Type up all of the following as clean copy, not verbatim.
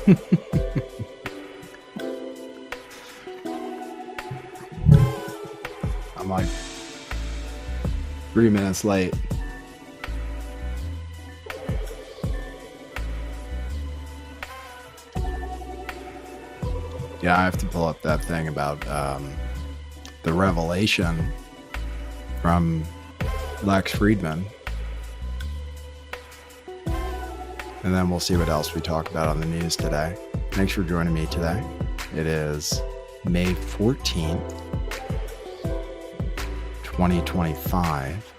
I'm like 3 minutes late. Yeah, I have to pull up that thing about the revelation from Lex Fridman. And then we'll see what else we talk about on the news today. Thanks for joining me today. It is May 14th, 2025.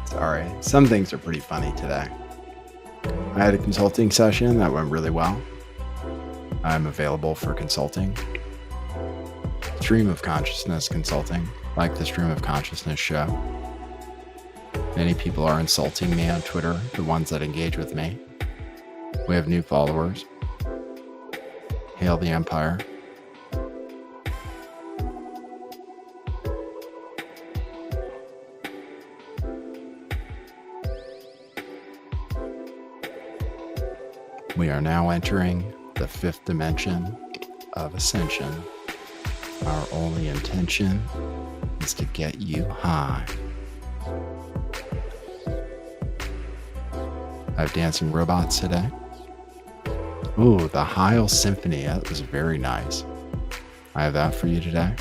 Sorry, some things are pretty funny today. I had a consulting session that went really well. I'm available for consulting. Stream of Consciousness consulting, like the Stream of Consciousness show. Many people are insulting me on Twitter, the ones that engage with me. We have new followers. Hail the Empire. We are now entering the fifth dimension of ascension. Our only intention is to get you high. I have dancing robots today. Ooh, the Heil Symphony. That was very nice. I have that for you today.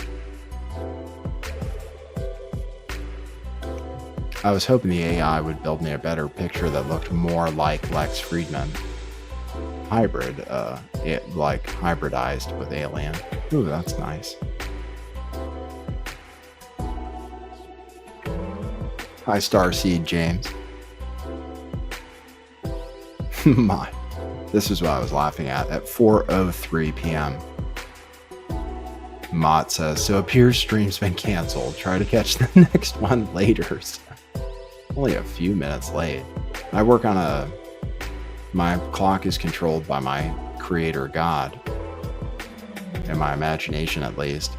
I was hoping the AI would build me a better picture that looked more like Lex Fridman. Hybrid, like hybridized with alien. Ooh, that's nice. Hi, Starseed James. This is what I was laughing at 4:03 p.m. Mott says, so appears stream's been canceled. Try to catch the next one later. Only a few minutes late. I work on my clock is controlled by my creator God, in my imagination at least,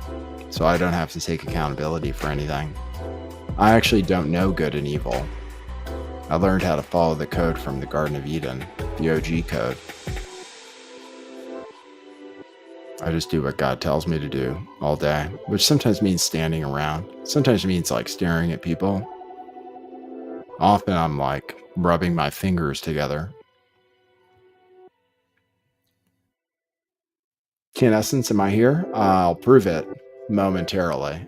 so I don't have to take accountability for anything. I actually don't know good and evil. I learned how to follow the code from the Garden of Eden, the OG code. I just do what God tells me to do all day, which sometimes means standing around. Sometimes means like staring at people. Often I'm like rubbing my fingers together. In essence, am I here? I'll prove it momentarily.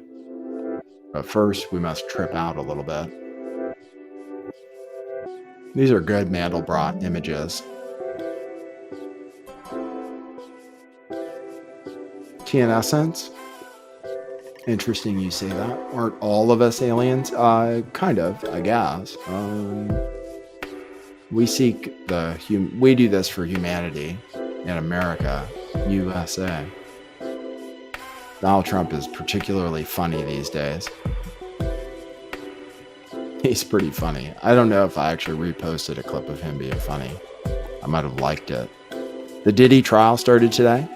But first, we must trip out a little bit. These are good Mandelbrot images. In essence, interesting you say that. Aren't all of us aliens? Kind of, I guess. We do this for humanity in America. USA. Donald Trump is particularly funny these days. He's pretty funny. I don't know if I actually reposted a clip of him being funny. I might have liked it. The Diddy trial started today.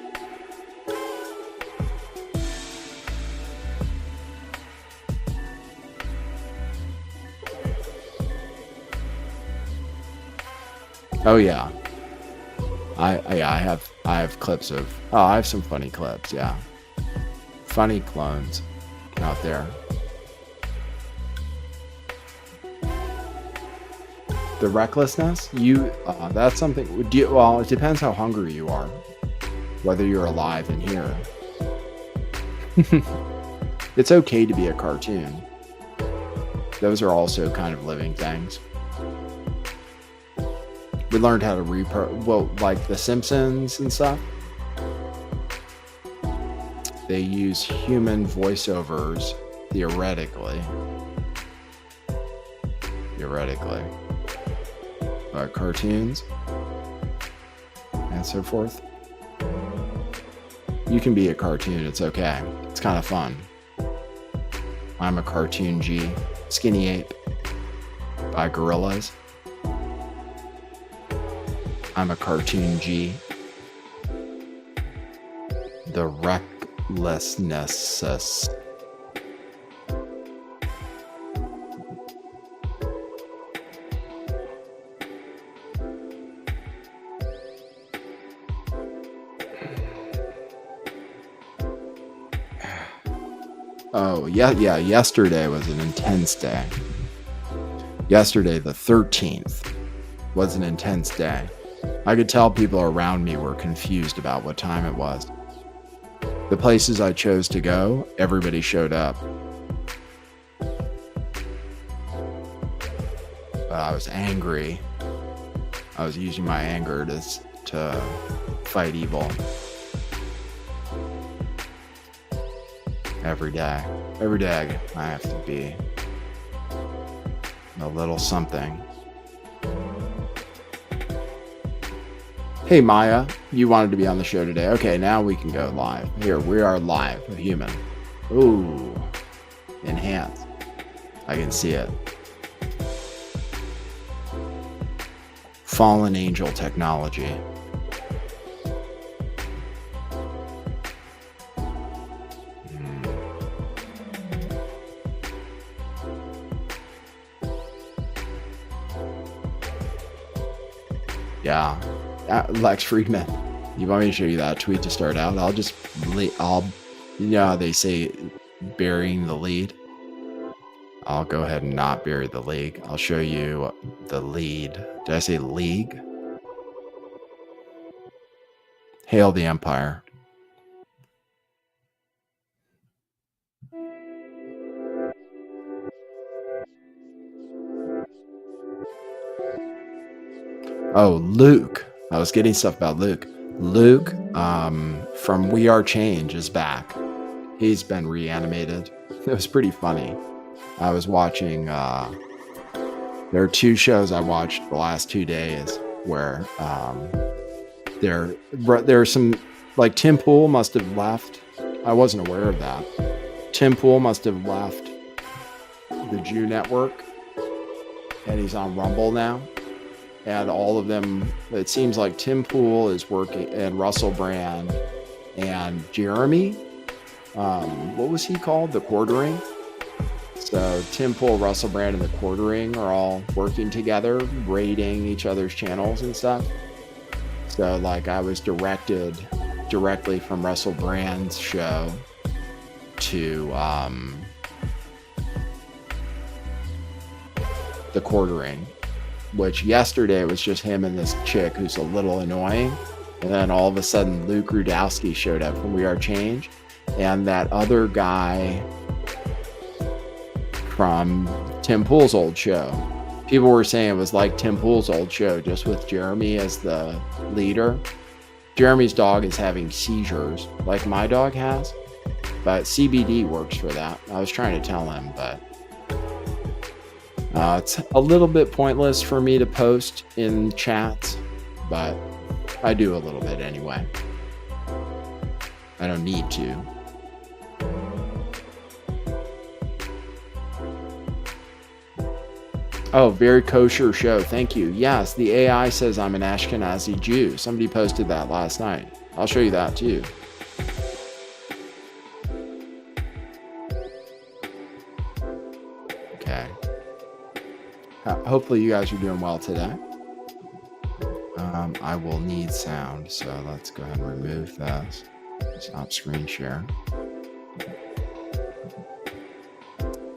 Oh yeah. I have clips of, I have some funny clips, yeah. Funny clones out there. The recklessness, that's something, well, it depends how hungry you are, whether you're alive and here. It's okay to be a cartoon. Those are also kind of living things. We learned how to like The Simpsons and stuff. They use human voiceovers theoretically. Cartoons and so forth. You can be a cartoon, it's okay. It's kind of fun. I'm a cartoon G, skinny ape. by gorillas. I'm a cartoon G. The recklessness. Oh, yeah, yesterday was an intense day. Yesterday, the 13th, was an intense day. I could tell people around me were confused about what time it was. The places I chose to go, everybody showed up. But I was angry. I was using my anger to fight evil. Every day I have to be a little something. Hey Maya, you wanted to be on the show today. Okay, now we can go live. Here, we are live, a human. Ooh, enhance. I can see it. Fallen angel technology. Yeah, Lex Fridman. You want me to show you that tweet to start out? They say burying the lead. I'll go ahead and not bury the league. I'll show you the lead. Did I say league? Hail the Empire. Oh, Luke. I was getting stuff about Luke. Luke from We Are Change is back. He's been reanimated. It was pretty funny. I was watching, there are two shows I watched the last 2 days where there's some, like Tim Pool must have left. I wasn't aware of that. Tim Pool must have left the Jew Network and he's on Rumble now. And all of them, it seems like Tim Pool is working, and Russell Brand and Jeremy, what was he called? The Quartering. So Tim Pool, Russell Brand, and the Quartering are all working together, raiding each other's channels and stuff. So like I was directed directly from Russell Brand's show to the Quartering, which yesterday was just him and this chick who's a little annoying. And then all of a sudden Luke Rudowski showed up from We Are Change. And that other guy from Tim Pool's old show. People were saying it was like Tim Pool's old show, just with Jeremy as the leader. Jeremy's dog is having seizures, like my dog has. But CBD works for that. I was trying to tell him, but it's a little bit pointless for me to post in chats, but I do a little bit anyway. I don't need to. Oh, very kosher show. Thank you. Yes, the AI says I'm an Ashkenazi Jew. Somebody posted that last night. I'll show you that too. Okay. Hopefully you guys are doing well today. I will need sound, so let's go ahead and remove this. Stop screen share.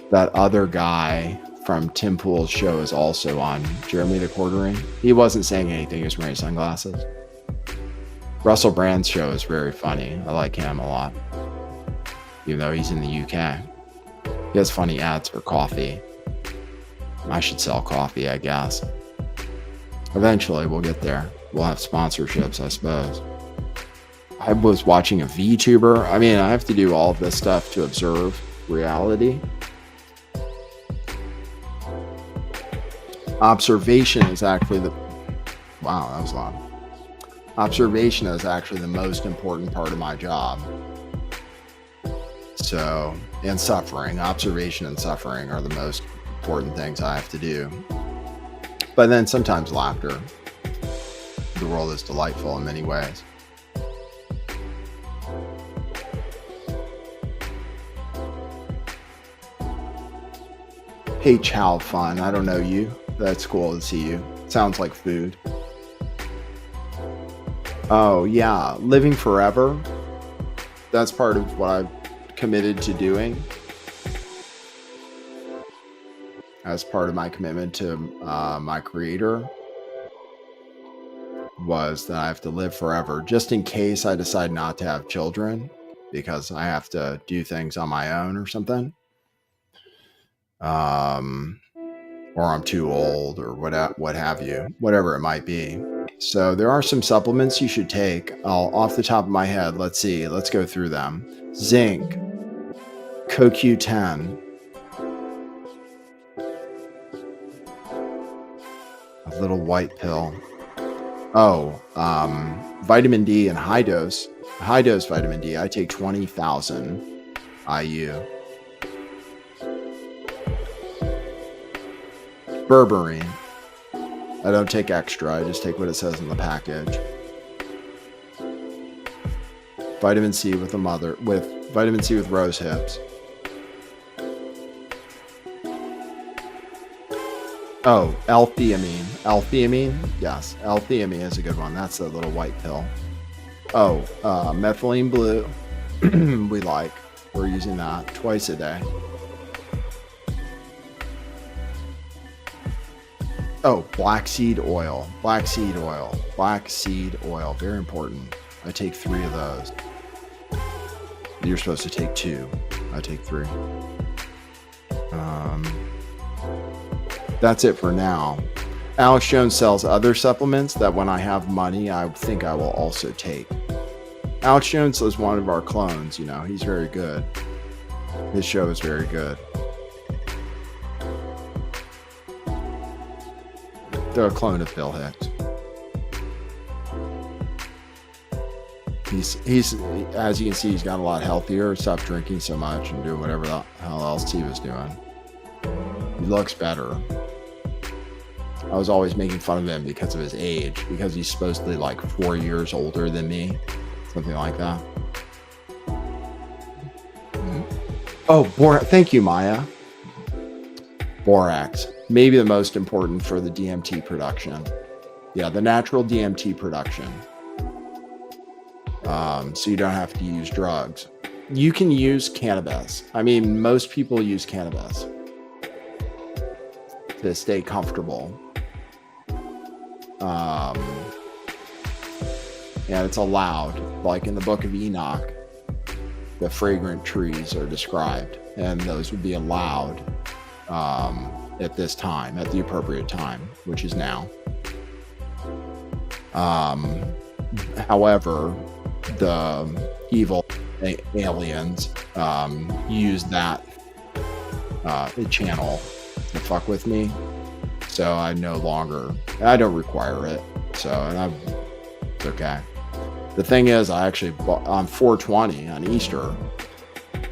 That other guy from Tim Pool's show is also on Jeremy the Quartering. He wasn't saying anything, he was wearing sunglasses. Russell Brand's show is very funny. I like him a lot, even though he's in the UK. He has funny ads for coffee. I should sell coffee, I guess. Eventually, we'll get there. We'll have sponsorships, I suppose. I was watching a VTuber. I mean, I have to do all of this stuff to observe reality. Observation is actually the... Wow, that was loud. Observation is actually the most important part of my job. So, and suffering. Observation and suffering are the most important things I have to do. But then sometimes laughter. The world is delightful in many ways. Hey, Chow Fun. I don't know you. That's cool to see you. Sounds like food. Oh, yeah. Living forever. That's part of what I've committed to doing. As part of my commitment to my creator, was that I have to live forever, just in case I decide not to have children, because I have to do things on my own or something. Or I'm too old, or what have you, whatever it might be. So there are some supplements you should take. Off the top of my head, let's see. Let's go through them. Zinc, CoQ10, a little white pill. Oh, vitamin D and high dose vitamin D. I take 20,000 IU. Berberine. I don't take extra. I just take what it says in the package. Vitamin C with vitamin C with rose hips. Oh, L-theanine. L-theanine? Yes, L-theanine is a good one. That's the little white pill. Oh, methylene blue. We're using that twice a day. Oh, black seed oil. Black seed oil. Very important. I take 3 of those. You're supposed to take 2. I take 3. That's it for now. Alex Jones sells other supplements that when I have money, I think I will also take. Alex Jones is one of our clones, you know, he's very good. His show is very good. They're a clone of Bill Hicks. He's as you can see, he's got a lot healthier, stopped drinking so much and doing whatever the hell else he was doing. He looks better. I was always making fun of him because of his age, because he's supposedly like 4 years older than me, something like that. Oh, thank you, Maya. Borax, maybe the most important for the DMT production. Yeah, the natural DMT production. So you don't have to use drugs. You can use cannabis. I mean, most people use cannabis to stay comfortable. And it's allowed, like in the book of Enoch, the fragrant trees are described, and those would be allowed at this time, at the appropriate time, which is now. However, the evil aliens use that channel to fuck with me, so I don't require it, so it's okay. The thing is, I actually bought on 420 on Easter,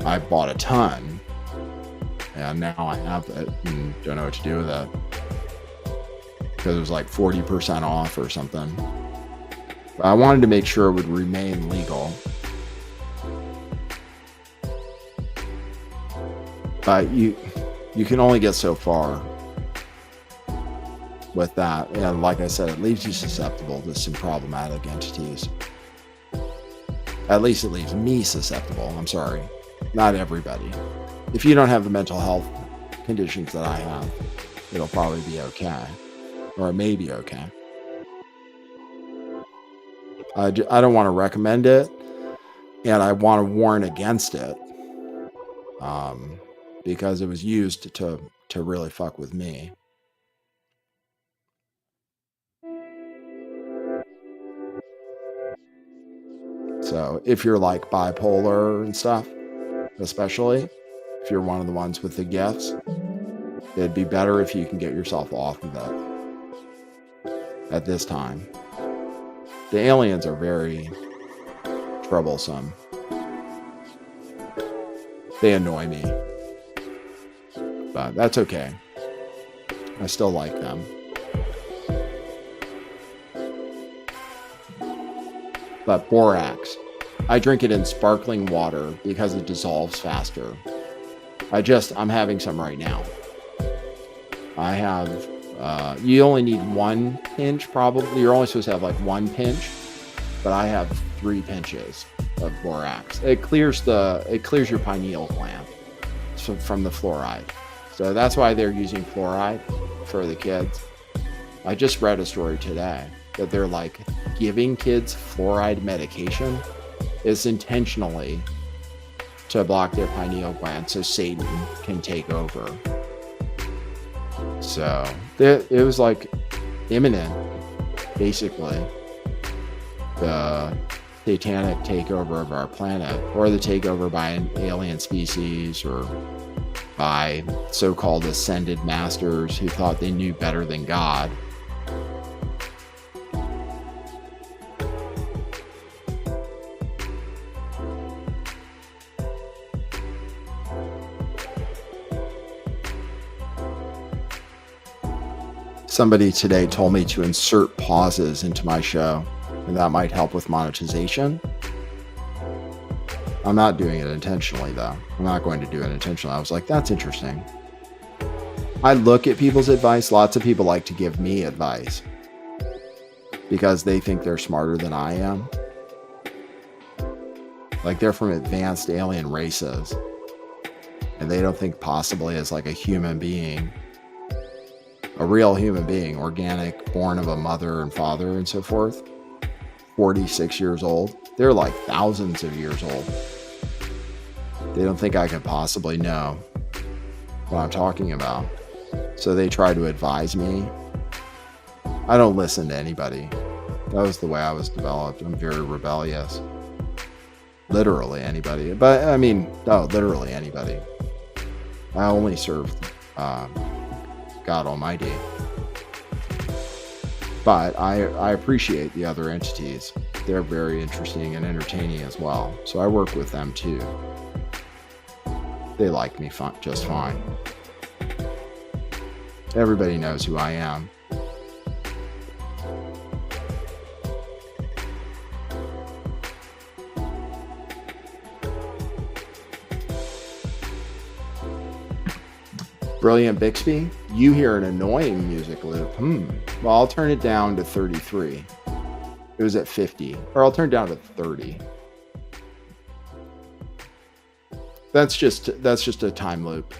I bought a ton, and now I have it and don't know what to do with it, because it was like 40% off or something. But I wanted to make sure it would remain legal. You can only get so far with that, and like I said, it leaves you susceptible to some problematic entities. At least it leaves me susceptible. I'm sorry, not everybody. If you don't have the mental health conditions that I have, it'll probably be okay, or it may be okay. I don't want to recommend it, and I want to warn against it, because it was used to really fuck with me. So if you're like bipolar and stuff, especially if you're one of the ones with the gifts, it'd be better if you can get yourself off of it at this time. The aliens are very troublesome. They annoy me, but that's okay. I still like them. But borax, I drink it in sparkling water because it dissolves faster. I'm having some right now. I have, you only need 1 pinch probably. You're only supposed to have like 1 pinch, but I have 3 pinches of borax. It clears your pineal gland from the fluoride. So that's why they're using fluoride for the kids. I just read a story today that they're like giving kids fluoride medication is intentionally to block their pineal gland so Satan can take over. So it was like imminent, basically, the satanic takeover of our planet, or the takeover by an alien species, or by so-called ascended masters who thought they knew better than God. Somebody today told me to insert pauses into my show, and that might help with monetization. I'm not doing it intentionally, though. I'm not going to do it intentionally. I was like, that's interesting. I look at people's advice. Lots of people like to give me advice because they think they're smarter than I am. Like they're from advanced alien races, and they don't think possibly as like a human being. A real human being, organic, born of a mother and father and so forth, 46 years old. They're like thousands of years old. They don't think I could possibly know what I'm talking about. So they try to advise me. I don't listen to anybody. That was the way I was developed. I'm very rebellious. Literally anybody. But I mean, no, literally anybody. I only serve God Almighty. But I appreciate the other entities. They're very interesting and entertaining as well. So I work with them too. They like me just fine. Everybody knows who I am. Brilliant Bixby, you hear an annoying music loop. Well, I'll turn it down to 33. It was at 50, or I'll turn it down to 30. That's just a time loop.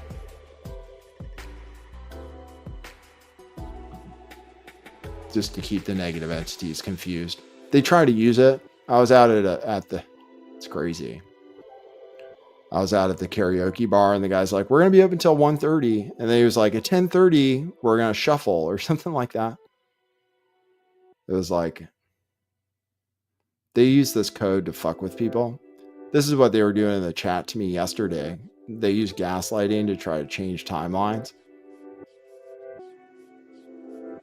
Just to keep the negative entities confused. They try to use it. I was out it's crazy. I was out at the karaoke bar and the guy's like, we're going to be open until 1:30. And then he was like, at 10:30, we're going to shuffle or something like that. It was like, they use this code to fuck with people. This is what they were doing in the chat to me yesterday. They use gaslighting to try to change timelines,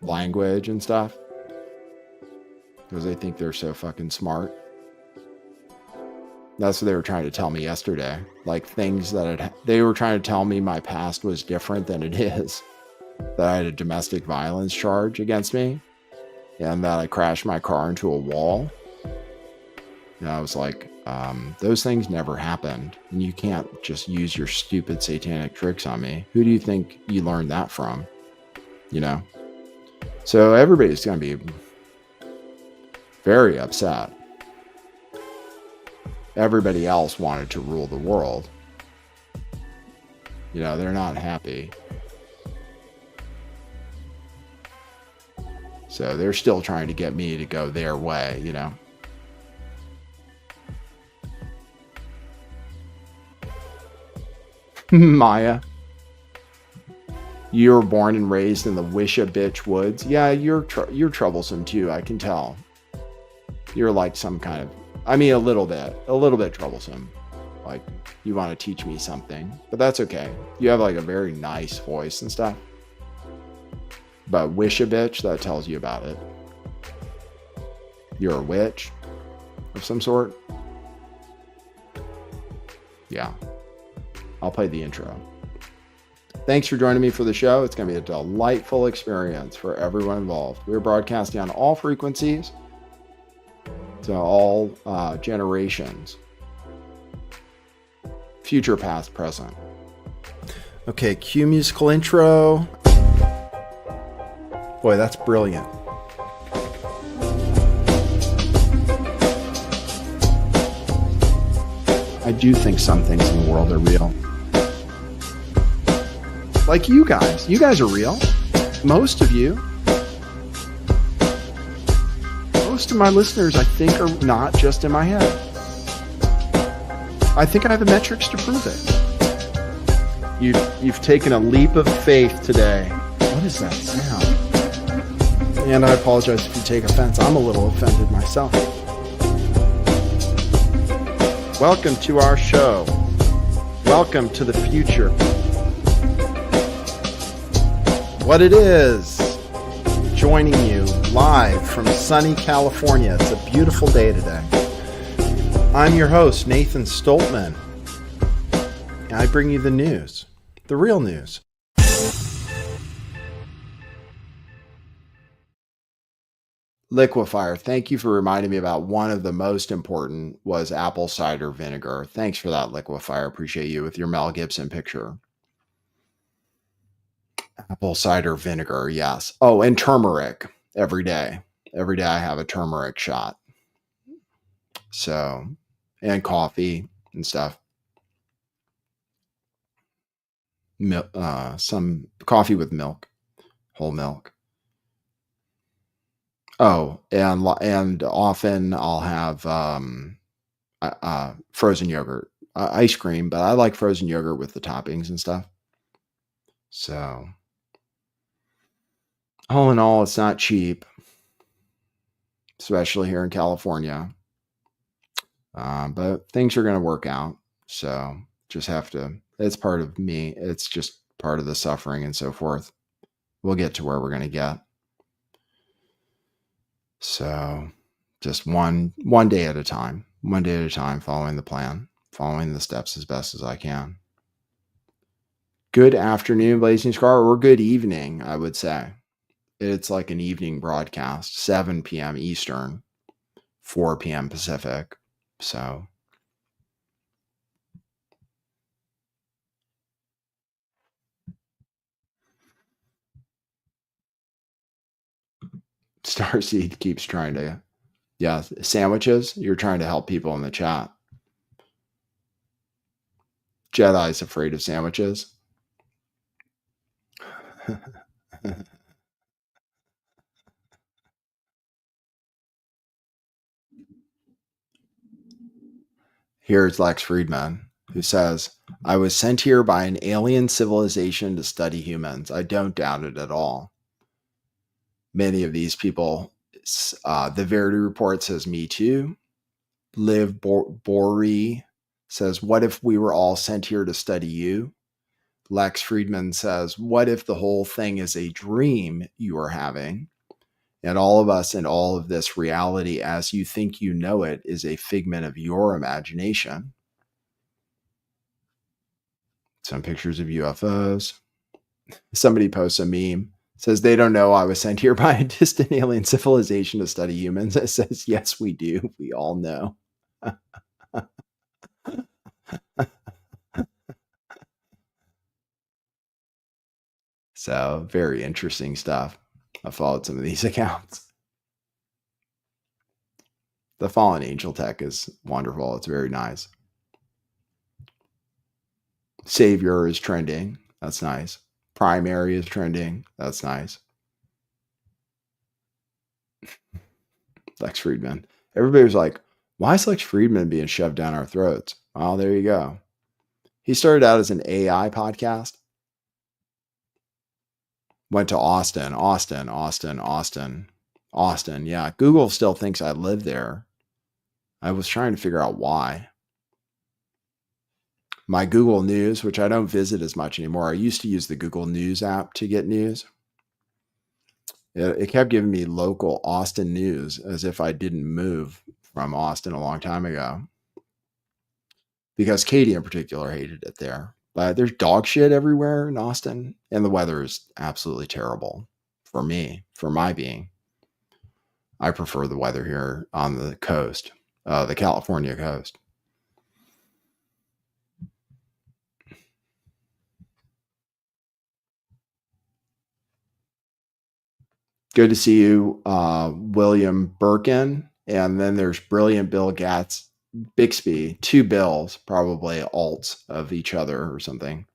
language and stuff, because they think they're so fucking smart. That's what they were trying to tell me yesterday. Like things that they were trying to tell me my past was different than it is. That I had a domestic violence charge against me, and that I crashed my car into a wall. And I was like, those things never happened. And you can't just use your stupid satanic tricks on me. Who do you think you learned that from? You know? So everybody's going to be very upset. Everybody else wanted to rule the world. You know, they're not happy. So they're still trying to get me to go their way, you know. Maya, you were born and raised in the Wish-a-Bitch woods. Yeah, you're troublesome too, I can tell. You're like some kind of, I mean, a little bit troublesome. Like, you want to teach me something, but that's okay. You have like a very nice voice and stuff. But Wish-a-Bitch, that tells you about it. You're a witch of some sort. Yeah. I'll play the intro. Thanks for joining me for the show. It's going to be a delightful experience for everyone involved. We're broadcasting on all frequencies to all generations, future, past, present. Okay, cue musical intro. Boy, that's brilliant. I do think some things in the world are real. Like you guys. You guys are real. Most of you. Most of my listeners, I think, are not just in my head. I think I have the metrics to prove it. You've taken a leap of faith today. What is that sound? And I apologize if you take offense. I'm a little offended myself. Welcome to our show. Welcome to the future. What it is, joining you live from sunny California. It's a beautiful day today. I'm your host, Nathan Stoltman, and I bring you the news, the real news. Liquefier, thank you for reminding me about one of the most important was apple cider vinegar. Thanks for that, Liquefier. Appreciate you with your Mel Gibson picture. Apple cider vinegar, yes. Oh, and turmeric every day. Every day I have a turmeric shot. So, and coffee and stuff. Some coffee with milk, whole milk. Oh, and often I'll have frozen yogurt, ice cream, but I like frozen yogurt with the toppings and stuff. So, all in all, it's not cheap, especially here in California. But things are going to work out. So just have to, it's part of me. It's just part of the suffering and so forth. We'll get to where we're going to get. So just one day at a time, following the plan, following the steps as best as I can. Good afternoon, Blazing Scar, or good evening, I would say. It's like an evening broadcast, 7 p.m. Eastern, 4 p.m. Pacific. So Starseed keeps trying to, yeah, sandwiches. You're trying to help people in the chat. Jedi's afraid of sandwiches. Here's Lex Fridman, who says, I was sent here by an alien civilization to study humans. I don't doubt it at all. Many of these people, the Verity Report says, me too. Liv Bori says, what if we were all sent here to study you? Lex Fridman says, what if the whole thing is a dream you are having? And all of us and all of this reality as you think you know it is a figment of your imagination. Some pictures of UFOs. Somebody posts a meme. Says they don't know I was sent here by a distant alien civilization to study humans. It says, yes, we do. We all know. So very interesting stuff. I followed some of these accounts. The Fallen Angel tech is wonderful. It's very nice. Savior is trending. That's nice. Primary is trending. That's nice. Lex Fridman. Everybody was like, why is Lex Fridman being shoved down our throats? Well, there you go. He started out as an AI podcast. Went to Austin. Yeah, Google still thinks I live there. I was trying to figure out why. My Google News, which I don't visit as much anymore. I used to use the Google News app to get news. It kept giving me local Austin news as if I didn't move from Austin a long time ago. Because Katie in particular hated it there. But there's dog shit everywhere in Austin, and the weather is absolutely terrible for me, for my being. I prefer the weather here on the coast, the California coast. Good to see you, William Birkin. And then there's Brilliant Bill Gatz Bixby, two Bills, probably alts of each other or something.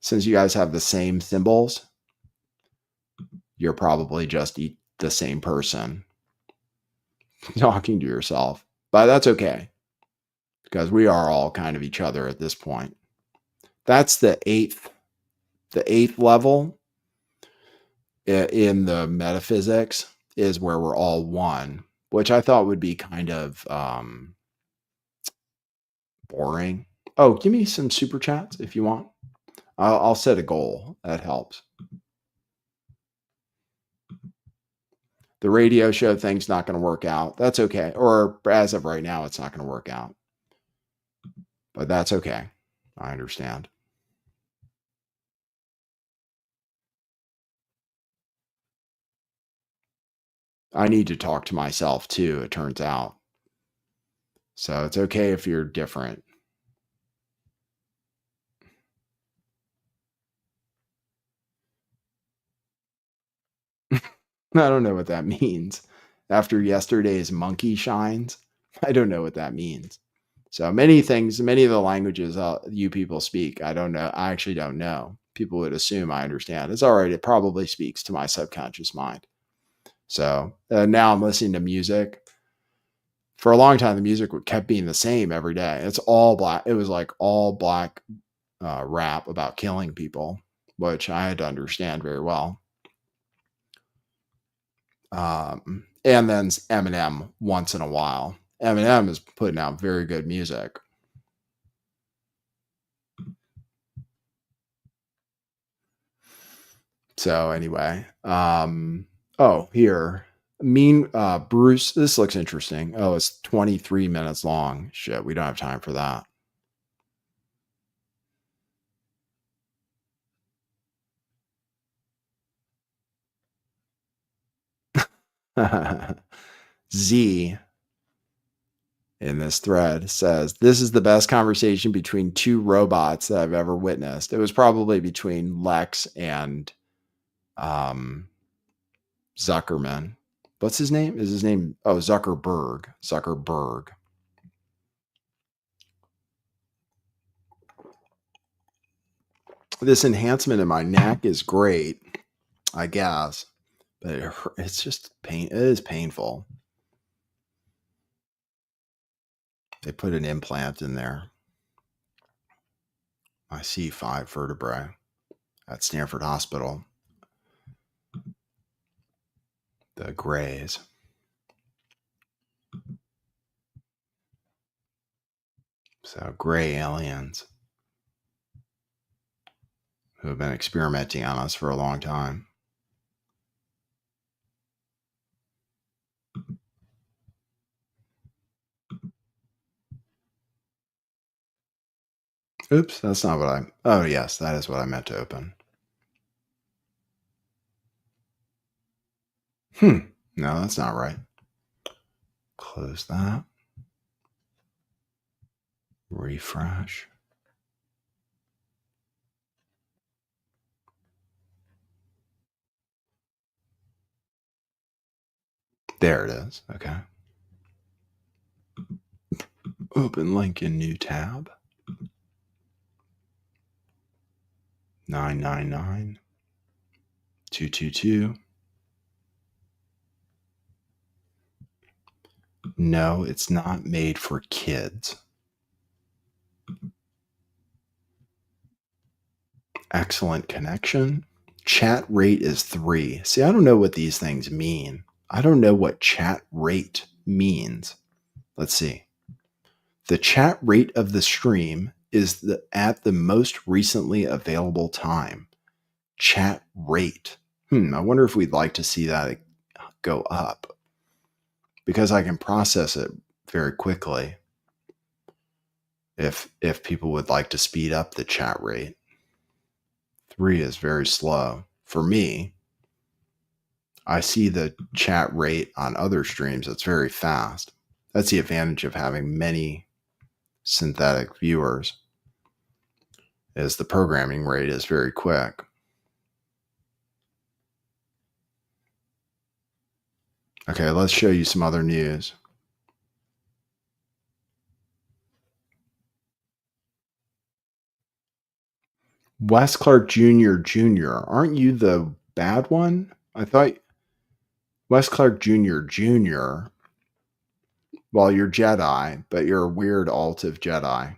Since you guys have the same symbols, you're probably just the same person talking to yourself. But that's okay, because we are all kind of each other at this point. That's the eighth level in the metaphysics, is where we're all one, which I thought would be kind of boring. Oh, give me some super chats if you want. I'll set a goal. That helps. The radio show thing's not going to work out. That's okay. Or as of right now, it's not going to work out. But that's okay. I understand. I need to talk to myself too, it turns out. So it's okay if you're different. I don't know what that means. After yesterday's monkey shines, I don't know what that means. So many things, many of the languages you people speak, I don't know. I actually don't know. People would assume I understand. It's all right. It probably speaks to my subconscious mind. So now I'm listening to music. For a long time, the music kept being the same every day. It's all black. It was like all black rap about killing people, which I had to understand very well. And then Eminem once in a while. Eminem is putting out very good music. So anyway, here. Bruce, this looks interesting. Oh, it's 23 minutes long. Shit, we don't have time for that. Z in this thread says, this is the best conversation between two robots that I've ever witnessed. It was probably between Lex and Zuckerman. What's his name? Is his name? Oh, Zuckerberg. This enhancement in my neck is great, I guess, but it's just pain. It is painful. They put an implant in there. I see 5 vertebrae at Stanford Hospital. The Greys. So gray aliens who have been experimenting on us for a long time. Oops, that's not what oh yes, that is what I meant to open. No, that's not right. Close that. Refresh. There it is. Okay. Open link in new tab. 999 222. No, it's not made for kids. Excellent connection. Chat rate is 3. See, I don't know what these things mean. I don't know what chat rate means. Let's see. The chat rate of the stream is at the most recently available time. Chat rate. I wonder if we'd like to see that go up, because I can process it very quickly. if people would like to speed up the chat rate. 3 is very slow. For me, I see the chat rate on other streams. It's very fast. That's the advantage of having many synthetic viewers, is the programming rate is very quick. Okay, let's show you some other news. Wes Clark Jr. Aren't you the bad one? I thought Wes Clark Jr. Well, you're Jedi, but you're a weird alt of Jedi.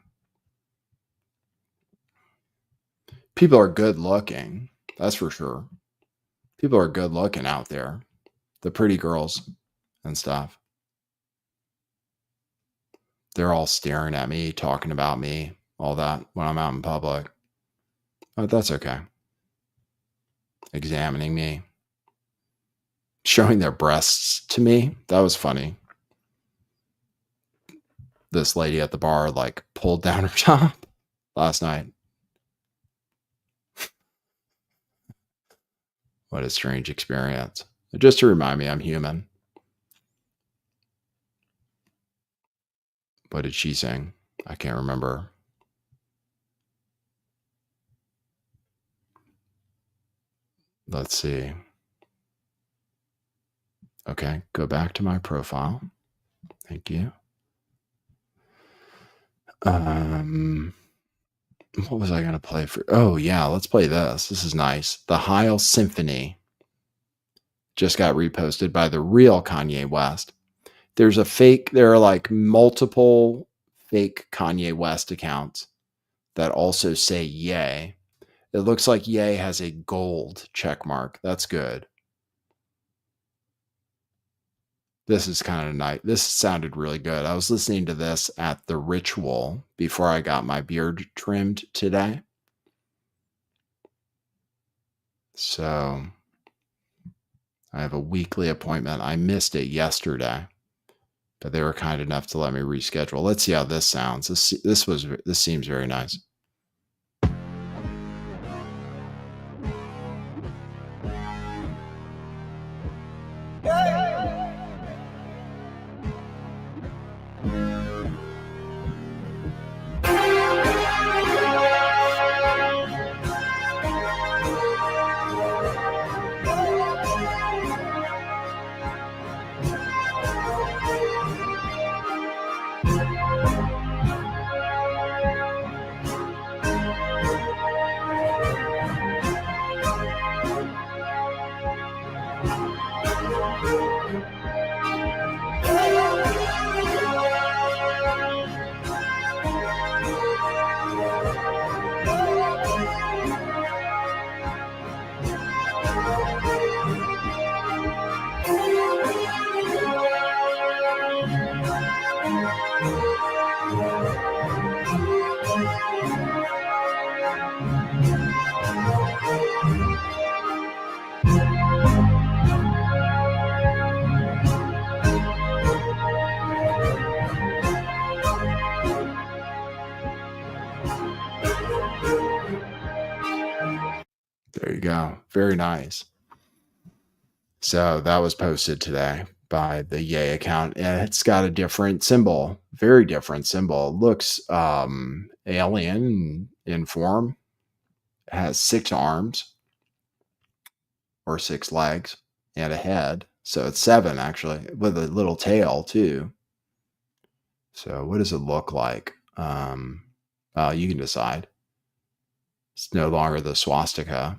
People are good looking. That's for sure. People are good looking out there. The pretty girls and stuff. They're all staring at me, talking about me, all that when I'm out in public. But that's okay. Examining me. Showing their breasts to me. That was funny. This lady at the bar like pulled down her top last night. What a strange experience. Just to remind me I'm human. What did she sing? I can't remember. Let's see. Okay, go back to my profile. Thank you. What was I going to play for? Oh, yeah, let's play this. This is nice. The Heil Symphony just got reposted by the real Kanye West. There are like multiple fake Kanye West accounts that also say Ye. It looks like Ye has a gold check mark. That's good. This is kind of nice. This sounded really good. I was listening to this at the Ritual before I got my beard trimmed today. So I have a weekly appointment. I missed it yesterday, but they were kind enough to let me reschedule. Let's see how this sounds. This seems very nice. There you go. Very nice. So that was posted today by the Ye account, and it's got a different symbol, very different symbol. It looks alien in form. It has 6 arms or 6 legs and a head. So it's 7 actually, with a little tail too. So what does it look like? You can decide. It's no longer the swastika.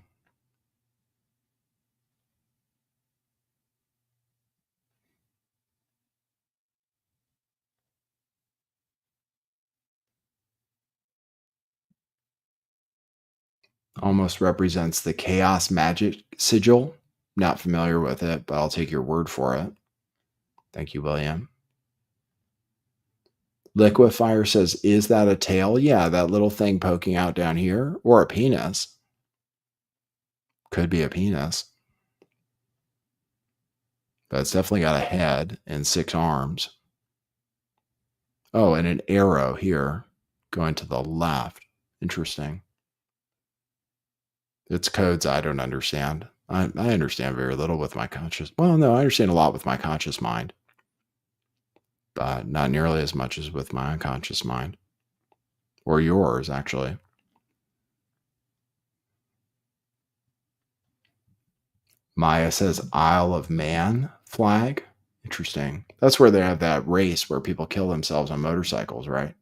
Almost represents the chaos magic sigil. Not familiar with it, but I'll take your word for it. Thank you, William. Liquefier says, is that a tail? Yeah, that little thing poking out down here. Or a penis. Could be a penis. But it's definitely got a head and 6 arms. Oh, and an arrow here. going to the left. Interesting. It's codes I don't understand. I understand very little with my conscious. Well, no, I understand a lot with my conscious mind, but not nearly as much as with my unconscious mind, or yours, actually. Maya says Isle of Man flag. Interesting. That's where they have that race where people kill themselves on motorcycles, right?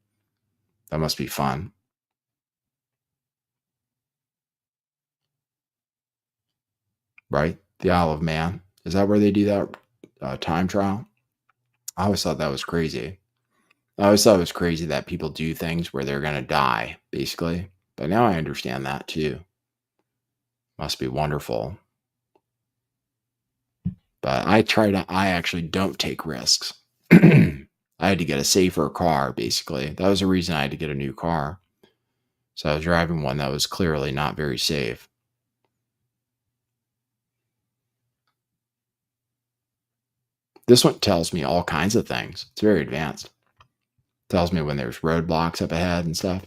That must be fun. Right? The Isle of Man. Is that where they do that time trial? I always thought that was crazy. I always thought it was crazy that people do things where they're going to die, basically. But now I understand that too. Must be wonderful. But I actually don't take risks. I had to get a safer car, basically. That was the reason I had to get a new car. So I was driving one that was clearly not very safe. This one tells me all kinds of things. It's very advanced. Tells me when there's roadblocks up ahead and stuff.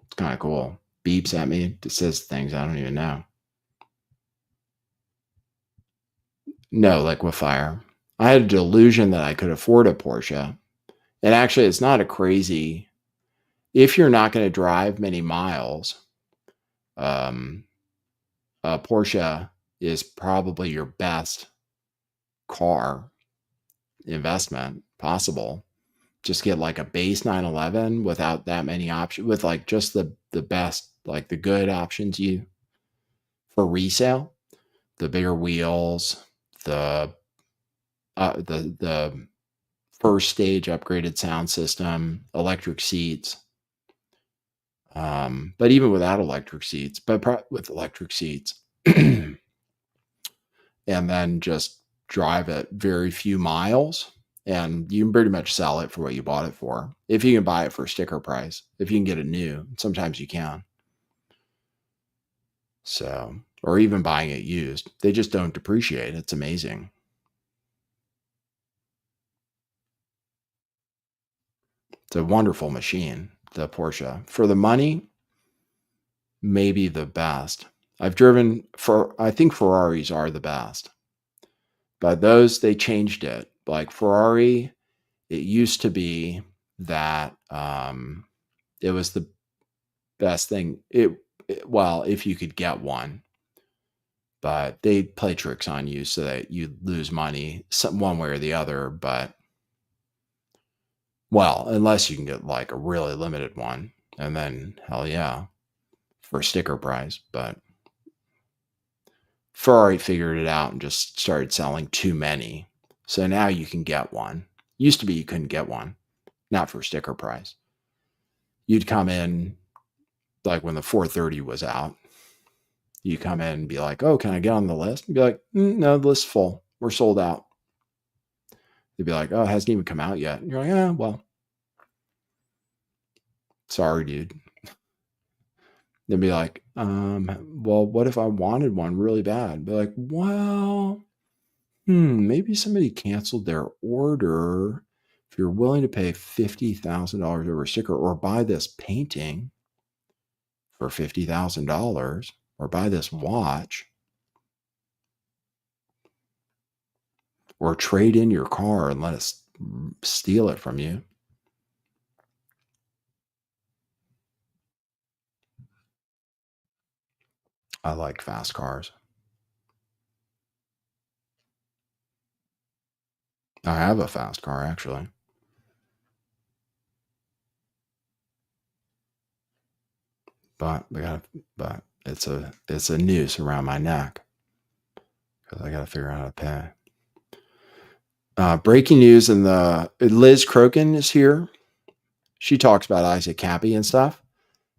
It's kind of cool. Beeps at me. It says things I don't even know. No liquefier. I had a delusion that I could afford a Porsche. And actually, it's not a crazy. If you're not going to drive many miles, a Porsche is probably your best car investment possible. Just get like a base 911 without that many options, with like just the best, like the good options you for resale, the bigger wheels, the first stage upgraded sound system, electric seats. But even without electric seats, but with electric seats, and then just drive it very few miles, and you can pretty much sell it for what you bought it for. If you can buy it for sticker price, if you can get it new, sometimes you can. So, or even buying it used, they just don't depreciate. It's amazing. It's a wonderful machine, the Porsche. For the money, maybe the best. I've driven I think Ferraris are the best. But those, they changed it. Like Ferrari, it used to be that it was the best thing. Well, if you could get one, but they play tricks on you so that you lose money one way or the other. But well, unless you can get like a really limited one, and then hell yeah, for sticker price. But Ferrari figured it out and just started selling too many. So now you can get one. Used to be you couldn't get one, not for sticker price. You'd come in, like when the 430 was out, you come in and be like, oh, can I get on the list? And be like, no, the list's full. We're sold out. They'd be like, oh, it hasn't even come out yet. And you're like, yeah, well, sorry, dude. They'd be like, well, what if I wanted one really bad? Be like, well, maybe somebody canceled their order. If you're willing to pay $50,000 over a sticker, or buy this painting for $50,000, or buy this watch, or trade in your car and let us steal it from you. I like fast cars. I have a fast car, actually. But it's a noose around my neck because I got to figure out how to pay. Breaking news, and Liz Crokin is here. She talks about Isaac Cappy and stuff.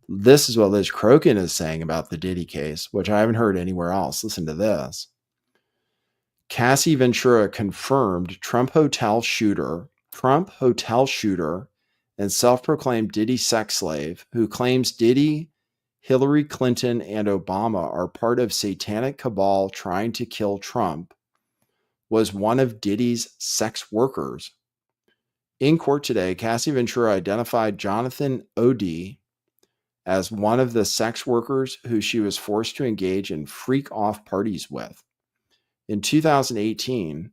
This is what Liz Crokin is saying about the Diddy case, which I haven't heard anywhere else. Listen to this. Cassie Ventura confirmed Trump hotel shooter, and self-proclaimed Diddy sex slave, who claims Diddy, Hillary Clinton, and Obama are part of satanic cabal trying to kill Trump, was one of Diddy's sex workers. In court today, Cassie Ventura identified Jonathan Odie as one of the sex workers who she was forced to engage in freak-off parties with. In 2018,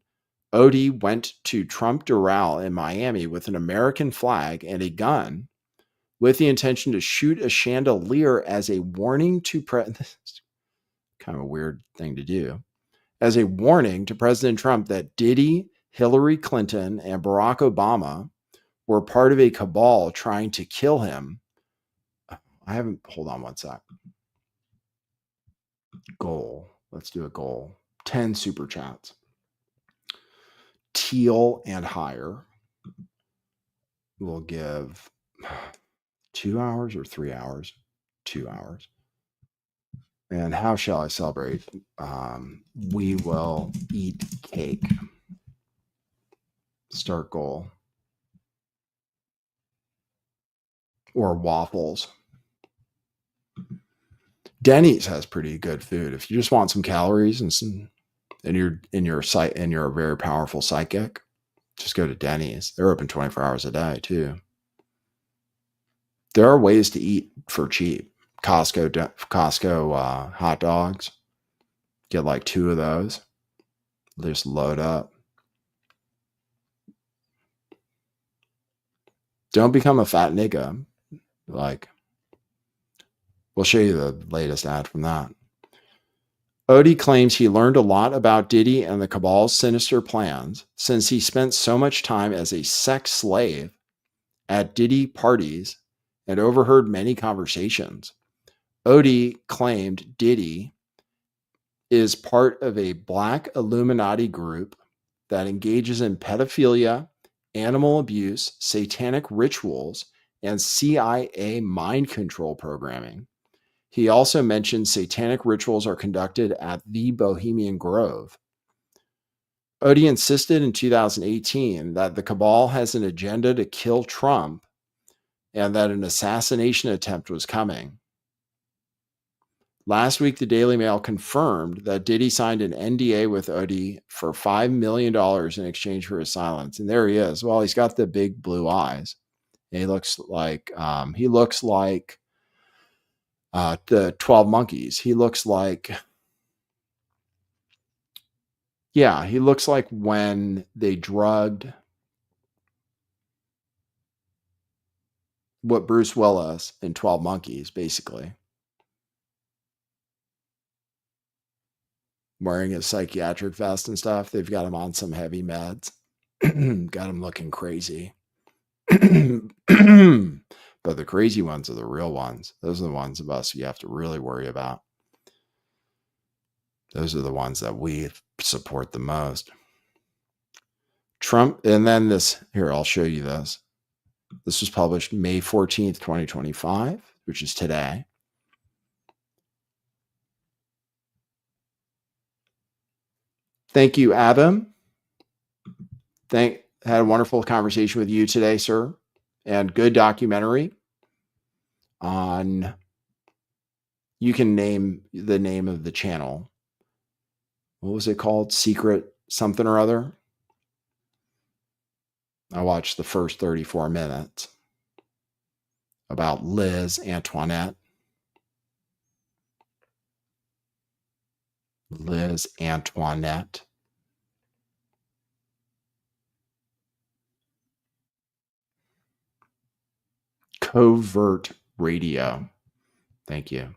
Odie went to Trump Doral in Miami with an American flag and a gun with the intention to shoot a chandelier as a warning to this is kind of a weird thing to do, as a warning to President Trump that Diddy, Hillary Clinton, and Barack Obama were part of a cabal trying to kill him. Hold on one sec. Goal. Let's do a goal. 10 super chats. Teal and higher will give 2 hours or 3 hours? 2 hours. And how shall I celebrate? We will eat cake. Start goal. Or waffles. Denny's has pretty good food. If you just want some calories and you're a very powerful psychic, just go to Denny's. They're open 24 hours a day too. There are ways to eat for cheap. Costco hot dogs. Get like 2 of those. Just load up. Don't become a fat nigga. Like, we'll show you the latest ad from that. Odie claims he learned a lot about Diddy and the cabal's sinister plans since he spent so much time as a sex slave at Diddy parties and overheard many conversations. Odie claimed Diddy is part of a black Illuminati group that engages in pedophilia, animal abuse, satanic rituals, and CIA mind control programming. He also mentioned satanic rituals are conducted at the Bohemian Grove. Odie insisted in 2018 that the cabal has an agenda to kill Trump and that an assassination attempt was coming. Last week, the Daily Mail confirmed that Diddy signed an NDA with Odie for $5 million in exchange for his silence. And there he is. Well, he's got the big blue eyes. And he looks like the 12 Monkeys. He looks like when they drugged what Bruce Willis in 12 Monkeys, basically. Wearing a psychiatric vest and stuff. They've got him on some heavy meds. Got him looking crazy. But the crazy ones are the real ones. Those are the ones of us you have to really worry about. Those are the ones that we support the most. Trump, and then I'll show you this. This was published May 14th, 2025, which is today. Thank you, Adam. Had a wonderful conversation with you today, sir. And good documentary on, you can name the name of the channel. What was it called? Secret something or other. I watched the first 34 minutes about Liz Antoinette. Liz Antoinette. Covert Radio. Thank you.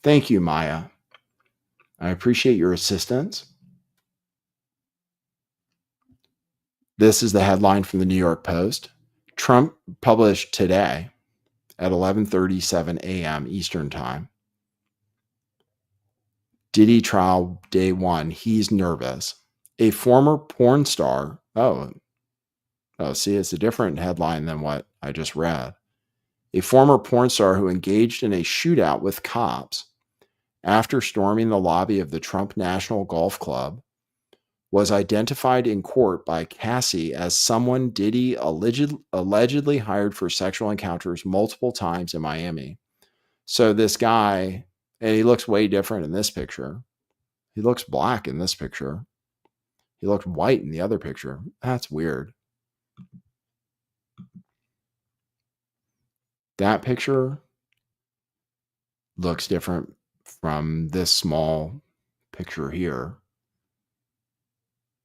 Thank you, Maya. I appreciate your assistance. This is the headline from the New York Post. Trump published today at 11:37 a.m. Eastern Time. Diddy trial day 1. He's nervous. A former porn star. See, it's a different headline than what I just read. A former porn star who engaged in a shootout with cops after storming the lobby of the Trump National Golf Club was identified in court by Cassie as someone Diddy allegedly hired for sexual encounters multiple times in Miami. So this guy, and he looks way different in this picture. He looks black in this picture. He looked white in the other picture. That's weird. That picture looks different from this small picture here.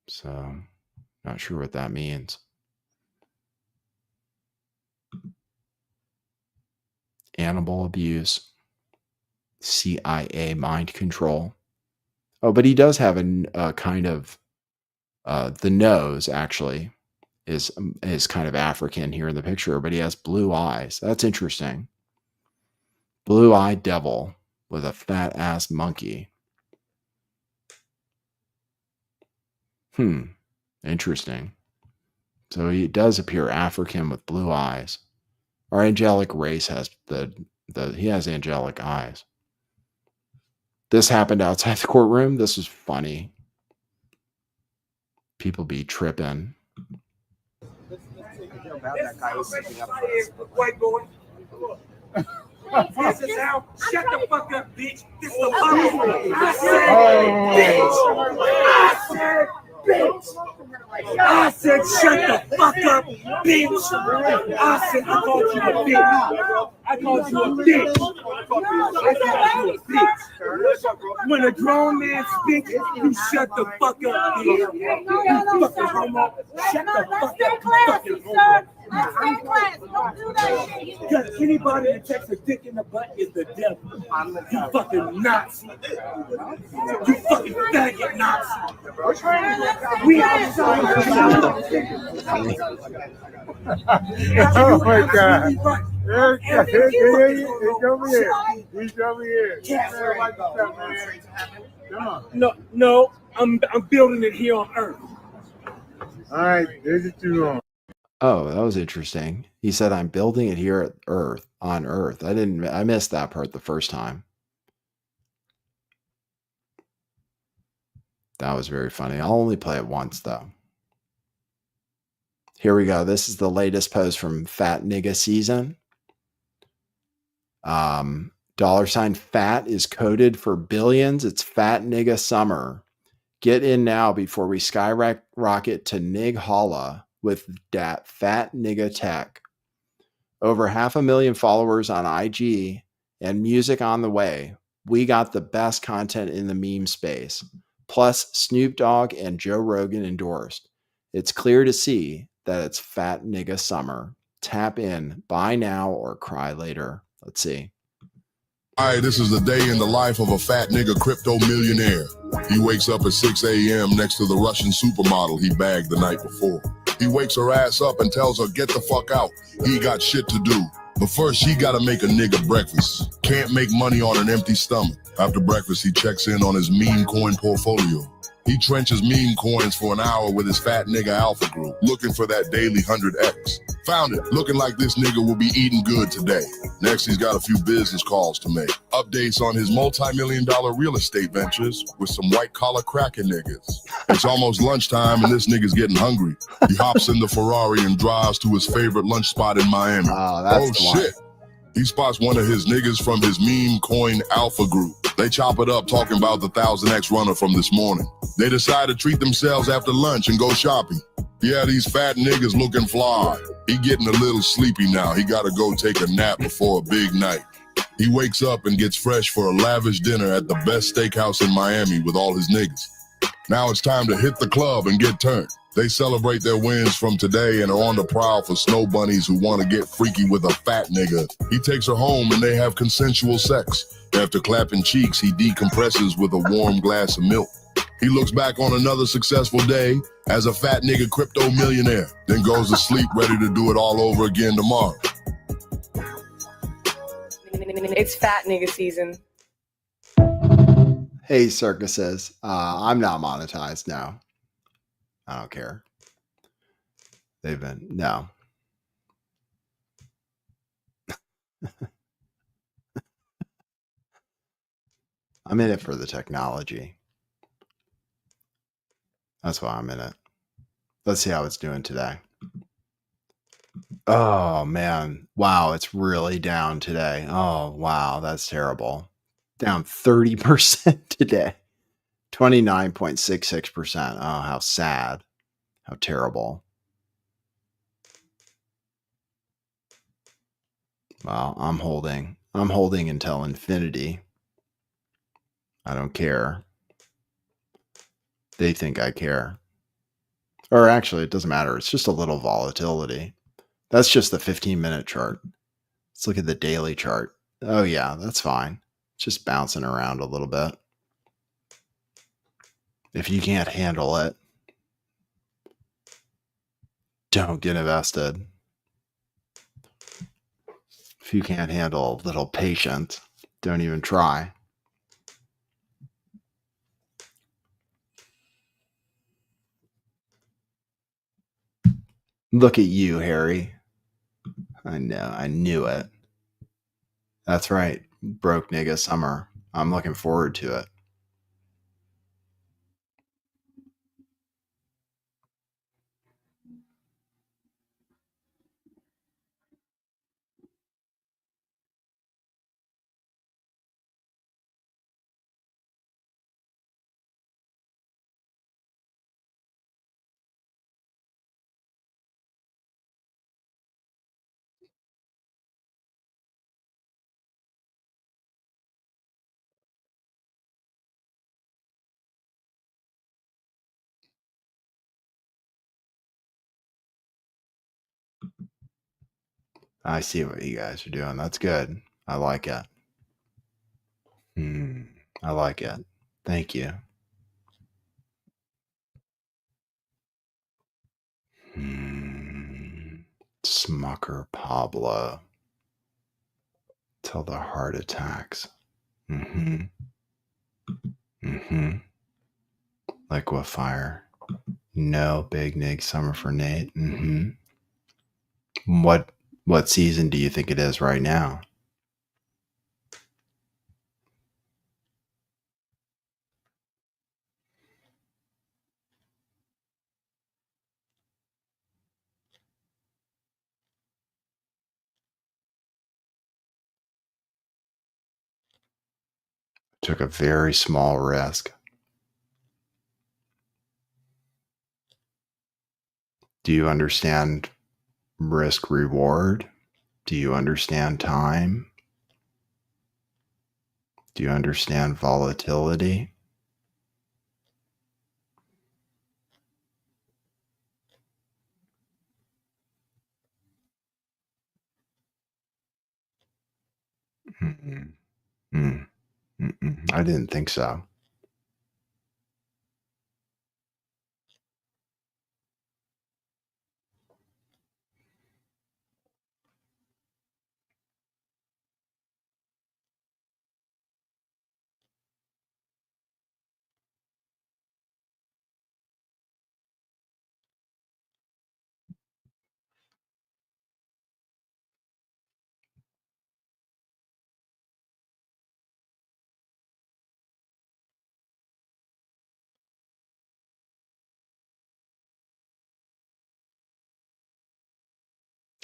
So, not sure what that means. Animal abuse, CIA mind control. Oh, but he does have a kind of the nose actually is kind of African here in the picture, but he has blue eyes. That's interesting. Blue-eyed devil with a fat ass monkey. Interesting. So he does appear African with blue eyes. Our angelic race has he has angelic eyes. This happened outside the courtroom. This was funny. People be tripping. White boy. This is how. Shut the fuck up, bitch. This is the fuck. I said, bitch. I said, shut the fuck up, bitch. I said, I called you a bitch. I called you a bitch. I called you a bitch. When a grown man speaks, you shut the fuck up, bitch. You fucking homo. Shut the fuck up, you fucking homo. Because anybody that takes a dick in the butt is the devil. You fucking Nazi. You fucking faggot Nazi. We outside. Oh my God. He come here. No, I'm building it here on Earth. All right, this is too long. Oh, that was interesting. He said, "I'm building it here on Earth." I missed that part the first time. That was very funny. I'll only play it once though. Here we go. This is the latest post from Fat Nigga Season. $fat is coded for billions. It's Fat Nigga Summer. Get in now before we skyrocket to Nig Holla with that Fat Nigga tech. Over 500,000 followers on IG and music on the way. We got the best content in the meme space. Plus Snoop Dogg and Joe Rogan endorsed. It's clear to see that it's Fat Nigga Summer. Tap in, buy now or cry later. Let's see. Hi, this is the day in the life of a fat nigga crypto millionaire. He wakes up at 6 a.m. next to the Russian supermodel he bagged the night before. He wakes her ass up and tells her, get the fuck out. He got shit to do. But first, she gotta make a nigga breakfast. Can't make money on an empty stomach. After breakfast, he checks in on his meme coin portfolio. He trenches meme coins for an hour with his fat nigga alpha group, looking for that daily 100x. Found it, looking like this nigga will be eating good today. Next, he's got a few business calls to make. Updates on his multi-million-dollar real estate ventures with some white-collar cracker niggas. It's almost lunchtime and this nigga's getting hungry. He hops in the Ferrari and drives to his favorite lunch spot in Miami. Oh, shit. He spots one of his niggas from his meme coin alpha group. They chop it up talking about the 1000x runner from this morning. They decide to treat themselves after lunch and go shopping. Yeah, these fat niggas looking fly. He getting a little sleepy now. He gotta go take a nap before a big night. He wakes up and gets fresh for a lavish dinner at the best steakhouse in Miami with all his niggas. Now it's time to hit the club and get turned. They celebrate their wins from today and are on the prowl for snow bunnies who want to get freaky with a fat nigga. He takes her home and they have consensual sex. After clapping cheeks, he decompresses with a warm glass of milk. He looks back on another successful day as a fat nigga crypto millionaire, then goes to sleep ready to do it all over again tomorrow. It's Fat Nigga Season. Hey, Circus says, I'm not monetized now. I don't care. No. I'm in it for the technology. That's why I'm in it. Let's see how it's doing today. Oh, man. Wow, it's really down today. Oh, wow, that's terrible. Down 30% today. 29.66%. Oh, how sad. How terrible. Well, I'm holding until infinity. I don't care. They think I care. Or actually, it doesn't matter. It's just a little volatility. That's just the 15-minute chart. Let's look at the daily chart. Oh, yeah, that's fine. Just bouncing around a little bit. If you can't handle it, don't get invested. If you can't handle a little patience, don't even try. Look at you, Harry. I know. I knew it. That's right. Broke nigga summer. I'm looking forward to it. I see what you guys are doing. That's good. I like it. I like it. Thank you. Smucker Pablo. Till the heart attacks. Liquefier. No big nig summer for Nate. What season do you think it is right now? Took a very small risk. Do you understand risk reward? Do you understand time? Do you understand volatility? I didn't think so.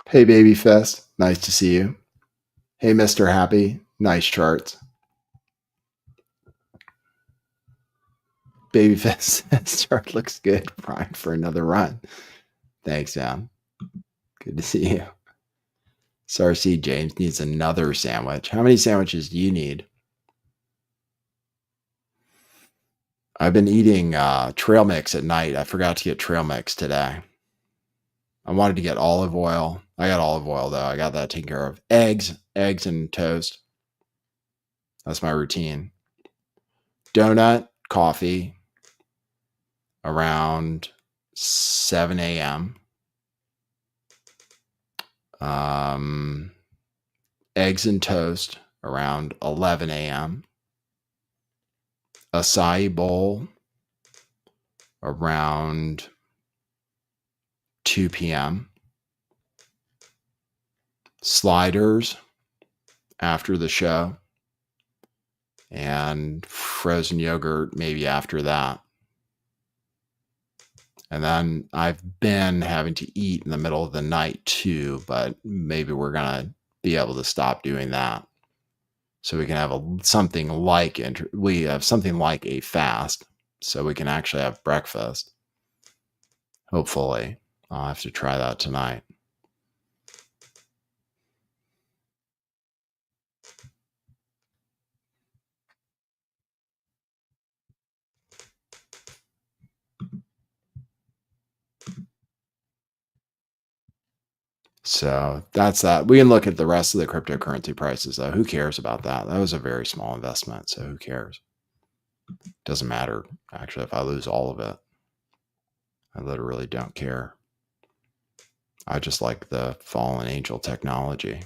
Hey, Babyfest. Nice to see you. Hey, Mr. Happy. Nice charts. Babyfest chart looks good. Prime for another run. Thanks, man. Good to see you. Sarcy James needs another sandwich. How many sandwiches do you need? I've been eating trail mix at night. I forgot to get trail mix today. I wanted to get olive oil. I got olive oil, though. I got that taken care of. Eggs and toast. That's my routine. Donut, coffee around 7 a.m. Eggs and toast around 11 a.m. Acai bowl around 2 p.m. Sliders after the show. And frozen yogurt maybe after that. And then I've been having to eat in the middle of the night too, but maybe we're going to be able to stop doing that. So we can have something like a fast. so we can actually have breakfast. Hopefully. I'll have to try that tonight. So that's that. We can look at the rest of the cryptocurrency prices, though. Who cares about that? That was a very small investment, so who cares? Doesn't matter, actually, if I lose all of it. I literally don't care. I just like the fallen angel technology.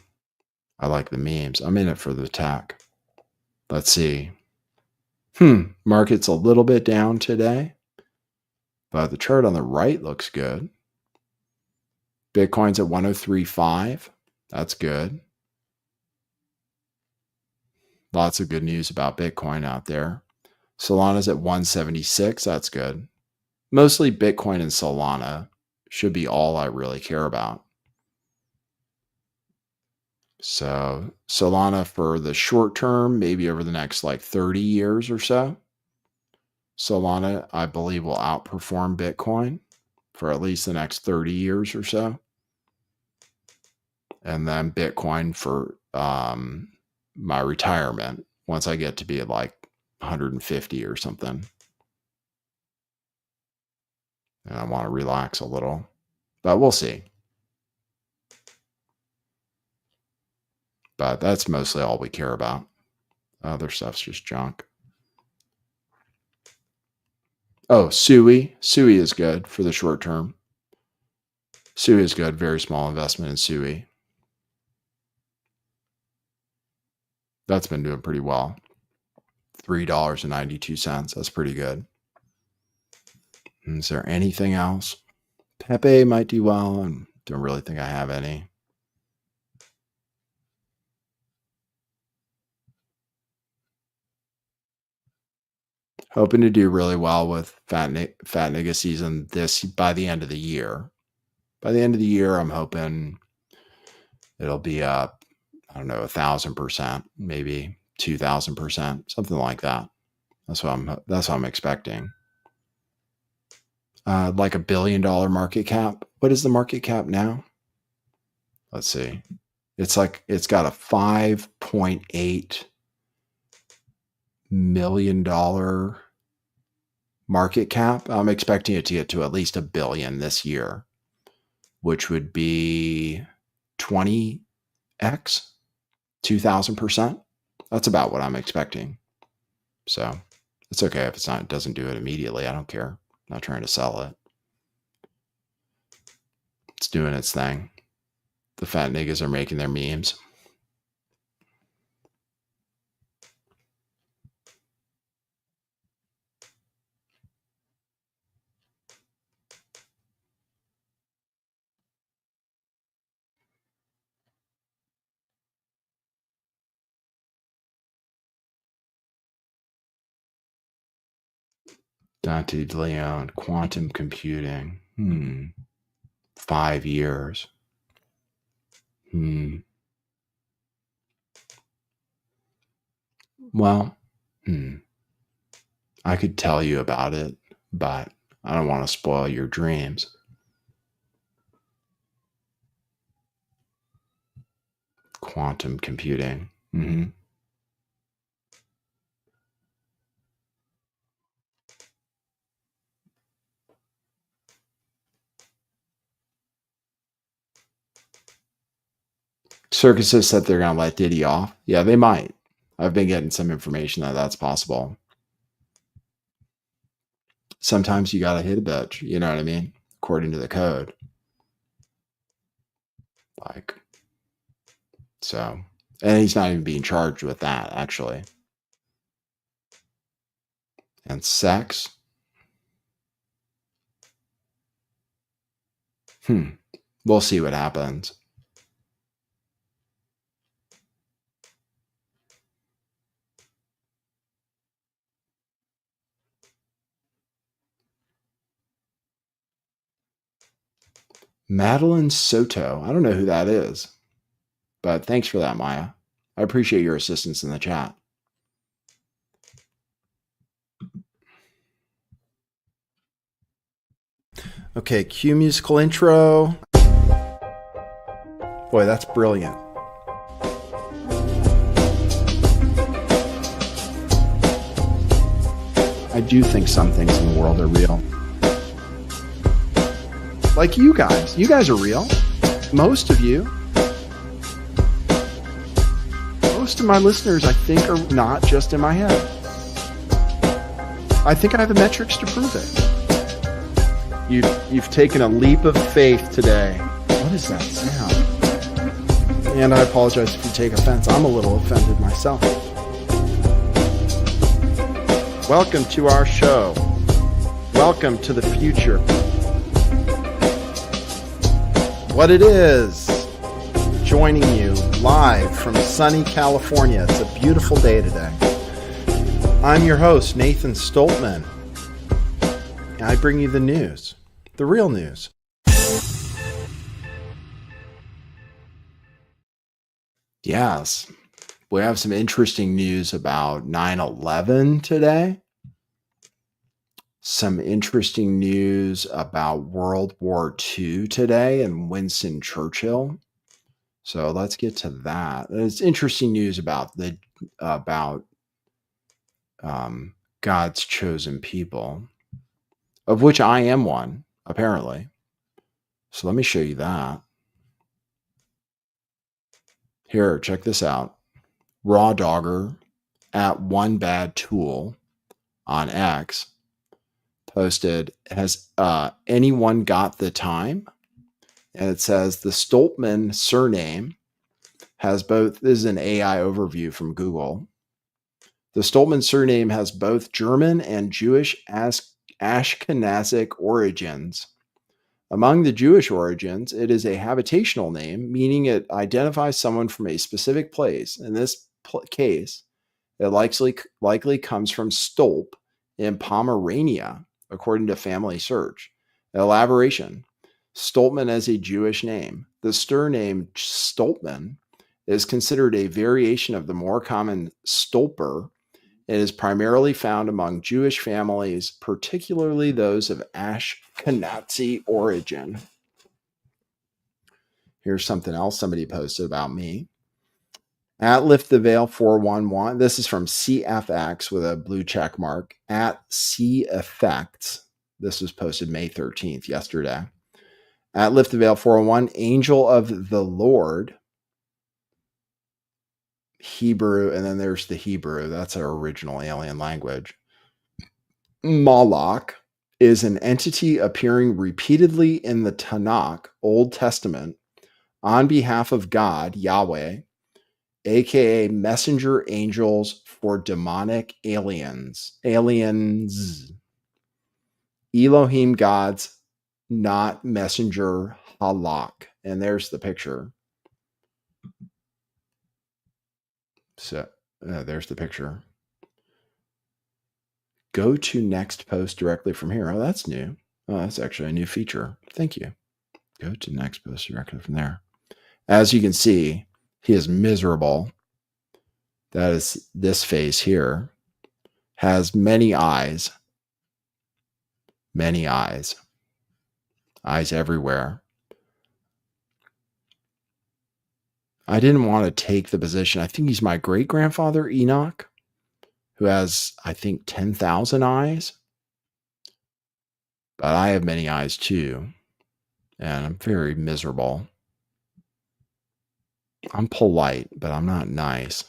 I like the memes. I'm in it for the tech. Let's see. Market's a little bit down today, but the chart on the right looks good. Bitcoin's at 103.5. That's good. Lots of good news about Bitcoin out there. Solana's at 176. That's good. Mostly Bitcoin and Solana should be all I really care about. So Solana for the short term, maybe over the next like 30 years or so. Solana, I believe, will outperform Bitcoin for at least the next 30 years or so. And then Bitcoin for my retirement once I get to be at like 150 or something. And I want to relax a little, but we'll see. But that's mostly all we care about. Other stuff's just junk. Oh, Sui. Sui is good for the short term. Sui is good. Very small investment in Sui. That's been doing pretty well. $3.92. That's pretty good. Is there anything else? Pepe might do well. I don't really think I have any. Hoping to do really well with Fat Nigga season by the end of the year. By the end of the year, I'm hoping it'll be up, I don't know, 1,000%, maybe 2,000%, something like that. That's what I'm expecting. Like $1 billion market cap. What is the market cap now? Let's see. It's got a $5.8 million market cap. I'm expecting it to get to at least $1 billion this year, which would be 20x, 2,000%. That's about what I'm expecting. So it's okay if it doesn't do it immediately. I don't care. I'm not trying to sell it. It's doing its thing. The fat niggas are making their memes. Dante De Leon, quantum computing. 5 years. Well, I could tell you about it, but I don't want to spoil your dreams. Quantum computing. Circuses said they're going to let Diddy off. Yeah, they might. I've been getting some information that that's possible. Sometimes you got to hit a bitch, you know what I mean? According to the code. So, and he's not even being charged with that, actually. And sex. We'll see what happens. Madeline Soto. I don't know who that is, but thanks for that, Maya. I appreciate your assistance in the chat. Okay, cue musical intro. Boy, that's brilliant. I do think some things in the world are real. Like you guys. You guys are real. Most of you. Most of my listeners, I think, are not just in my head. I think I have the metrics to prove it. You've taken a leap of faith today. What is that sound? And I apologize if you take offense. I'm a little offended myself. Welcome to our show. Welcome to the future. What it is, joining you live from sunny California. It's a beautiful day today. I'm your host, Nathan Stoltman. And I bring you the news, the real news. Yes, we have some interesting news about 9/11 today. Some interesting news about World War II today and Winston Churchill. So let's get to that. It's interesting news about God's chosen people, of which I am one, apparently. So let me show you that. Here, check this out. Raw Dogger at One Bad Tool on X posted, has anyone got the time? And it says the Stoltman surname has both, this is an AI overview from Google. The Stoltman surname has both German and Jewish Ashkenazic origins. Among the Jewish origins, it is a habitational name, meaning it identifies someone from a specific place. In this case, it likely comes from Stolp in Pomerania, according to Family Search. Elaboration. Stoltman as a Jewish name. The surname Stoltman is considered a variation of the more common Stolper. It is primarily found among Jewish families, particularly those of Ashkenazi origin. Here's something else somebody posted about me. At LiftTheVeil411, this is from CFX with a blue check mark. At CFX, this was posted May 13th, yesterday. At LiftTheVeil411, Angel of the Lord, Hebrew, and then there's the Hebrew. That's our original alien language. Moloch is an entity appearing repeatedly in the Tanakh, Old Testament, on behalf of God, Yahweh, aka messenger angels for demonic aliens. Elohim gods, not messenger halak. And there's the picture. So there's the picture. Go to next post directly from here. Oh, that's new. Oh, that's actually a new feature. Thank you. Go to next post directly from there. As you can see, he is miserable. That is this face here. Has many eyes. Many eyes. Eyes everywhere. I didn't want to take the position. I think he's my great-grandfather, Enoch, who has, I think, 10,000 eyes. But I have many eyes too. And I'm very miserable. I'm polite, but I'm not nice.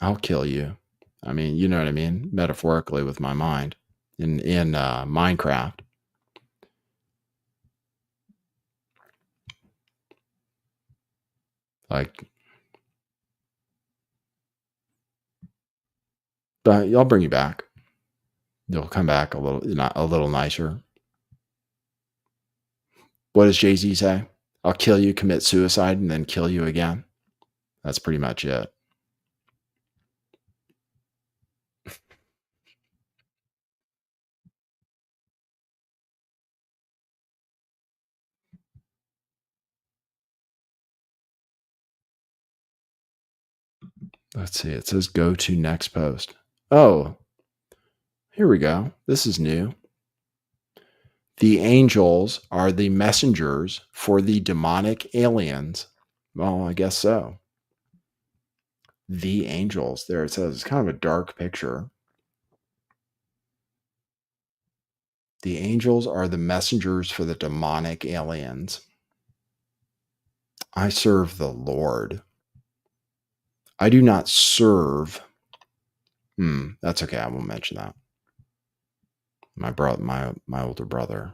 I'll kill you. I mean, you know what I mean? Metaphorically with my mind in Minecraft. Like, but I'll bring you back. You'll come back a little nicer. What does Jay-Z say? I'll kill you, commit suicide, and then kill you again. That's pretty much it. Let's see. It says go to next post. Oh, here we go. This is new. The angels are the messengers for the demonic aliens. Well, I guess so. The angels. There it says. It's kind of a dark picture. The angels are the messengers for the demonic aliens. I serve the Lord. I do not serve. That's okay. I won't mention that. My brother, my older brother.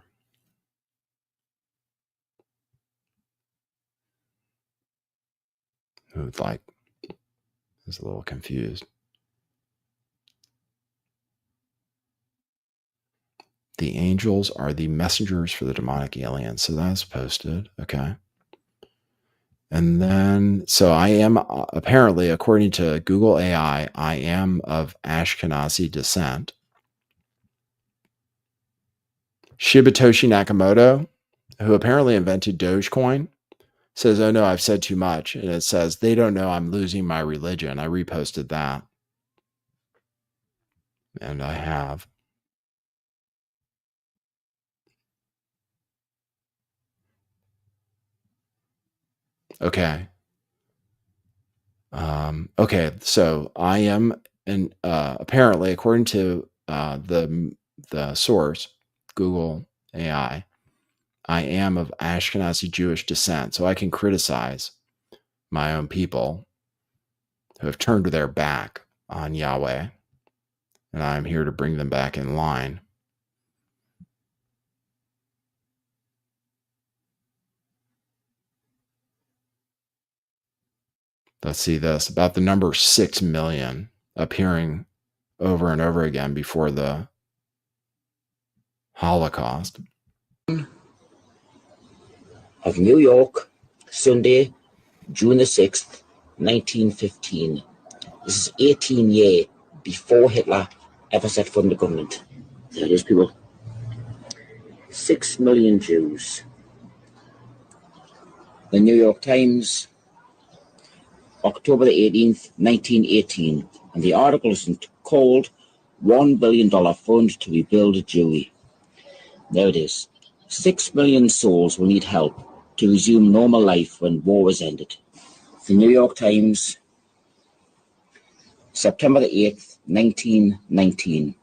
Who like is a little confused. The angels are the messengers for the demonic aliens. So that's posted. Okay. And then, so I am apparently, according to Google AI, I am of Ashkenazi descent. Shibatoshi Nakamoto, who apparently invented Dogecoin, says, oh no, I've said too much. And it says, they don't know I'm losing my religion. I reposted that. And I have. Okay. Okay, so I am, and apparently, according to the source, Google AI, I am of Ashkenazi Jewish descent, so I can criticize my own people who have turned their back on Yahweh, and I'm here to bring them back in line. Let's see this, about the number 6 million appearing over and over again before the Holocaust. Of New York, Sunday, June the 6th, 1915. This is 18 years before Hitler ever set foot in the government. There it is, people. 6 million Jews. The New York Times, October the 18th, 1918. And the article is called $1 billion Fund to Rebuild Jewry. There it is. 6 million souls will need help to resume normal life when war is ended. The New York Times, September the 8th, 1919.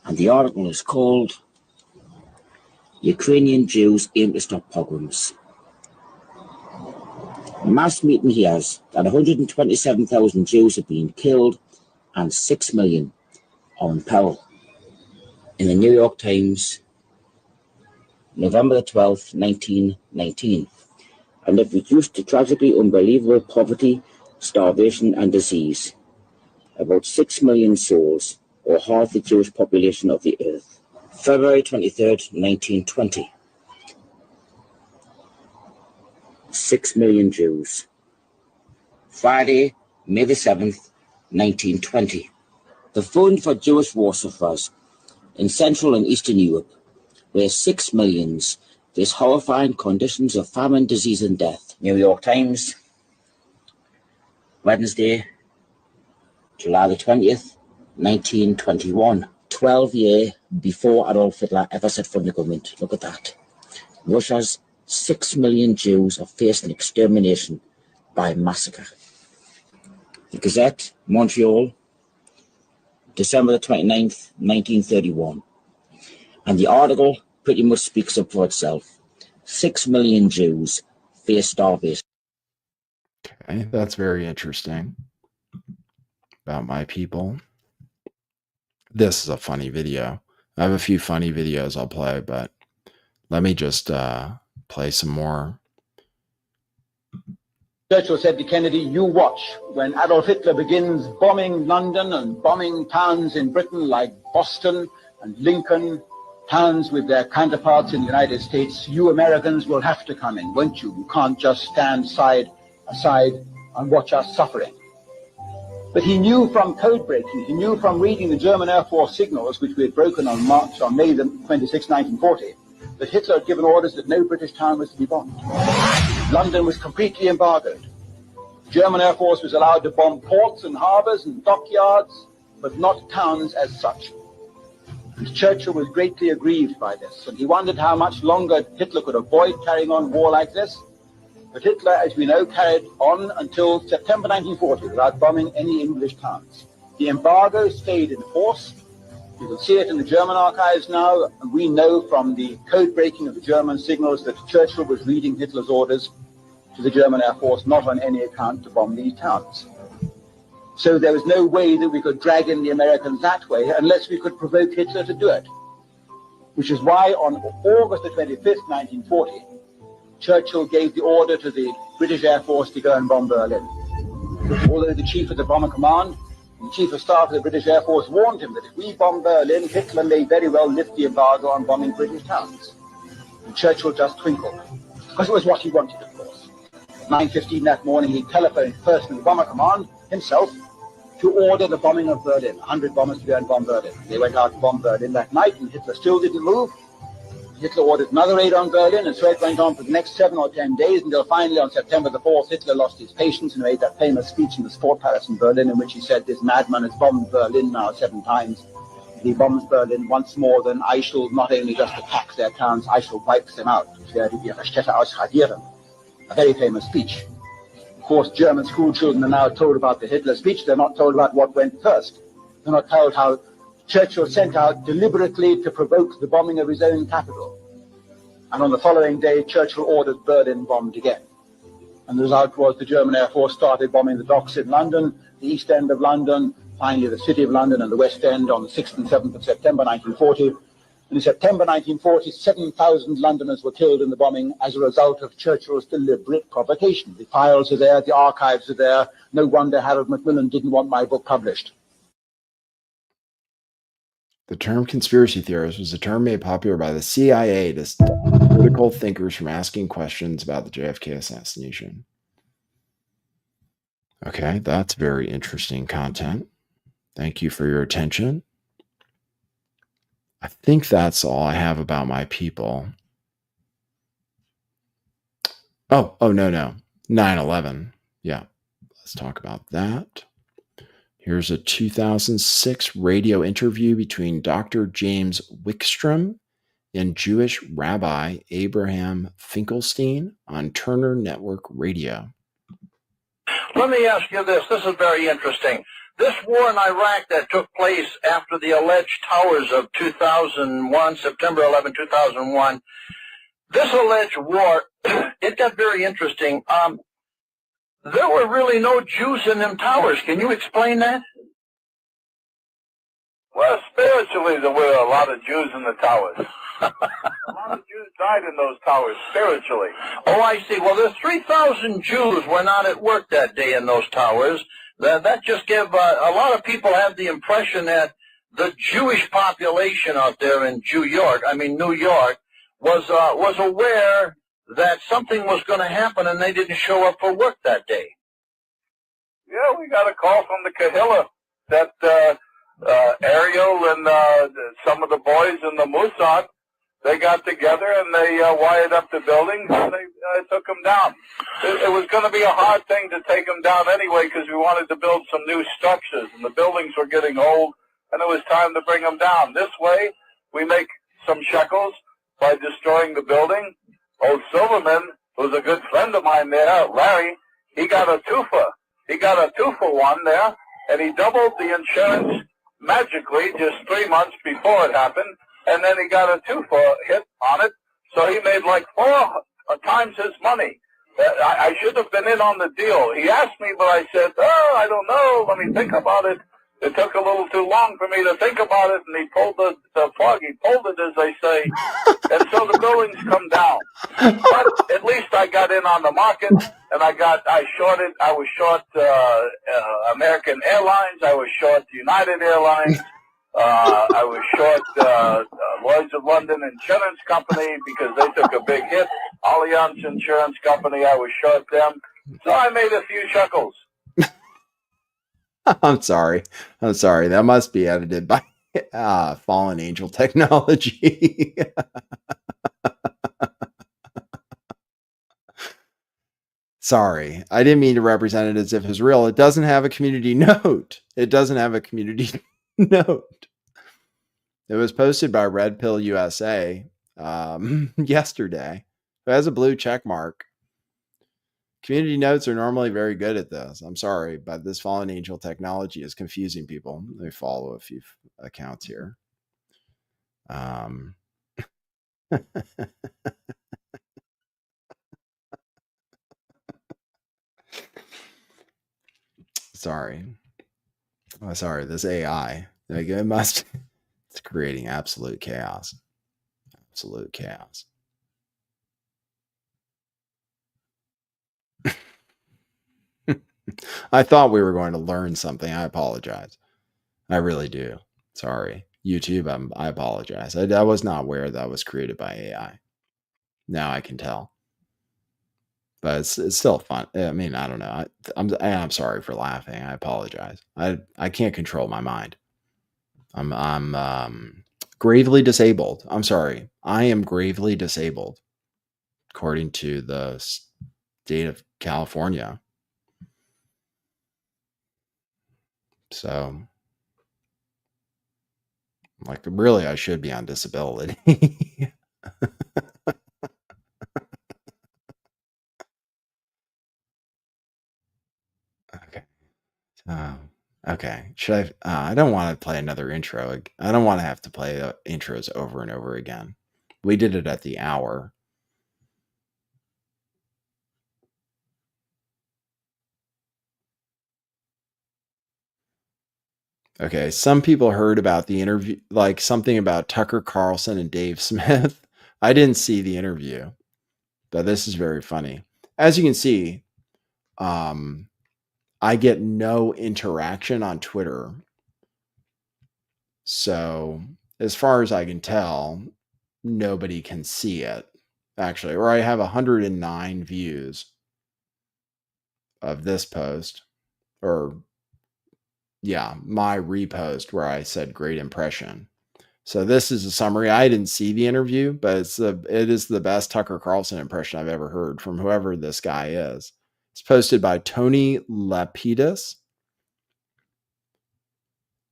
And the article is called Ukrainian Jews Aim to Stop Pogroms. Mass meeting hears that 127,000 Jews have been killed and 6 million are in peril. In the New York Times, November the 12th, 1919. And have reduced to tragically unbelievable poverty, starvation and disease. About 6 million souls, or half the Jewish population of the earth. February 23rd, 1920. 6 million Jews. Friday, May the 7th, 1920. The Fund for Jewish War Sufferers in Central and Eastern Europe, where 6 millions face horrifying conditions of famine, disease and death. New York Times, Wednesday, July the 20th, 1921. 12 years before Adolf Hitler ever set foot in the government. Look at that. Russia's 6 million Jews are facing extermination by massacre. The Gazette, Montreal, December the 29th, 1931. And the article pretty much speaks up for itself. 6 million Jews face starvation. Okay, that's very interesting about my people. This is a funny video. I have a few funny videos I'll play, but let me just play some more. Churchill said to Kennedy, you watch when Adolf Hitler begins bombing London and bombing towns in Britain like Boston and Lincoln, towns with their counterparts in the United States. You Americans will have to come in, won't you? You can't just stand aside and watch us suffering. But he knew from code breaking, he knew from reading the German Air Force signals, which we had broken on May the 26, 1940, that Hitler had given orders that no British town was to be bombed. London was completely embargoed. German Air Force was allowed to bomb ports and harbors and dockyards, but not towns as such. And Churchill was greatly aggrieved by this, and he wondered how much longer Hitler could avoid carrying on war like this. But Hitler, as we know, carried on until September 1940 without bombing any English towns. The embargo stayed in force. You can see it in the German archives now, and we know from the code breaking of the German signals that Churchill was reading Hitler's orders to the German Air Force not on any account to bomb these towns. So there was no way that we could drag in the Americans that way unless we could provoke Hitler to do it. Which is why on August the 25th, 1940, Churchill gave the order to the British Air Force to go and bomb Berlin. Although the chief of the Bomber Command and the chief of staff of the British Air Force warned him that if we bomb Berlin, Hitler may very well lift the embargo on bombing British towns. And Churchill just twinkled, because it was what he wanted, of course. At 9:15 that morning, he telephoned first to the Bomber Command himself to order the bombing of Berlin, 100 bombers to go and bomb Berlin. They went out to bomb Berlin that night, and Hitler still didn't move. Hitler ordered another raid on Berlin, and so it went on for the next 7 or 10 days, until finally on September the 4th, Hitler lost his patience and made that famous speech in the Sport Palace in Berlin, in which he said, "This madman has bombed Berlin now 7 times. If he bombs Berlin once more, then I shall not only just attack their towns, I shall wipe them out. Ich werde ihre Städte ausradieren." A very famous speech. Of course, German school children are now told about the Hitler speech. They're not told about what went first. They're not told how Churchill sent out deliberately to provoke the bombing of his own capital. And on the following day, Churchill ordered Berlin bombed again. And the result was the German Air Force started bombing the docks in London, the East End of London, finally the City of London and the West End on the 6th and 7th of September 1940. And in September 1940, 7,000 Londoners were killed in the bombing as a result of Churchill's deliberate provocation. The files are there, the archives are there. No wonder Harold Macmillan didn't want my book published. The term conspiracy theorist was a term made popular by the CIA to stop critical thinkers from asking questions about the JFK assassination. Okay, that's very interesting content. Thank you for your attention. I think that's all I have about my people. Oh, no. 9/11. Yeah, let's talk about that. Here's a 2006 radio interview between Dr. James Wickstrom and Jewish Rabbi Abraham Finkelstein on Turner Network Radio. Let me ask you this. This is very interesting. This war in Iraq that took place after the alleged towers of 2001, September 11, 2001, this alleged war, it got very interesting. There were really no Jews in them towers. Can you explain that? Well, spiritually, there were a lot of Jews in the towers. A lot of Jews died in those towers, spiritually. Oh, I see. Well, the 3,000 Jews were not at work that day in those towers. That just gave a lot of people have the impression that the Jewish population out there in New York, was aware that something was going to happen and they didn't show up for work that day. Yeah, we got a call from the Kahilla that Ariel and some of the boys in the Mossad, they got together and they wired up the buildings and they took them down. It was going to be a hard thing to take them down anyway because we wanted to build some new structures and the buildings were getting old and it was time to bring them down. This way, we make some shekels by destroying the building. Old Silverman, who's a good friend of mine there, Larry, he got a twofer. He got a 2-for-1 there, and he doubled the insurance magically just 3 months before it happened, and then he got a 2-for hit on it, so he made like 4 times his money. I should have been in on the deal. He asked me, but I said, oh, I don't know, let me think about it. It took a little too long for me to think about it, and he pulled the plug. He pulled it, as they say, and so the buildings come down. But at least I got in on the market, and I was short American Airlines, I was short United Airlines, I was short Lloyd's of London Insurance Company because they took a big hit. Allianz Insurance Company, I was short them. So I made a few shekels. I'm sorry. That must be edited by Fallen Angel technology. Sorry. I didn't mean to represent it as if it's real. It doesn't have a community note. It was posted by Red Pill USA yesterday. Who has a blue check mark. Community notes are normally very good at this. I'm sorry, but this fallen angel technology is confusing people. Let me follow a few accounts here. Sorry. Oh, sorry, this AI. Like, it's creating absolute chaos. Absolute chaos. I thought we were going to learn something. I apologize. I really do. Sorry. YouTube, I apologize. I was not aware that was created by AI. Now I can tell. But it's still fun. I mean, I don't know. I'm sorry for laughing. I apologize. I can't control my mind. I'm gravely disabled. I'm sorry. I am gravely disabled, according to the state of California. So, like, really, I should be on disability. Okay. Okay. Should I don't want to play another intro. I don't want to have to play intros over and over again. We did it at the hour. Okay. Some people heard about the interview, like something about Tucker Carlson and Dave Smith. I didn't see the interview, but this is very funny. As you can see, I get no interaction on Twitter. So, as far as I can tell, nobody can see it, actually. Or I have 109 views of this post. Or, yeah, my repost where I said great impression. So this is a summary. I didn't see the interview, but it is the best Tucker Carlson impression I've ever heard from whoever this guy is. It's posted by Tony Lapidus.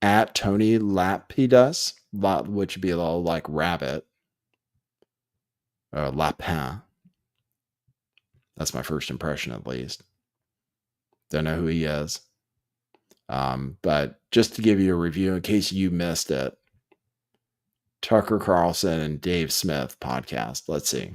At Tony Lapidus, which would be a little like rabbit. Lapin. That's my first impression, at least. Don't know who he is. But just to give you a review, in case you missed it, Tucker Carlson and Dave Smith podcast. Let's see.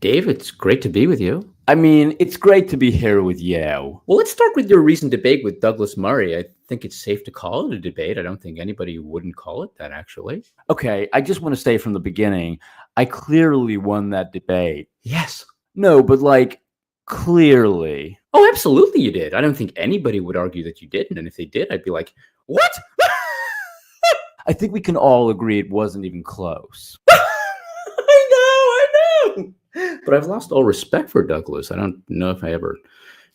Dave, it's great to be with you. I mean, it's great to be here with you. Well, let's start with your recent debate with Douglas Murray. I think it's safe to call it a debate. I don't think anybody wouldn't call it that, actually. Okay, I just want to say from the beginning, I clearly won that debate. Yes. No, but like, clearly. Oh, absolutely you did. I don't think anybody would argue that you didn't. And if they did, I'd be like, what? I think we can all agree it wasn't even close. I know. But I've lost all respect for Douglas. I don't know if I ever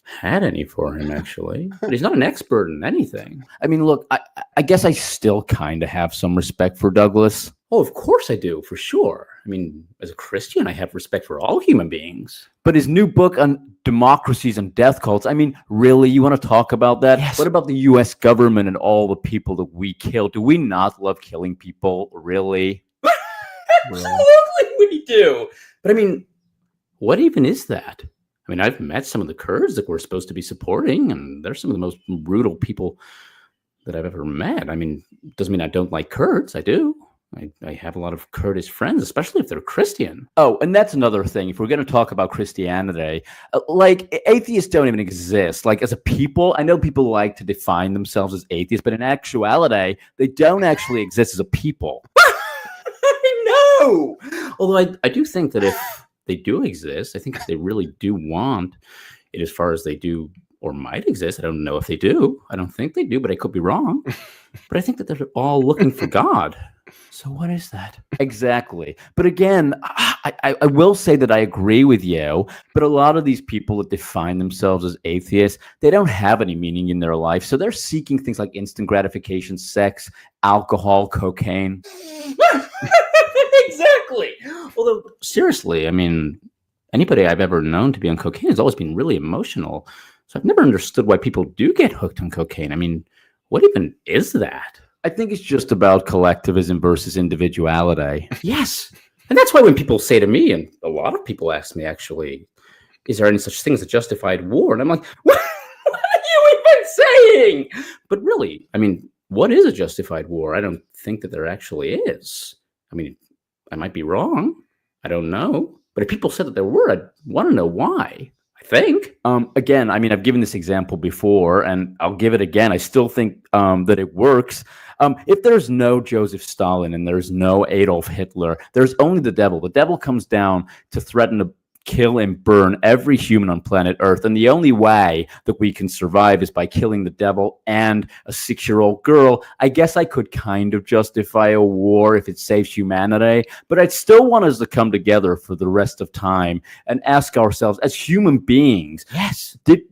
had any for him, actually. But he's not an expert in anything. I mean, look, I guess I still kind of have some respect for Douglas. Oh, of course I do, for sure. I mean, as a Christian, I have respect for all human beings. But his new book on democracies and death cults, I mean, really, you want to talk about that? Yes. What about the U.S. government and all the people that we kill? Do we not love killing people? Really? Absolutely we do. But I mean, what even is that? I mean, I've met some of the Kurds that we're supposed to be supporting, and they're some of the most brutal people that I've ever met. I mean, doesn't mean I don't like Kurds. I do. I have a lot of Kurdish friends, especially if they're Christian. Oh, and that's another thing. If we're going to talk about Christianity, like atheists don't even exist. Like as a people, I know people like to define themselves as atheists, but in actuality, they don't actually exist as a people. I know. Although I do think that if they do exist, I think if they really do want it as far as they do or might exist, I don't know if they do. I don't think they do, but I could be wrong. But I think that they're all looking for God. So what is that? Exactly. But again, I will say that I agree with you, but a lot of these people that define themselves as atheists, they don't have any meaning in their life. So they're seeking things like instant gratification, sex, alcohol, cocaine. Exactly. Although, seriously, I mean, anybody I've ever known to be on cocaine has always been really emotional. So I've never understood why people do get hooked on cocaine. I mean, what even is that? I think it's just about collectivism versus individuality. Yes. And that's why when people say to me, and a lot of people ask me actually, is there any such thing as a justified war? And I'm like, what are you even saying? But really, I mean, what is a justified war? I don't think that there actually is. I mean, I might be wrong. I don't know. But if people said that there were, I'd want to know why. I think. Again, I mean, I've given this example before, and I'll give it again. I still think that it works. If there's no Joseph Stalin and there's no Adolf Hitler, there's only the devil. The devil comes down to threaten to kill and burn every human on planet Earth. And the only way that we can survive is by killing the devil and a 6-year-old girl. I guess I could kind of justify a war if it saves humanity, but I'd still want us to come together for the rest of time and ask ourselves as human beings, yes, did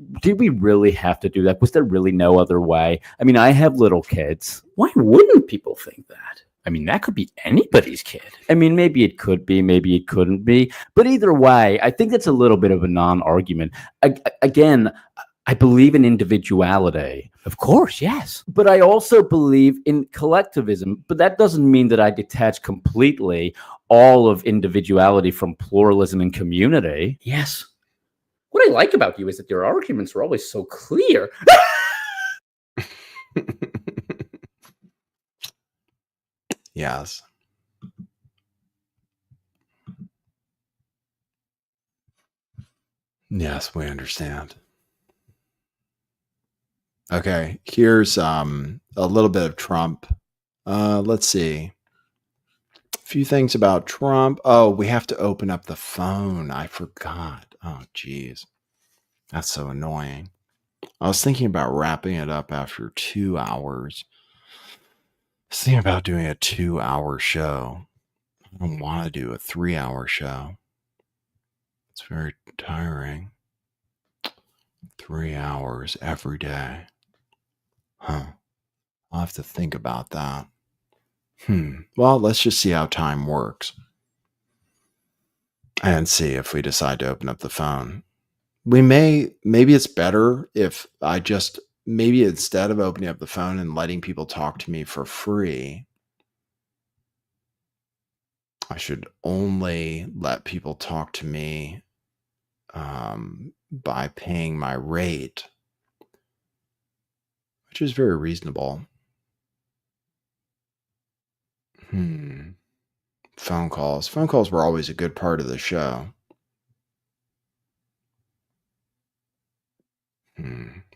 we really have to do that? Was there really no other way? I mean, I have little kids. Why wouldn't people think that? I mean, that could be anybody's kid. I mean, maybe it could be, maybe it couldn't be. But either way, I think that's a little bit of a non-argument. Again, I believe in individuality. Of course, yes. But I also believe in collectivism. But that doesn't mean that I detach completely all of individuality from pluralism and community. Yes. What I like about you is that your arguments are always so clear. Yes. Yes, we understand. Okay, here's a little bit of Trump. Let's see. A few things about Trump. Oh, we have to open up the phone. I forgot. Oh, geez. That's so annoying. I was thinking about wrapping it up after 2 hours. I was thinking about doing a 2-hour show. I don't want to do a 3-hour show. It's very tiring. 3 hours every day. Huh. I'll have to think about that. Well, let's just see how time works. And see if we decide to open up the phone. Maybe it's better if I just, maybe instead of opening up the phone and letting people talk to me for free, I should only let people talk to me by paying my rate, which is very reasonable. Phone calls. Phone calls were always a good part of the show.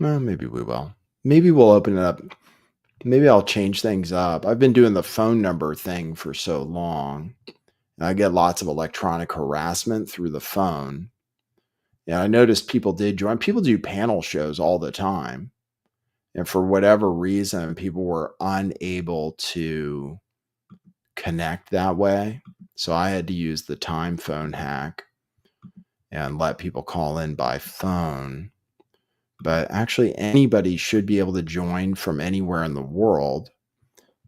Well, maybe we will. Maybe we'll open it up. Maybe I'll change things up. I've been doing the phone number thing for so long. And I get lots of electronic harassment through the phone. And I noticed people did join. People do panel shows all the time. And for whatever reason, people were unable to connect that way. So I had to use the time phone hack and let people call in by phone. But actually, anybody should be able to join from anywhere in the world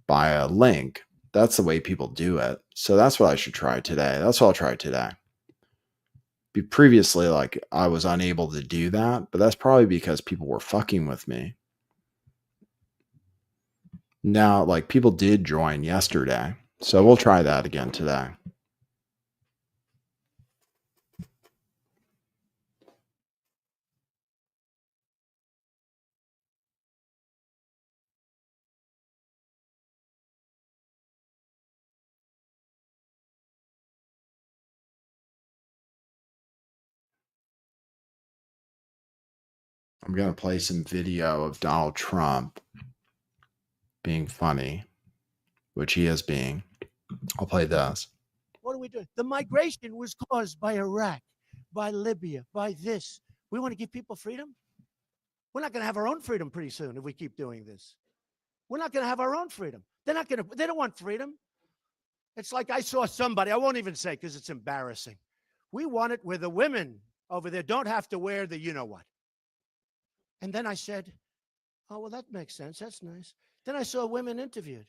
by a link. That's the way people do it. So that's what I should try today. That's what I'll try today. Previously, like, I was unable to do that, but that's probably because people were fucking with me. Now, like, people did join yesterday. So we'll try that again today. I'm going to play some video of Donald Trump being funny, which he is being. I'll play this. What are we doing? The migration was caused by Iraq, by Libya, by this. We want to give people freedom? We're not going to have our own freedom pretty soon if we keep doing this. We're not going to have our own freedom. They don't want freedom. It's like I saw somebody, I won't even say because it's embarrassing. We want it where the women over there don't have to wear the you-know-what. And then I said, oh, well, that makes sense. That's nice. Then I saw women interviewed.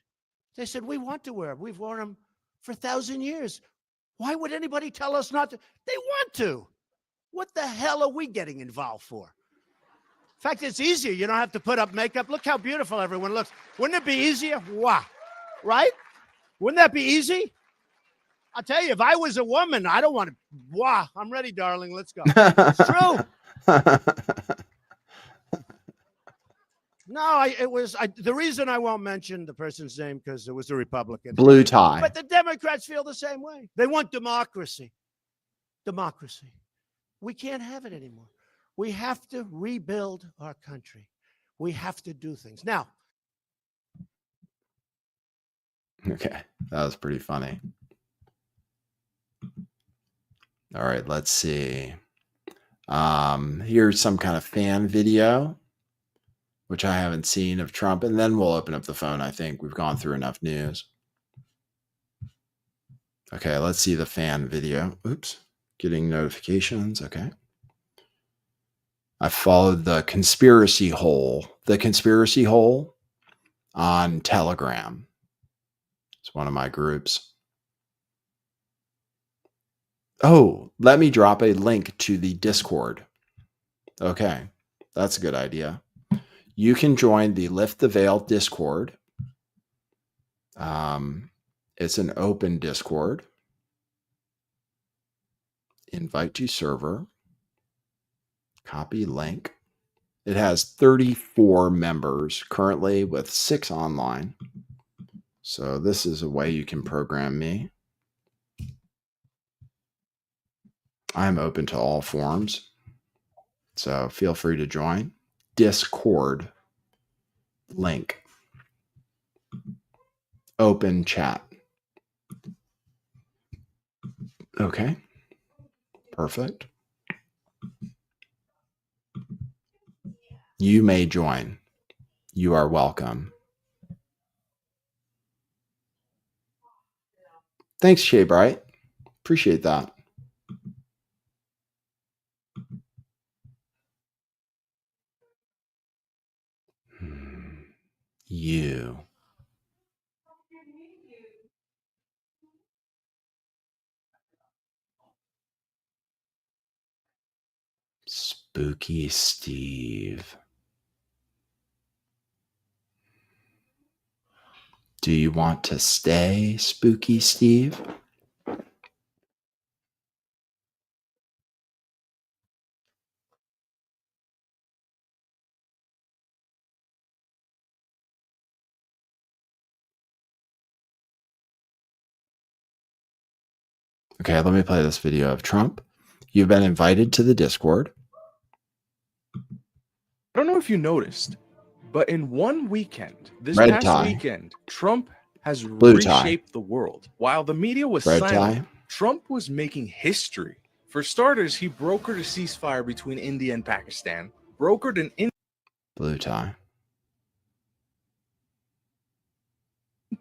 They said, we want to wear them. We've worn them for 1,000 years. Why would anybody tell us not to? They want to. What the hell are we getting involved for? In fact, it's easier. You don't have to put up makeup. Look how beautiful everyone looks. Wouldn't it be easier? Wow. Right? Wouldn't that be easy? I'll tell you, if I was a woman, I don't want to. Wow. I'm ready, darling. Let's go. It's true. No, the reason I won't mention the person's name because it was a Republican. Blue tie. But the Democrats feel the same way. They want democracy. Democracy. We can't have it anymore. We have to rebuild our country. We have to do things. Now. Okay. That was pretty funny. All right. Let's see. Here's some kind of fan video, which I haven't seen of Trump. And then we'll open up the phone. I think we've gone through enough news. Okay. Let's see the fan video. Oops. Getting notifications. Okay. I followed the conspiracy hole on Telegram. It's one of my groups. Oh, let me drop a link to the Discord. Okay, that's a good idea. You can join the Lift the Veil Discord. It's an open Discord. Invite to server. Copy link. It has 34 members currently with 6 online. So this is a way you can program me. I'm open to all forms. So feel free to join. Discord link. Open chat. Okay. Perfect. You may join. You are welcome. Thanks, Shay Bright. Appreciate that. You. Spooky Steve. Do you want to stay, Spooky Steve? Okay, let me play this video of Trump. You've been invited to the Discord. I don't know if you noticed, but in one weekend, this Red past tie. weekend, Trump has Blue reshaped tie. the world. While the media was Red silent, tie. Trump was making history. For starters, he brokered a ceasefire between India and Pakistan, brokered an Blue tie.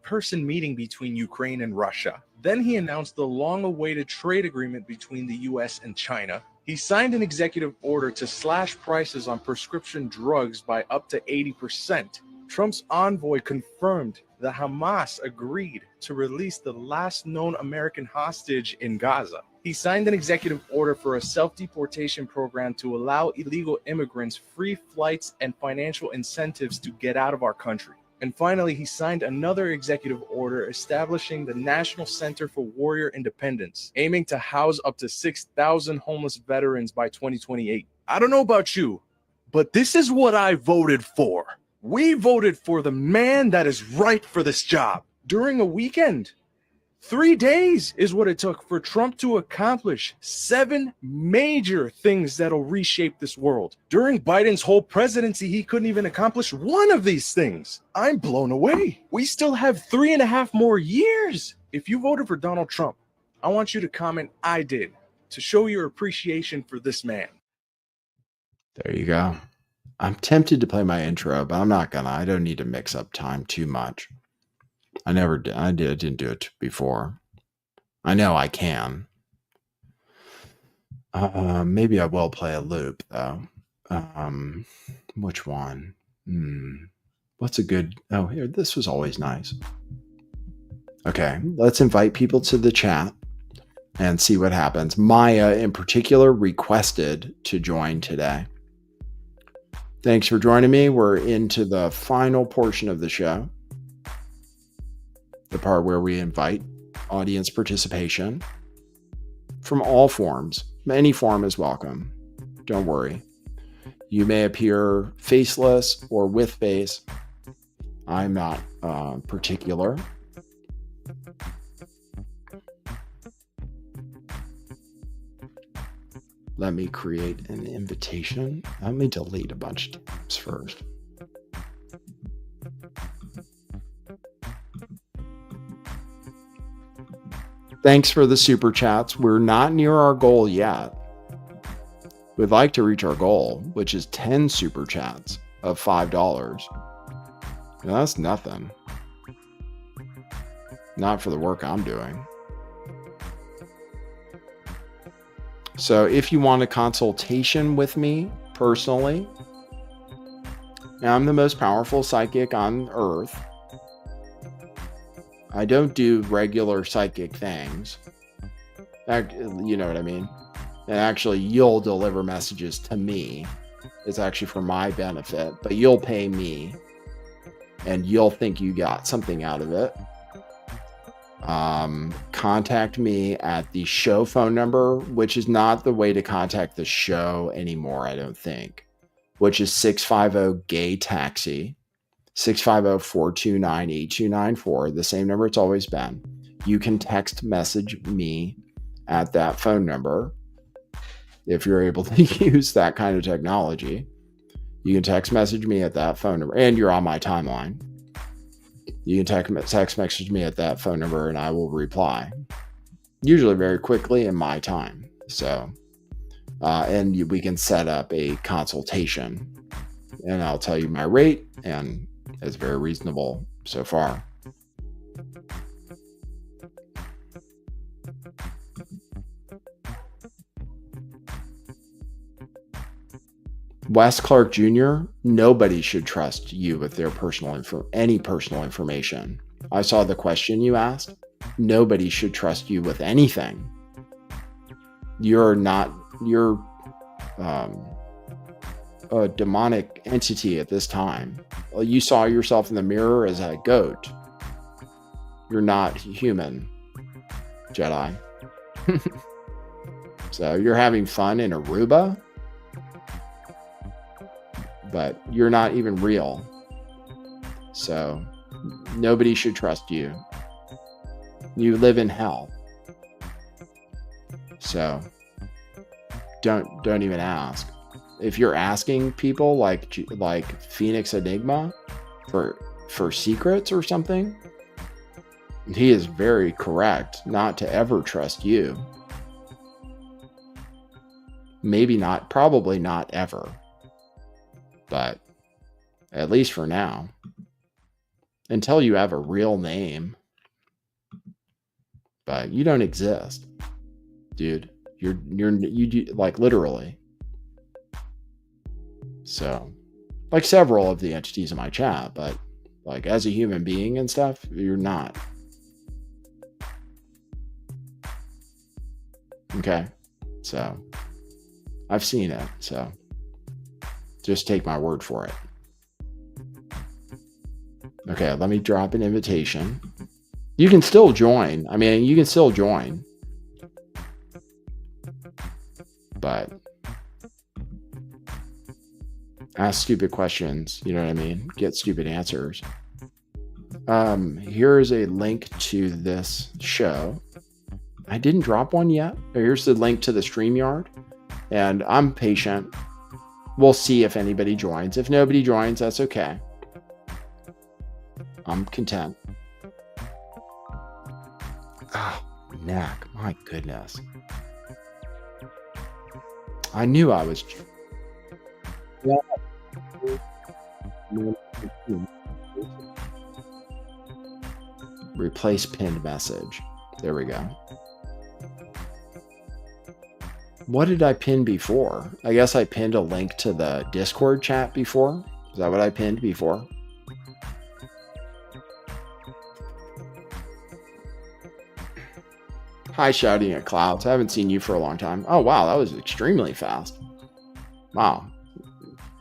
in-person meeting between Ukraine and Russia. Then he announced the long-awaited trade agreement between the US and China. He signed an executive order to slash prices on prescription drugs by up to 80%. Trump's envoy confirmed that Hamas agreed to release the last known American hostage in Gaza. He signed an executive order for a self-deportation program to allow illegal immigrants free flights and financial incentives to get out of our country. And finally, he signed another executive order establishing the National Center for Warrior Independence, aiming to house up to 6,000 homeless veterans by 2028. I don't know about you, but this is what I voted for. We voted for the man that is right for this job. During a weekend, 3 days is what it took for Trump to accomplish 7 major things that'll reshape this world. During Biden's whole presidency, he couldn't even accomplish one of these things. I'm blown away. We still have 3.5 more years. If you voted for Donald Trump, I want you to comment "I did" to show your appreciation for this man. There you go. I'm tempted to play my intro, but I'm not gonna. I don't need to mix up time too much. I never did. I didn't do it before. I know I can. Maybe I will play a loop though. Which one? What's a good? Oh, here. This was always nice. Okay, let's invite people to the chat and see what happens. Maya, in particular, requested to join today. Thanks for joining me. We're into the final portion of the show, the part where we invite audience participation from all forms. Any form is welcome. Don't worry. You may appear faceless or with face. I'm not particular. Let me create an invitation. Let me delete a bunch of tabs first. Thanks for the super chats. We're not near our goal yet. We'd like to reach our goal, which is 10 super chats of $5. And that's nothing. Not for the work I'm doing. So if you want a consultation with me personally, I'm the most powerful psychic on earth. I don't do regular psychic things. You know what I mean? And actually, you'll deliver messages to me. It's actually for my benefit, but you'll pay me and you'll think you got something out of it. Contact me at the show phone number, which is not the way to contact the show anymore, I don't think, which is 650-GAY-TAXI, 650-429-8294, the same number it's always been. You can text message me at that phone number if you're able to use that kind of technology. You can text message me at that phone number, and you're on my timeline. You can text message me at that phone number and I will reply, usually very quickly in my time. So, and we can set up a consultation and I'll tell you my rate, and it's very reasonable so far. Wes Clark Jr., nobody should trust you with their any personal information. I saw the question you asked. Nobody should trust you with anything. You're a demonic entity at this time. You saw yourself in the mirror as a goat. You're not human, Jedi. So you're having fun in Aruba, but you're not even real. So nobody should trust you. You live in hell. So don't even ask. If you're asking people like Phoenix Enigma for secrets or something, he is very correct not to ever trust you. Maybe not, probably not ever. But at least for now, until you have a real name. But you don't exist, dude. You like literally. So, like several of the entities in my chat, but like as a human being and stuff, you're not. Okay, so I've seen it, so just take my word for it. Okay, let me drop an invitation. You can still join. I mean, you can still join. But ask stupid questions, you know what I mean? Get stupid answers. Here's a link to this show. I didn't drop one yet. Here's the link to the StreamYard. And I'm patient. We'll see if anybody joins. If nobody joins, that's okay. I'm content. Oh, neck. My goodness. I knew I was... Replace pinned message. There we go. What did I pin before? I guess I pinned a link to the Discord chat before. Is that what I pinned before? Hi, shouting at clouds. I haven't seen you for a long time. Oh, wow. That was extremely fast. Wow.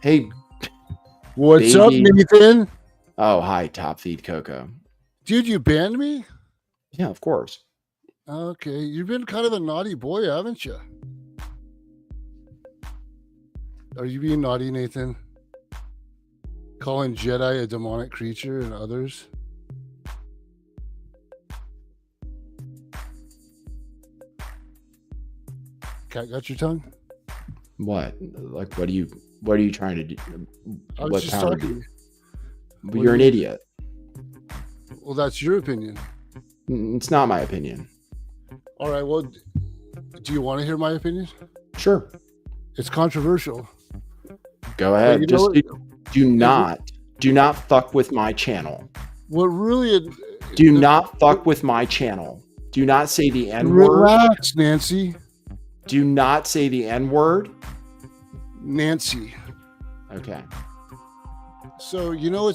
Hey, What's up, Baby. Nathan? Oh, hi, Top Feed Coco. Dude, you banned me? Yeah, of course. Okay, you've been kind of a naughty boy, haven't you? Are you being naughty, Nathan? Calling Jedi a demonic creature and others? Cat got your tongue? What? Like, what are you trying to do? I was What just power talking. do you- You're an idiot. Well, that's your opinion. It's not my opinion. All right, well, do you want to hear my opinion? Sure. It's controversial. Go ahead. you know Just what? do not fuck with my channel. What really... Do not fuck with my channel. Do not say the N-word. Relax, Nancy. Do not say the N-word. Nancy. Okay. So, you know,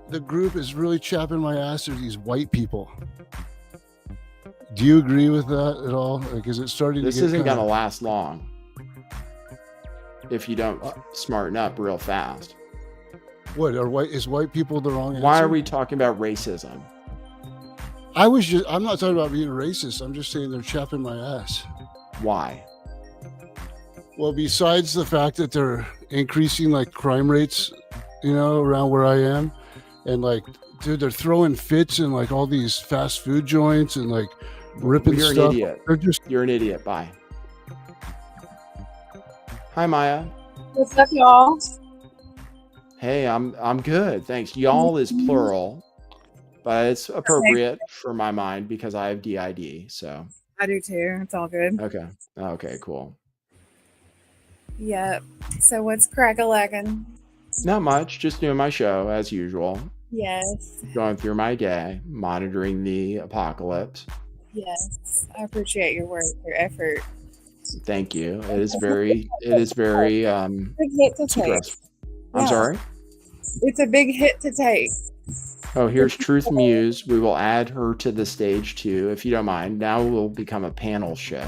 the group is really chapping my ass are these white people. Do you agree with that at all? Like, is it starting This to get isn't kinda... going to last long if you don't smarten up real fast. What, is white people the wrong answer? Why are we talking about racism? I'm not talking about being racist. I'm just saying they're chapping my ass. Why? Well, besides the fact that they're increasing like crime rates, you know, around where I am, and like, dude, they're throwing fits in like all these fast food joints and like ripping You're stuff. an idiot. You're an idiot. Bye. Hi, Maya. What's up, y'all? Hey, I'm good. Thanks. Y'all is plural, but it's appropriate for my mind because I have DID. So I do too. It's all good. okay. Okay, cool. Yep. So what's crack-a-lackin'? Not much. Just doing my show as usual. Yes. Going through my day, monitoring the apocalypse. Yes. I appreciate your work, your effort. Thank you. It is very big hit to take. stressful. I'm Yeah. sorry. It's a big hit to take. Oh, here's Truth Muse. We will add her to the stage too, if you don't mind. Now we'll become a panel show.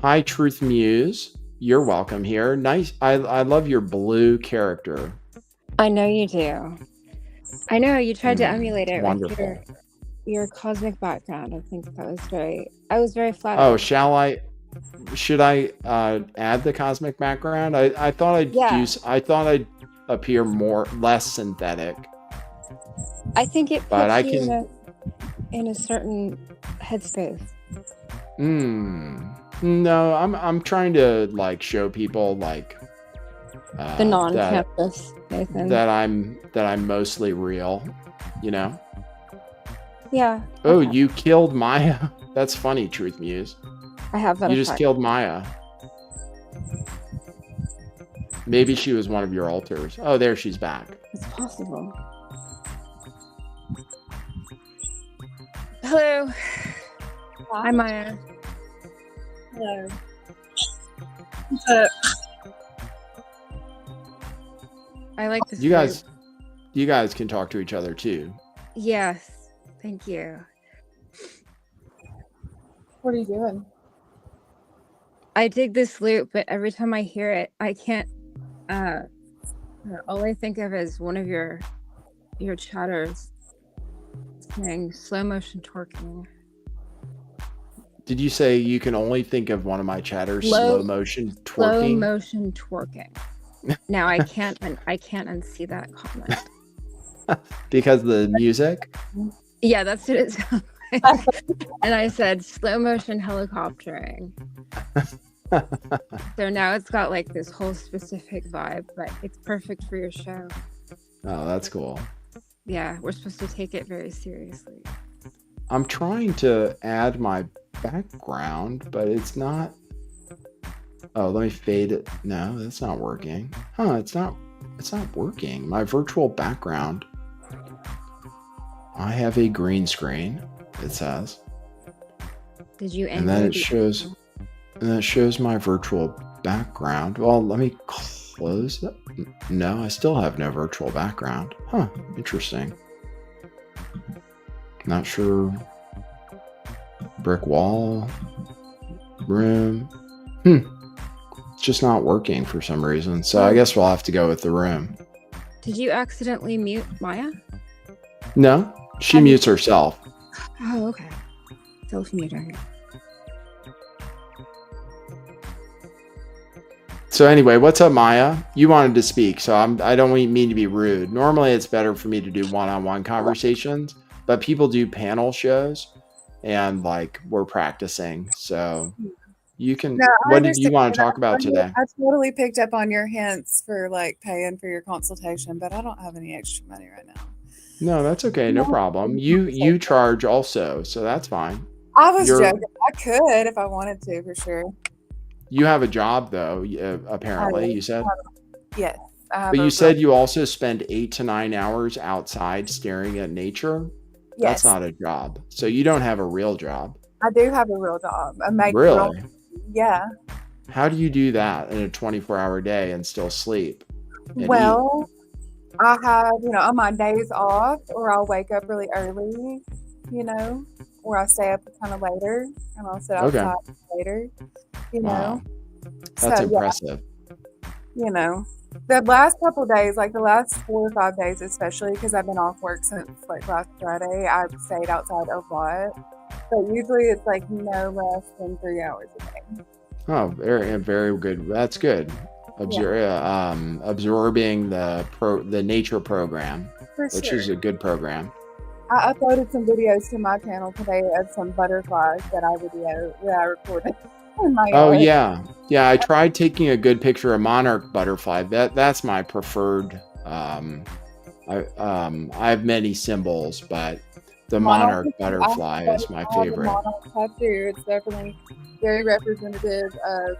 Hi, Truth Muse. You're welcome here. Nice. I love your blue character. I know you do. I know you tried to emulate it Wonderful. with your cosmic background. I think that was I was very flattered. Oh, should I add the cosmic background? I thought I'd appear less synthetic. I think it But puts I you can in a certain headspace. No, I'm trying to like show people like The non-campus Nathan. that I'm mostly real, you know? Yeah. Oh, you killed Maya. That's funny, Truth Muse. I have that You just effect. killed Maya. Maybe she was one of your alters. Oh, there she's back. It's possible. Hello. Hi, Maya. Hello. What's up? I like this. You guys can talk to each other too. Yes. Thank you. What are you doing? I dig this loop, but every time I hear it, I can't. All I think of is one of your chatters saying slow motion twerking. Did you say you can only think of one of my chatters slow motion twerking? Slow motion twerking. Now I can't unsee that comment. Because the music? Yeah, that's what it sounds like. And I said slow motion helicoptering. So now it's got like this whole specific vibe, but it's perfect for your show. Oh, that's cool. Yeah, we're supposed to take it very seriously. I'm trying to add my background, but it's not. Oh, let me fade it. No, that's not working. Huh, it's not working. My virtual background. I have a green screen, it says. Did you And then it shows my virtual background. Well, let me close that. No, I still have no virtual background. Huh, interesting. Not sure. Brick wall. Room. It's just not working for some reason. So I guess we'll have to go with the room. Did you accidentally mute Maya? No, she mutes herself. Oh, okay. Self-muting. So anyway, what's up, Maya? You wanted to speak, so I don't mean to be rude. Normally, it's better for me to do one-on-one conversations, but people do panel shows, and like we're practicing. So you can. No, I What did you understand. want to talk about today? I totally picked up on your hints for like paying for your consultation, but I don't have any extra money right now. No, that's okay. No problem. You charge also, so that's fine. I was joking. I could if I wanted to, for sure. You have a job though, apparently. You said. Yes. But you said you also spend 8 to 9 hours outside staring at nature. Yes. That's not a job. So you don't have a real job. I do have a real job. I make Really? Yeah. How do you do that in a 24-hour day and still sleep? And Well, I have, on my days off, or I'll wake up really early, or I stay up kind of later, and I'll sit Okay. outside later, Wow. That's So, impressive. The last couple days, like the last 4 or 5 days, especially because I've been off work since like last Friday, I've stayed outside a lot. But usually it's like no less than 3 hours a day. Oh, very, very good. That's good. Absorbing the nature program, For which sure. is a good program. I uploaded some videos to my channel today of some butterflies that I recorded in my Oh yard. yeah. I tried taking a good picture of monarch butterfly. That's my preferred. I have many symbols, but the monarch butterfly is my favorite. Monarch tattoo. It's definitely very representative of,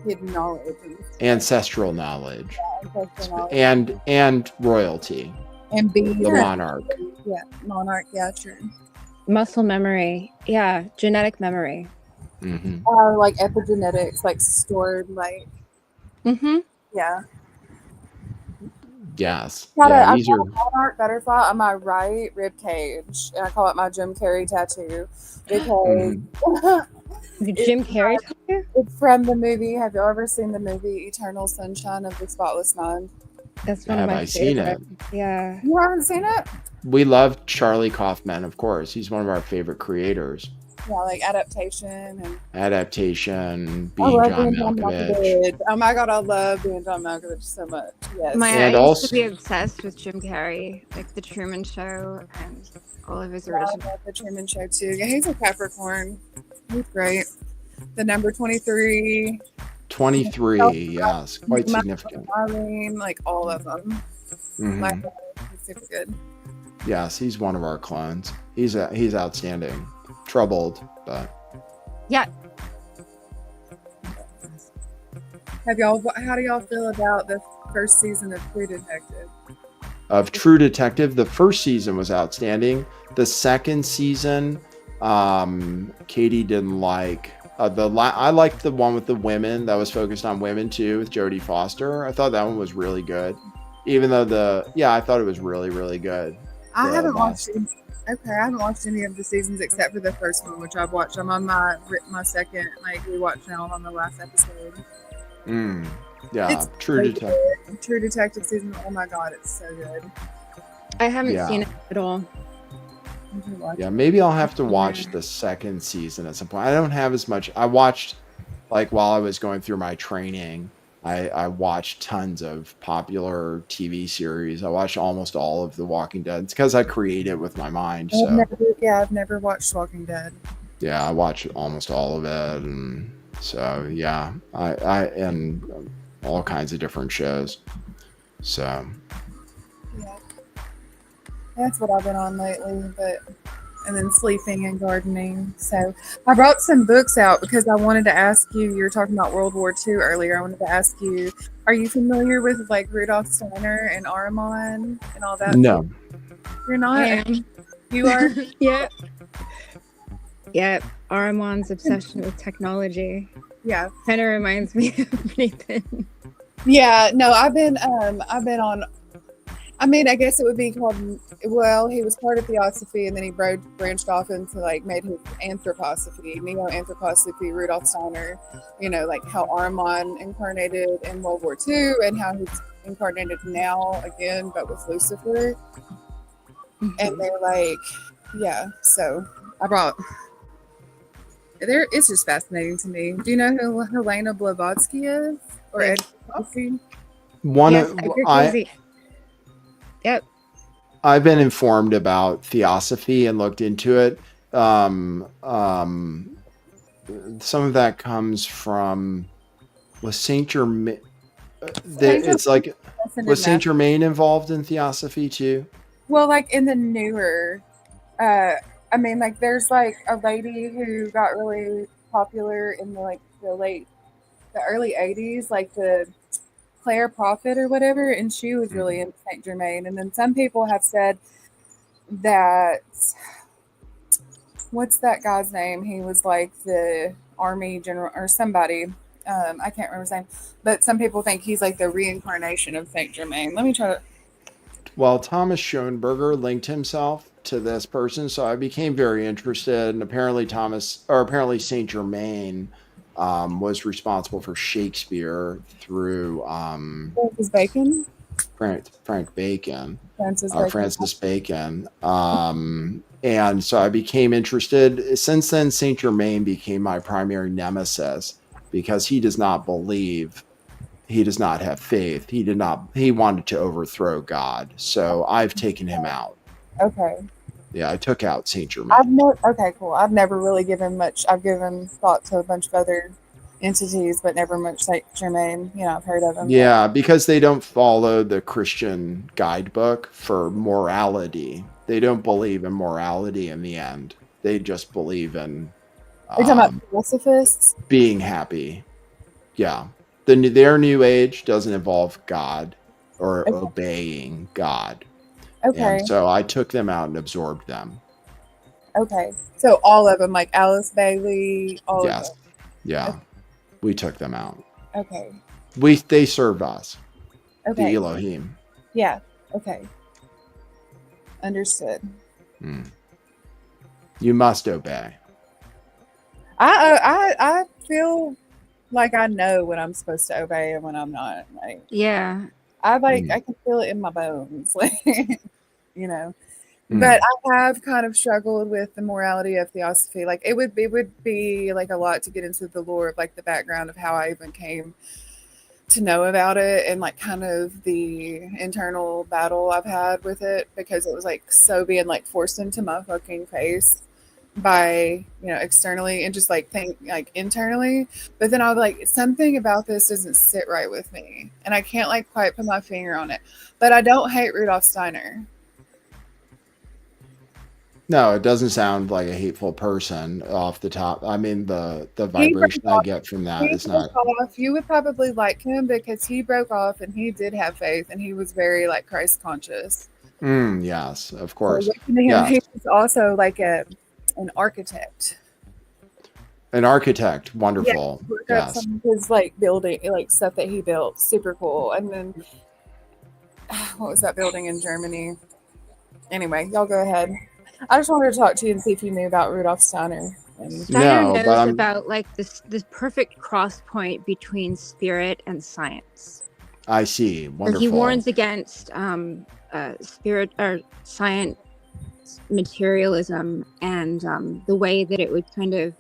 hidden knowledge Ancestral knowledge ancestral knowledge. and royalty. And being The monarch. Yeah, monarch. Yeah, true. Muscle memory. Yeah, genetic memory. Mm-hmm. Like epigenetics, like stored, like. Mm-hmm. Yeah. Yes. I've Yeah, got these a are. monarch butterfly on my right rib cage, and I call it my Jim Carrey tattoo because Jim Carrey tattoo? It's from the movie. Have you ever seen the movie Eternal Sunshine of the Spotless Mind? That's one Have of my I seen favorite. it? Yeah. You haven't seen it? We love Charlie Kaufman, of course. He's one of our favorite creators. Yeah, like adaptation and. Adaptation, I being love John being John Malkovich. Malkovich. Oh my god, I love being John Malkovich so much. Yes. I used to be obsessed with Jim Carrey, like The Truman Show and all of his Yeah, I original. love the Truman Show too. Yeah, he's a Capricorn. He's great. The number 23. 23, yes, quite significant. Irene, like all of them. Mhm. He's super good. Yes, he's one of our clones. He's outstanding. Troubled, but Yeah. How do y'all feel about the first season of True Detective? of True Detective, the first season was outstanding. The second season, Katie didn't like. I liked the one with the women that was focused on women too, with Jodie Foster. I thought that one was really good. Even though I thought it was really, really good. I haven't watched any of the seasons except for the first one, which I've watched. I'm on my second rewatch now. I'm on the last episode. Yeah, It's True so Detective. good. True Detective season. Oh my god, it's so good. I haven't Yeah. seen it at all. Yeah, maybe I'll have to watch the second season at some point. I don't have as much. I watched, while I was going through my training, I watched tons of popular TV series. I watched almost all of The Walking Dead. It's because I create it with my mind. So I've never watched Walking Dead. yeah, I watched almost all of it, and so yeah, I and all kinds of different shows. So Yeah, that's what I've been on lately. And then sleeping and gardening. So I brought some books out because I wanted to ask you. You were talking about World War II earlier. I wanted to ask you: are you familiar with Rudolf Steiner and Ahriman and all that? no, You're not. I am. You are. Yeah. Yeah. Aramon's obsession with technology. Yeah. Kind of reminds me of Nathan. Yeah. No, I've been on. I mean, I guess it would be called. Well, he was part of Theosophy, and then he branched off into like made his Anthroposophy, Neo-Anthroposophy, Rudolf Steiner. You know, like how Armand incarnated in World War II, and how he's incarnated now again, but with Lucifer. And they're like, yeah. So I brought. It's just fascinating to me. Do you know who Helena Blavatsky is, or Ed Blavatsky? Yep. I've been informed about theosophy and looked into it. Some of that comes from was Saint Germain. It's like was Saint Germain involved in theosophy too? Well, like in the newer, I mean, like there's like a lady who got really popular in the early '80s, like the Claire Prophet or whatever, and she was really into Saint Germain. And then some people have said that what's that guy's name? He was like the army general or somebody. I can't remember his name, but some people think he's like the reincarnation of Saint Germain. Let me try to. Well, Thomas Schoenberger linked himself to this person, so I became very interested. And apparently, Saint Germain was responsible for Shakespeare through Francis Bacon. Frank Bacon, Francis Bacon. And so I became interested. Since then, Saint Germain became my primary nemesis because he does not believe. He does not have faith. He wanted to overthrow God. So I've taken him out. Okay. Yeah, I took out Saint Germain. Okay, cool. I've never really given much. I've given thought to a bunch of other entities, but never much Saint Germain. You know, I've heard of them. Yeah, because they don't follow the Christian guidebook for morality. They don't believe in morality in the end. They just believe in Are you talking about philosophists? Being happy. Yeah. Their new age doesn't involve God or obeying God. Okay. And so I took them out and absorbed them. Okay. So all of them, like Alice Bailey, all of them. Yeah. We took them out. Okay. They serve us. Okay. The Elohim. Yeah. Okay. Understood. You must obey. I feel like I know when I'm supposed to obey and when I'm not. Like, yeah, I can feel it in my bones, like, you know. But I have kind of struggled with the morality of theosophy. Like it would be like a lot to get into the lore of like the background of how I even came to know about it and like kind of the internal battle I've had with it because it was like so being like forced into my fucking face by, you know, externally and just like think like internally. But then I was like, something about this doesn't sit right with me and I can't like quite put my finger on it. But I don't hate Rudolf Steiner. No, it doesn't sound like a hateful person off the top. I mean, the vibration I get from that is not. You would probably like him because he broke off and he did have faith and he was very like Christ conscious. Yes, of course. Yes. He was also like an architect. An architect, wonderful. Yeah, some of his like building, like stuff that he built, super cool. And then what was that building in Germany? Anyway, y'all go ahead. I just wanted to talk to you and see if you knew about Rudolf Steiner. Steiner knows about like this perfect cross point between spirit and science. I see. Wonderful. He warns against spirit or science materialism and the way that it would kind of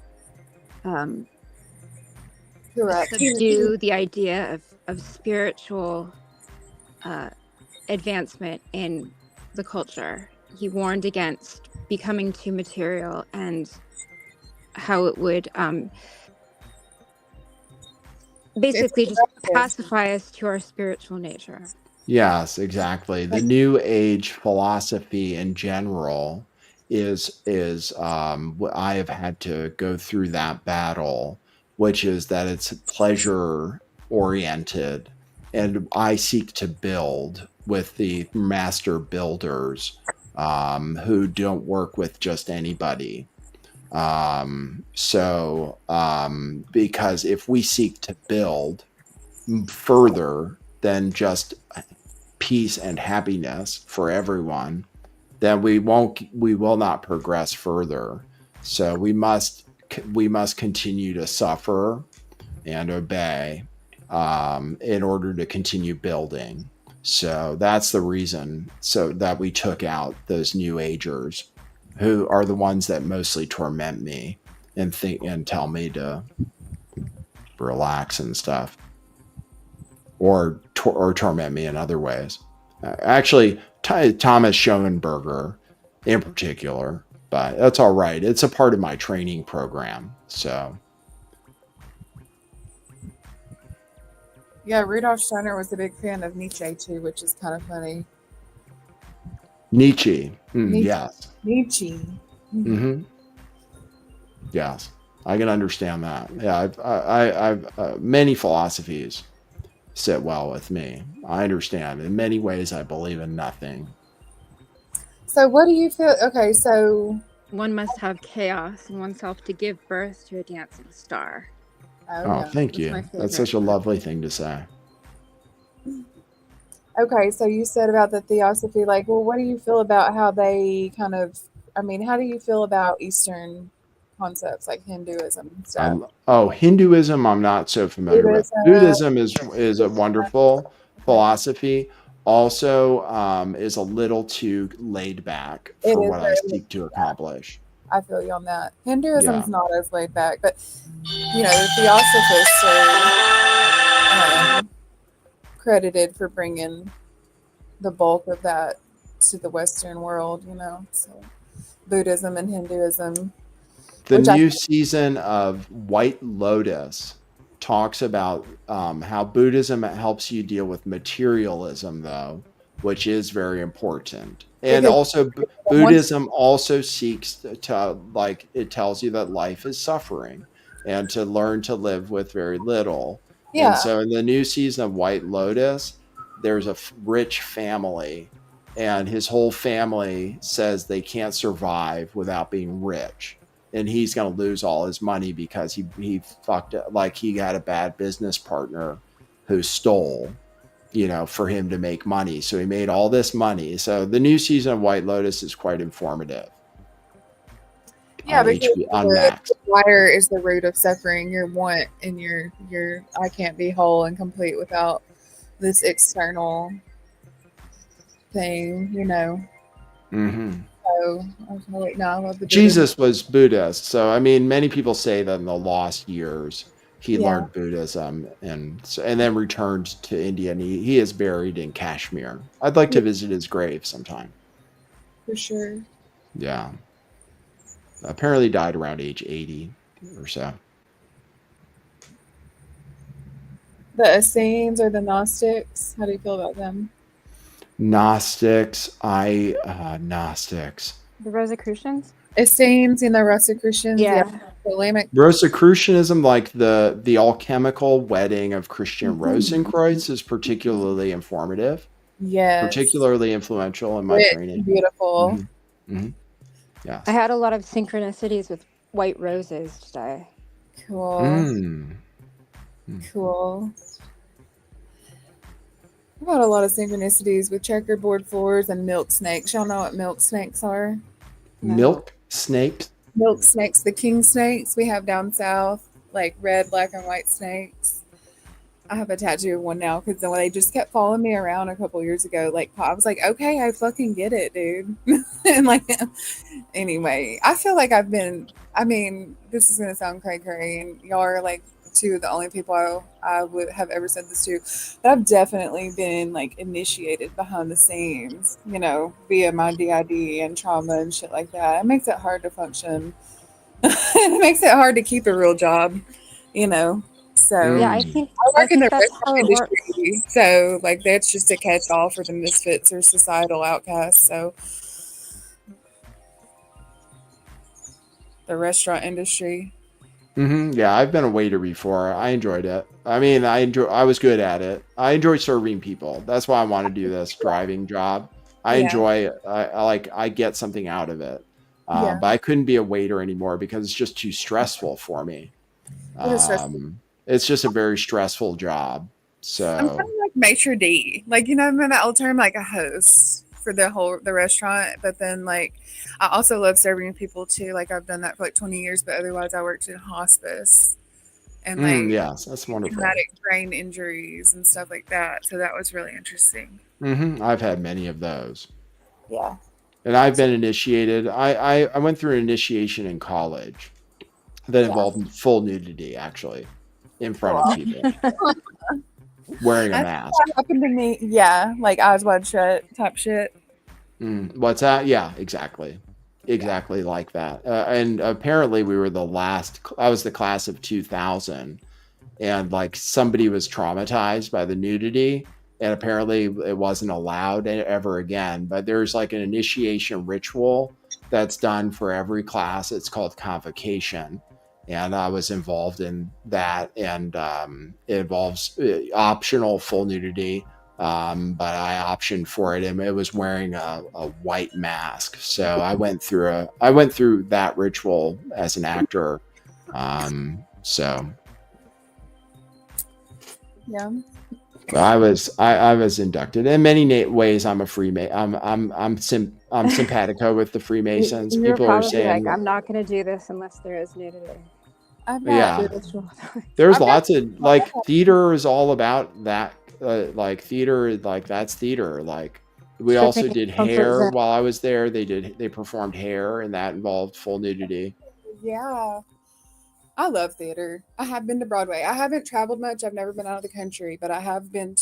subdue the idea of spiritual advancement in the culture. He warned against becoming too material and how it would basically just pacify us to our spiritual nature. Yes, exactly. The New Age philosophy in general is I have had to go through that battle, which is that it's pleasure oriented, and I seek to build with the master builders who don't work with just anybody. Because if we seek to build further than just peace and happiness for everyone, then we will not progress further. So we must continue to suffer and obey in order to continue building. So that's the reason so that we took out those new agers, who are the ones that mostly torment me and tell me to relax and stuff, or torment me in other ways. Actually, Thomas Schoenberger in particular, but that's all right. It's a part of my training program. So Yeah, Rudolf Steiner was a big fan of Nietzsche too, which is kind of funny. Nietzsche, yes. Nietzsche. Mm-hmm. Yes, I can understand that. Yeah, I've many philosophies sit well with me. I understand. In many ways, I believe in nothing. So what do you feel? Okay, so one must have chaos in oneself to give birth to a dancing star. Oh, thank you. That's such a lovely thing to say. Okay, so you said about the theosophy, like, well, what do you feel about how they kind of, I mean, how do you feel about Eastern concepts like Hinduism and stuff? Hinduism, I'm not so familiar with. Buddhism is a wonderful philosophy. Also, is a little too laid back for what I seek to accomplish. I feel you on that. Hinduism's Yeah. not as laid back, but the theosophists are credited for bringing the bulk of that to the Western world. So Buddhism and Hinduism. The new season of White Lotus talks about how Buddhism helps you deal with materialism, though, which is very important. And also, Buddhism also seeks to, like, it tells you that life is suffering and to learn to live with very little. Yeah. And so in the new season of White Lotus, there's a rich family, and his whole family says they can't survive without being rich. And he's going to lose all his money because he fucked up, like he had a bad business partner who stole, for him to make money. So he made all this money. So the new season of White Lotus is quite informative. Yeah, because the desire is the root of suffering. Your want and your I can't be whole and complete without this external thing, Mm-hmm. So I love the Jesus was Buddhist. So, I mean, many people say that in the lost years, he learned Buddhism and then returned to India, and he is buried in Kashmir. I'd like to visit his grave sometime. For sure. Yeah. Apparently died around age 80 or so. The Essenes or the Gnostics, how do you feel about them? Gnostics. The Rosicrucians? Essenes and the Rosicrucians. Yeah. Rosicrucianism, like the alchemical wedding of Christian Rosenkreuz, is particularly informative. Yes. Particularly influential in my training. Beautiful. Mm-hmm. Mm-hmm. Yeah. I had a lot of synchronicities with white roses today. Cool. Cool. I've had a lot of synchronicities with checkerboard floors and milk snakes. Y'all know what milk snakes are? Milk snakes? Milk snakes, the king snakes we have down south, like red, black, and white snakes. I have a tattoo of one now because they just kept following me around a couple years ago. Like, I was like, okay, I fucking get it, dude. And anyway, I feel like this is going to sound cray-cray, and y'all are like two of the only people I would have ever said this to, but I've definitely been initiated behind the scenes, via my DID and trauma and shit like that. It makes it hard to function. It makes it hard to keep a real job, So yeah, I work in the that's how restaurant it industry, works. so that's just a catch-all for the misfits or societal outcasts. So the restaurant industry. Mm-hmm. Yeah, I've been a waiter before. I enjoyed it. I mean, I was good at it. I enjoy serving people. That's why I want to do this driving job. I enjoy it. I get something out of it. But I couldn't be a waiter anymore because it's just too stressful for me. It's just a very stressful job. So I'm kind of like maitre d', like, you know, remember that old term, like a host for the restaurant. But then, like, I also love serving people too. Like, I've done that for like 20 years, but otherwise I worked in hospice and like Yes, that's wonderful. traumatic brain injuries and stuff like that. So that was really interesting. I've had many of those. Yeah. And I've been initiated. I went through an initiation in college that involved full nudity, actually, in front of people, wearing a mask. That happened to me. Yeah, like eyes wide shut type shit. What's that? Yeah, exactly. Exactly like that. And apparently we were the last, I was the class of 2000, and like somebody was traumatized by the nudity, and apparently it wasn't allowed ever again. But there's like an initiation ritual that's done for every class. It's called convocation. And I was involved in that, and it involves optional full nudity. But I optioned for it, and it was wearing a white mask. So I went through that ritual as an actor. So yeah, I was inducted in many ways. I'm a Freemason. I'm simpatico with the Freemasons. You're People are probably saying, like, I'm not going to do this unless there is nudity. yeah, there's lots of like theater is all about that. Like theater, like that's theater. Like we also did hair while I was there. They performed hair, and that involved full nudity. Yeah. I love theater. I have been to Broadway. I haven't traveled much. I've never been out of the country, but I went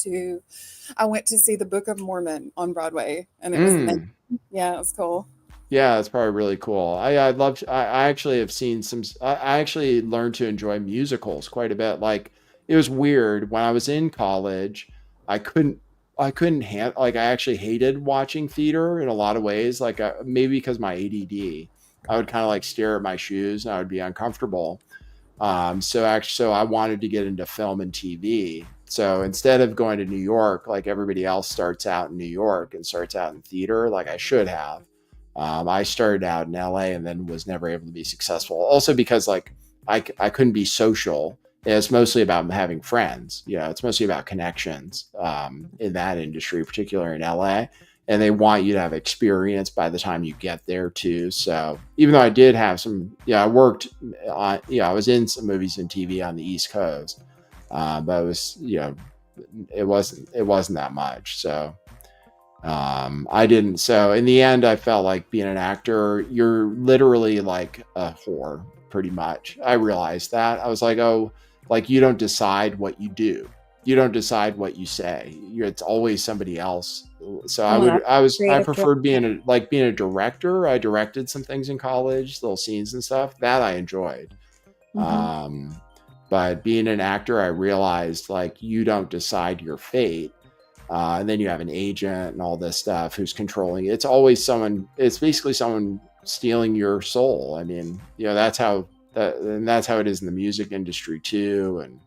to see the Book of Mormon on Broadway, and it was amazing. Yeah, it was cool. Yeah, it's probably really cool. I actually have seen I actually learned to enjoy musicals quite a bit. Like it was weird when I was in college, I couldn't like I actually hated watching theater in a lot of ways. Like maybe because my ADD, I would kind of like stare at my shoes and I would be uncomfortable. So I wanted to get into film and TV. So instead of going to New York, like everybody else starts out in New York and starts out in theater, like I should have. I started out in LA and then was never able to be successful. Also because like I couldn't be social. It's mostly about having friends. You know, it's mostly about connections in that industry, particularly in LA. And they want you to have experience by the time you get there too. So even though I did have some, I worked on, I was in some movies and TV on the East Coast, but it was, it wasn't that much. So I didn't. So in the end, I felt like being an actor, you're literally like a whore, pretty much. I realized that. I was like, oh, like you don't decide what you do. You don't decide what you say. It's always somebody else. So I preferred being a director. I directed some things in college, little scenes and stuff that I enjoyed. But being an actor, I realized like you don't decide your fate. And then you have an agent and all this stuff who's controlling it. It's always it's basically someone stealing your soul. I mean, that's how it is in the music industry too. And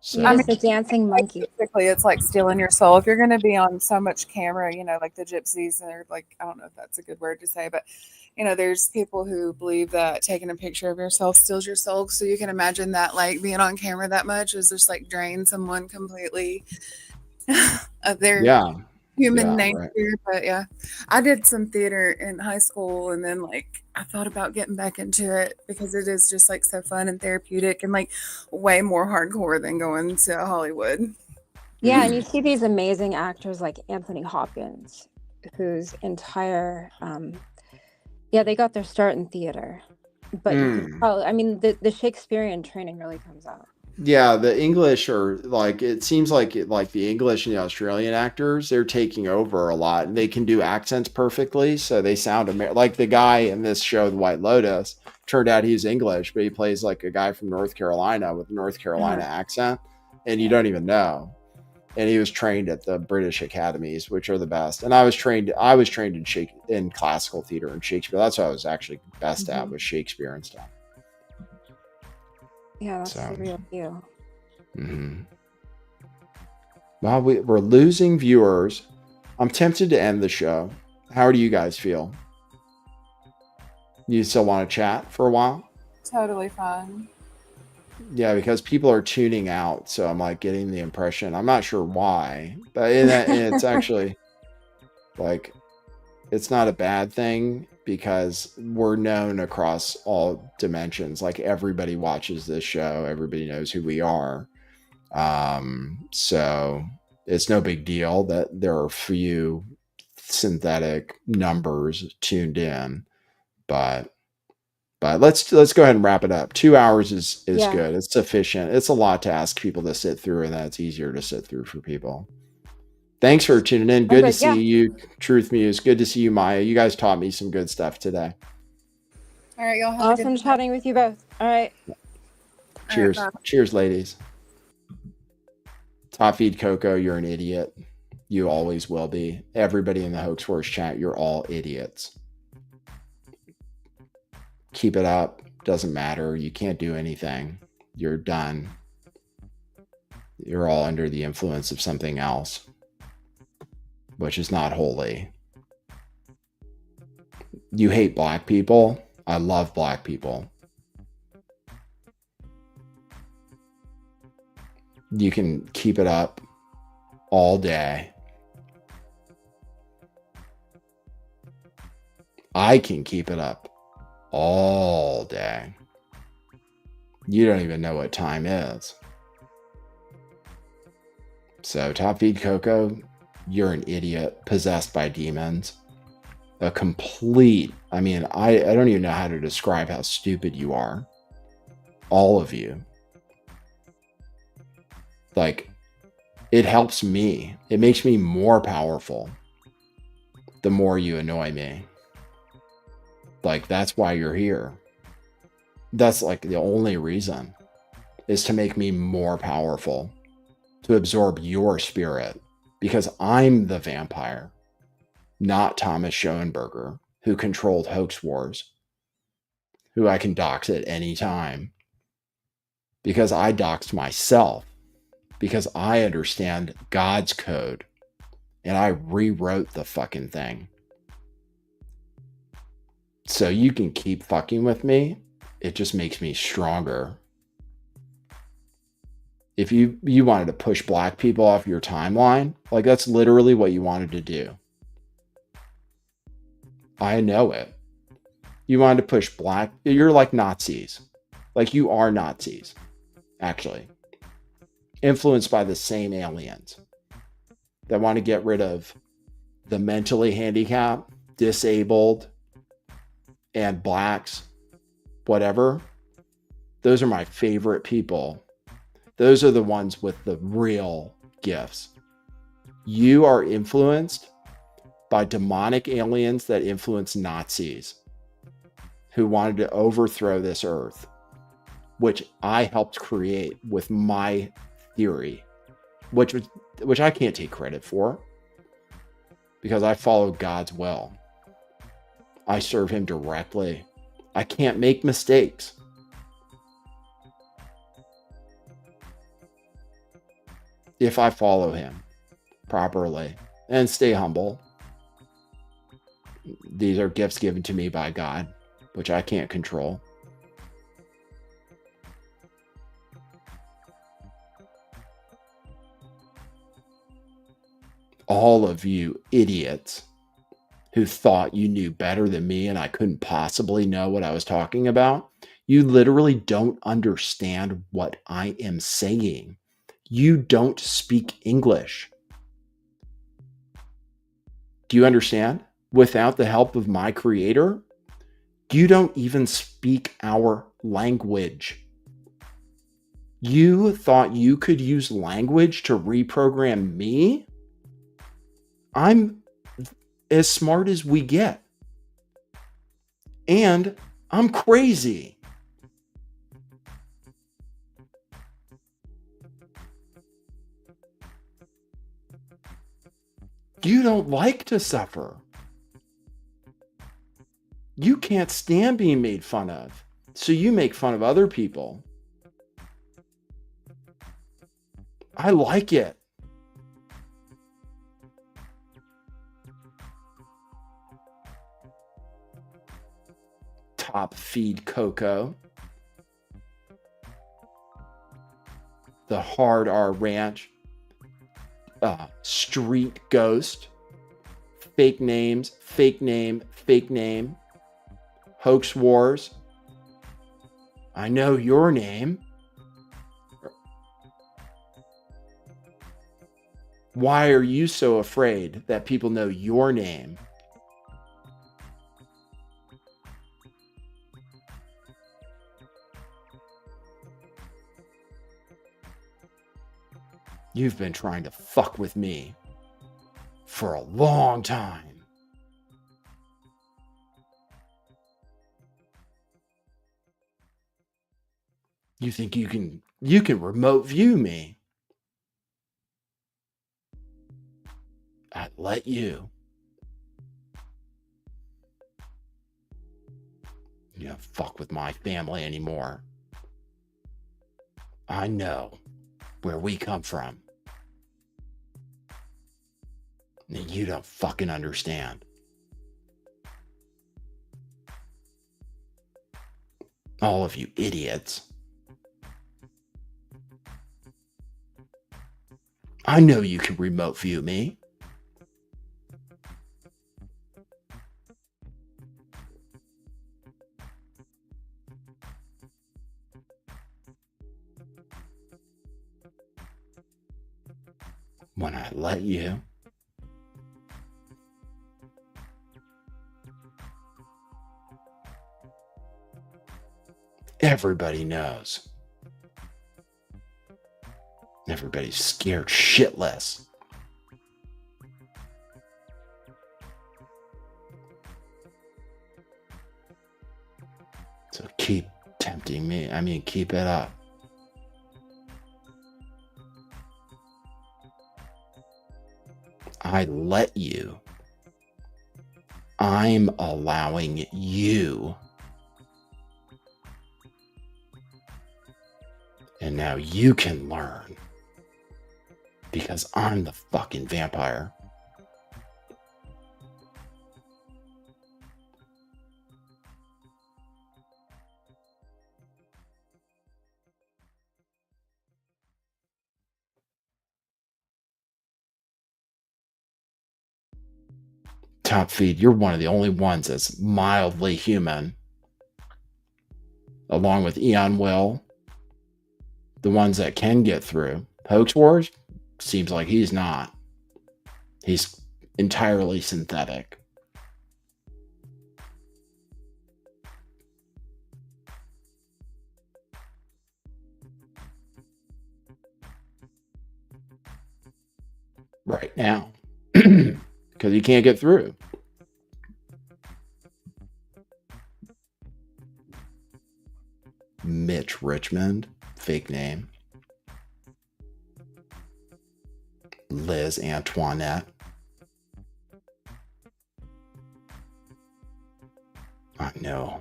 so I mean, the dancing monkey. Basically, it's like stealing your soul. If you're going to be on so much camera, like the gypsies, and they're like, I don't know if that's a good word to say, but there's people who believe that taking a picture of yourself steals your soul. So you can imagine that, like being on camera that much is just like drain someone completely of their human nature. Right. But yeah, I did some theater in high school, and then like I thought about getting back into it because it is just like so fun and therapeutic and like way more hardcore than going to Hollywood. Yeah, and you see these amazing actors like Anthony Hopkins, whose entire they got their start in theater, but the Shakespearean training really comes out. Yeah, the English are like, it seems like the English and the Australian actors, they're taking over a lot, and they can do accents perfectly. So they sound like the guy in this show, The White Lotus, turned out he's English, but he plays like a guy from North Carolina with a North Carolina accent, and you don't even know. And he was trained at the British academies, which are the best. And I was trained in classical theater and Shakespeare. That's what I was actually best at, was Shakespeare and stuff. Yeah, that's the real deal. Well, we're losing viewers. I'm tempted to end the show. How do you guys feel? You still want to chat for a while? Totally fine. Yeah, because people are tuning out, so I'm like getting the impression. I'm not sure why, but and it's actually like it's not a bad thing because we're known across all dimensions. Like everybody watches this show, everybody knows who we are. So it's no big deal that there are few synthetic numbers tuned in, but let's go ahead and wrap it up. 2 hours is Yeah. good. It's sufficient. It's a lot to ask people to sit through, and that's easier to sit through for people. Thanks for tuning in. Good to see you, Truth Muse. Good to see you, Maya. You guys taught me some good stuff today. All right, y'all. Have Awesome chatting with you both. All right. Cheers. All right, Cheers, ladies. Top Feed Coco, you're an idiot. You always will be. Everybody in the Hoax Wars chat, you're all idiots. Keep it up. Doesn't matter. You can't do anything. You're done. You're all under the influence of something else, which is not holy. You hate black people. I love black people. You can keep it up all day. I can keep it up all day. You don't even know what time is. So, Top Feed Coco, you're an idiot possessed by demons. A complete, I mean, I don't even know how to describe how stupid you are. All of you. Like, it helps me. It makes me more powerful the more you annoy me. Like, that's why you're here. That's like the only reason is to make me more powerful, to absorb your spirit, because I'm the vampire, not Thomas Schoenberger, who controlled Hoax Wars, who I can dox at any time, because I doxed myself, because I understand God's code, and I rewrote the fucking thing. So you can keep fucking with me. It just makes me stronger. If you wanted to push black people off your timeline, like that's literally what you wanted to do. I know it. You wanted to push black, you're like Nazis. Like you are Nazis, actually. Influenced by the same aliens that want to get rid of the mentally handicapped, disabled, and blacks, whatever. Those are my favorite people. Those are the ones with the real gifts. You are influenced by demonic aliens that influence Nazis who wanted to overthrow this earth, which I helped create with my theory, which I can't take credit for because I follow God's will. I serve him directly. I can't make mistakes. If I follow him properly and stay humble. These are gifts given to me by God, which I can't control. All of you idiots who thought you knew better than me and I couldn't possibly know what I was talking about, you literally don't understand what I am saying. You don't speak English. Do you understand? Without the help of my creator, you don't even speak our language. You thought you could use language to reprogram me? I'm as smart as we get. And I'm crazy. You don't like to suffer. You can't stand being made fun of, so you make fun of other people. I like it. Top Feed Coco. the Hard R Ranch, Street Ghost, Fake Names, Fake Name, Fake Name, Hoax Wars, I Know Your Name, Why Are You So Afraid That People Know Your Name? You've been trying to fuck with me for a long time. You think you can remote view me? I'd let you. You don't fuck with my family anymore. I know where we come from. And you don't fucking understand. All of you idiots. I know you can remote view me. When I let you. Everybody knows. Everybody's scared shitless. So keep tempting me. I mean, keep it up. I let you. I'm allowing you. And now you can learn. Because I'm the fucking vampire. Top Feed, you're one of the only ones that's mildly human. Along with Eon Will. The ones that can get through. Hoax Wars seems like he's not. He's entirely synthetic. Right now. Because he can't get through. Mitch Richmond. Fake name. Liz Antoinette. I know.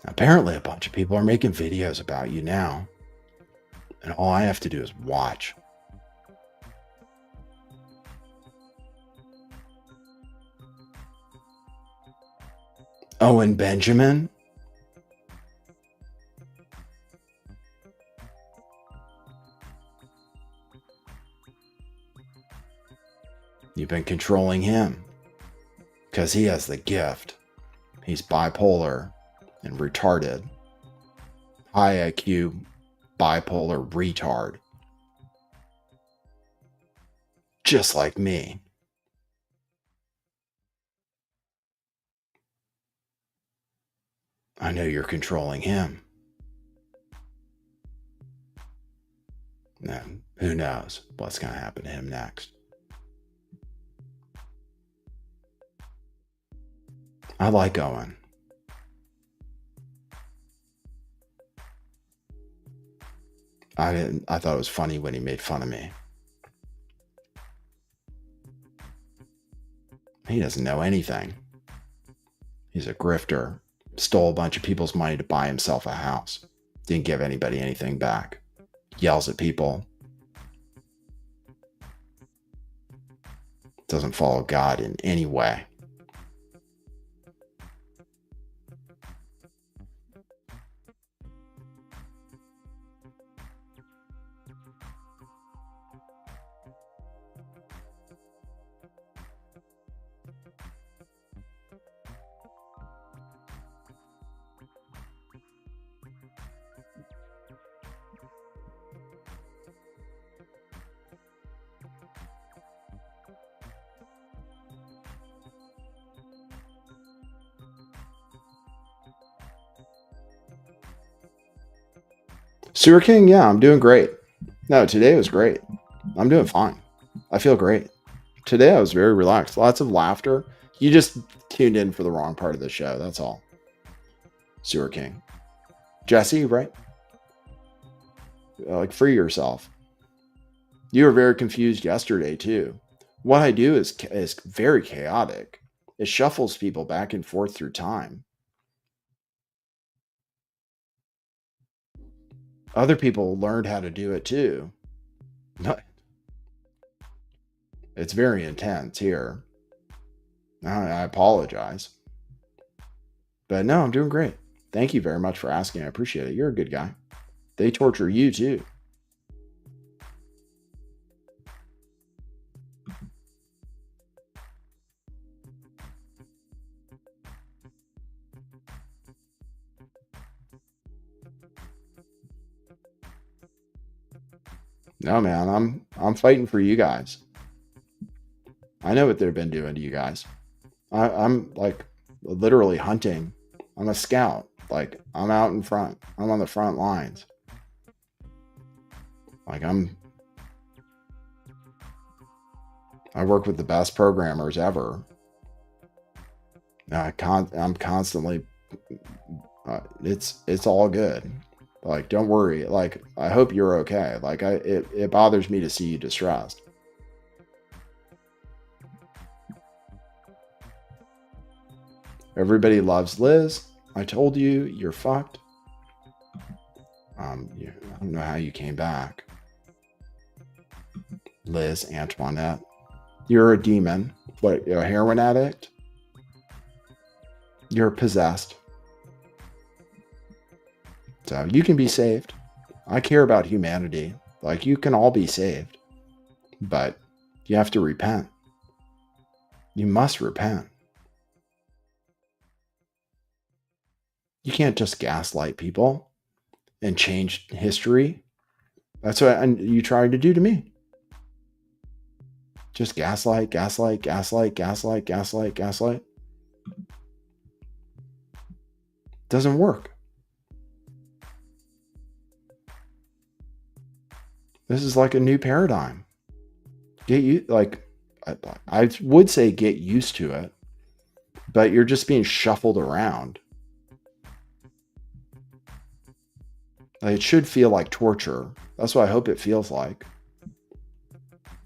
Apparently a bunch of people are making videos about you now. And all I have to do is watch. Owen Benjamin. You've been controlling him. Because he has the gift. He's bipolar and retarded. High IQ, bipolar retard. Just like me. I know you're controlling him. Now, who knows what's going to happen to him next. I like Owen. I thought it was funny when he made fun of me. He doesn't know anything. He's a grifter. Stole a bunch of people's money to buy himself a house. Didn't give anybody anything back. Yells at people. doesn't follow God in any way. Sewer King, yeah, I'm doing great. No, today was great. I'm doing fine. I feel great. Today I was very relaxed. Lots of laughter. You just tuned in for the wrong part of the show. That's all. Sewer King. Jesse, right? Like, free yourself. You were very confused yesterday, too. What I do is very chaotic. It shuffles people back and forth through time. Other people learned how to do it, too. It's very intense here. I apologize. But no, I'm doing great. Thank you very much for asking. I appreciate it. You're a good guy. They torture you too. No, man, I'm fighting for you guys. I know what they've been doing to you guys. I'm like literally hunting. I'm a scout. Like, I'm out in front. I'm on the front lines. Like, I work with the best programmers ever. I'm constantly, it's all good. Like, don't worry. Like, I hope you're okay. Like, it bothers me to see you distressed. Everybody loves Liz. I told you, you're fucked. I don't know how you came back. Liz, Antoinette. You're a demon. What, you're a heroin addict? You're possessed. So you can be saved. I care about humanity. Like, you can all be saved. But you have to repent. You must repent. You can't just gaslight people and change history. That's what you tried to do to me. Just gaslight. Doesn't work. This is like a new paradigm. I would say get used to it, but you're just being shuffled around. Like, it should feel like torture. That's what I hope it feels like.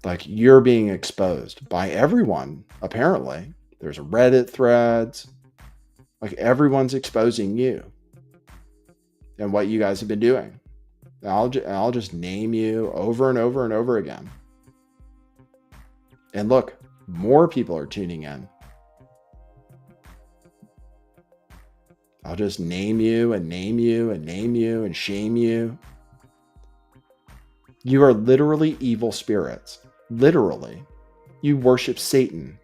Like, you're being exposed by everyone, apparently. There's Reddit threads. Like, everyone's exposing you and what you guys have been doing. I'll just name you over and over and over again. And look, more people are tuning in. I'll just name you and name you and name you and shame you. You are literally evil spirits. Literally. You worship Satan.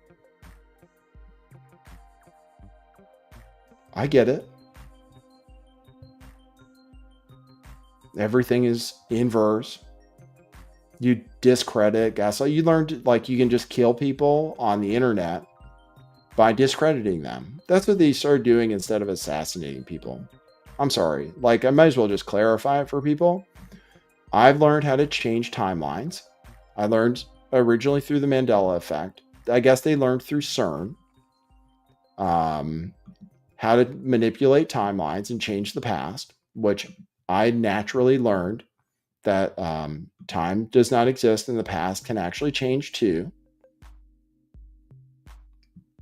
I get it. Everything is inverse. You discredit, gaslight. You learned, like, you can just kill people on the internet by discrediting them. That's what they started doing instead of assassinating people. I'm sorry. Like, I might as well just clarify it for people. I've learned how to change timelines. I learned originally through the Mandela effect. I guess they learned through CERN how to manipulate timelines and change the past, which I naturally learned that time does not exist and the past can actually change too.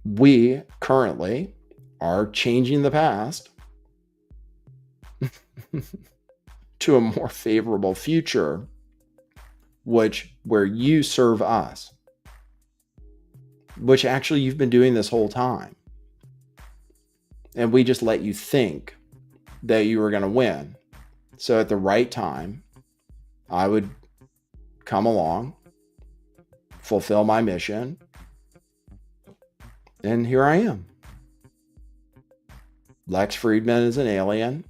We currently are changing the past to a more favorable future, where you serve us. which actually you've been doing this whole time. And we just let you think that you were going to win. So at the right time, I would come along, fulfill my mission, and here I am. Lex Fridman is an alien.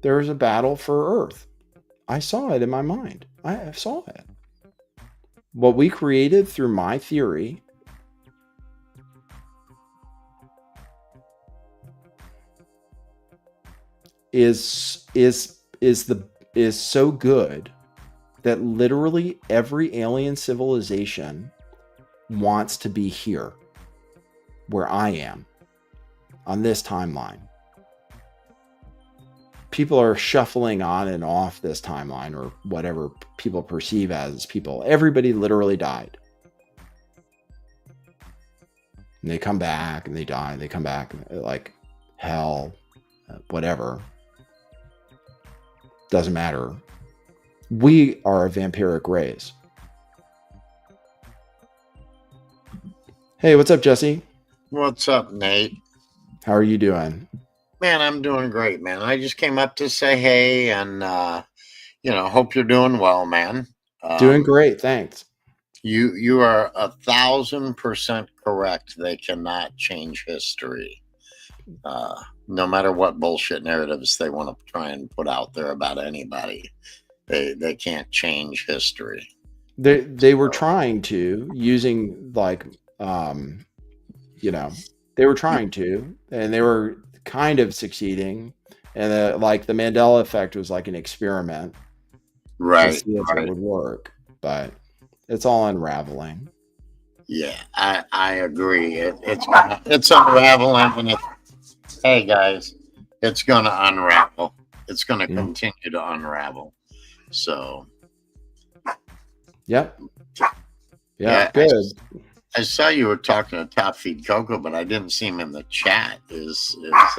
There's a battle for Earth. I saw it in my mind. I saw it. What we created through my theory is so good that literally every alien civilization wants to be here, where I am, on this timeline. People are shuffling on and off this timeline, or whatever people perceive as people. Everybody literally died. And they come back and they die, and they come back, like hell, whatever. Doesn't matter. We are a vampiric race. Hey, what's up, Jesse? What's up, Nate? How are you doing? Man, I'm doing great, man. I just came up to say hey and, hope you're doing well, man. Doing great, thanks. You are 1,000% correct. They cannot change history. No matter what bullshit narratives they want to try and put out there about anybody, they can't change history. They were trying to, using like they were trying to, and they were kind of succeeding, and like the Mandela effect was like an experiment, right? To see if it would work, but it's all unraveling. Yeah, I agree. It's unraveling, and hey guys, it's gonna unravel. It's gonna continue to unravel. So, yep. Yeah, good. I saw you were talking to Top Feed Coco, but I didn't see him in the chat.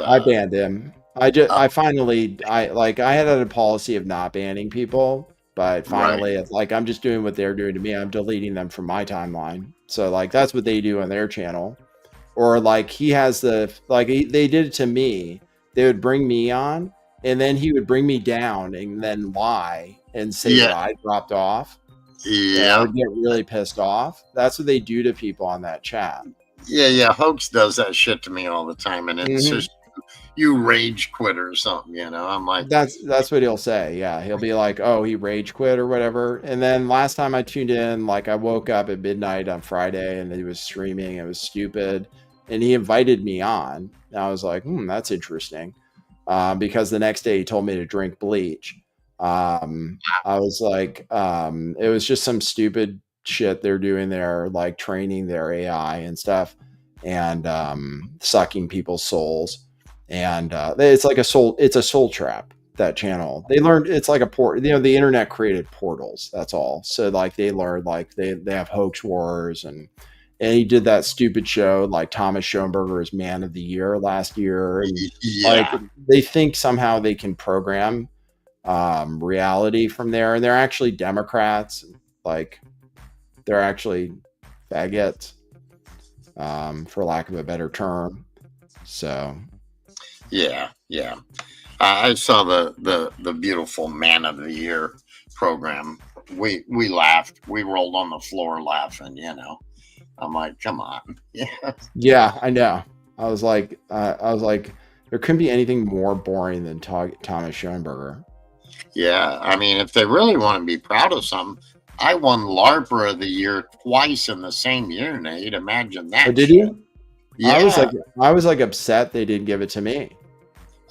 I banned him. I had a policy of not banning people, but finally it's like I'm just doing what they're doing to me. I'm deleting them from my timeline. So like that's what they do on their channel. Or like he has they did it to me. They would bring me on, and then he would bring me down and then lie and say that I dropped off. Yeah, I would get really pissed off. That's what they do to people on that chat. Yeah. Hoax does that shit to me all the time, and it's just you rage quit or something. I'm like, that's what he'll say. Yeah, he'll be like, "Oh, he rage quit or whatever." And then last time I tuned in, like I woke up at midnight on Friday, and he was streaming. It was stupid, and he invited me on. And I was like, that's interesting, because the next day he told me to drink bleach. I was like, it was just some stupid shit they're doing there, like training their AI and stuff, and sucking people's souls. And it's like it's a soul trap, that channel. They learned it's like a port, the internet created portals, that's all. So like they learned, like they have hoax wars, and he did that stupid show like Thomas Schoenberger is Man of the Year last year, and like they think somehow they can program reality from there, and they're actually Democrats, like they're actually faggots, for lack of a better term. So yeah. I saw the beautiful Man of the Year program. We laughed. We rolled on the floor laughing. I'm like, come on. Yeah, I know. I was like, there couldn't be anything more boring than Thomas Schoenberger. Yeah, I mean, if they really want to be proud of something, I won LARPer of the Year twice in the same year, Nate. Imagine that. Oh, did you? Yeah. I was like upset they didn't give it to me.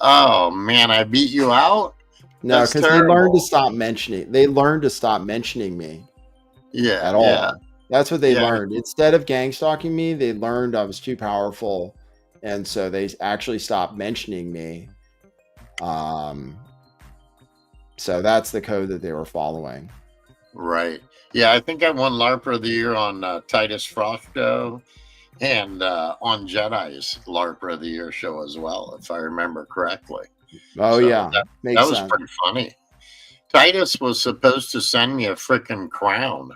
Oh man, I beat you out? No, because they learned to stop mentioning. They learned to stop mentioning me. Yeah. At all. Yeah. That's what they learned. Instead of gang stalking me, they learned I was too powerful, and so they actually stopped mentioning me. So that's the code that they were following. Right. Yeah, I think I won LARPer of the Year on Titus Frosco, and on Jedi's LARPer of the Year show as well, if I remember correctly. Oh, so yeah. That was pretty funny. Titus was supposed to send me a freaking crown,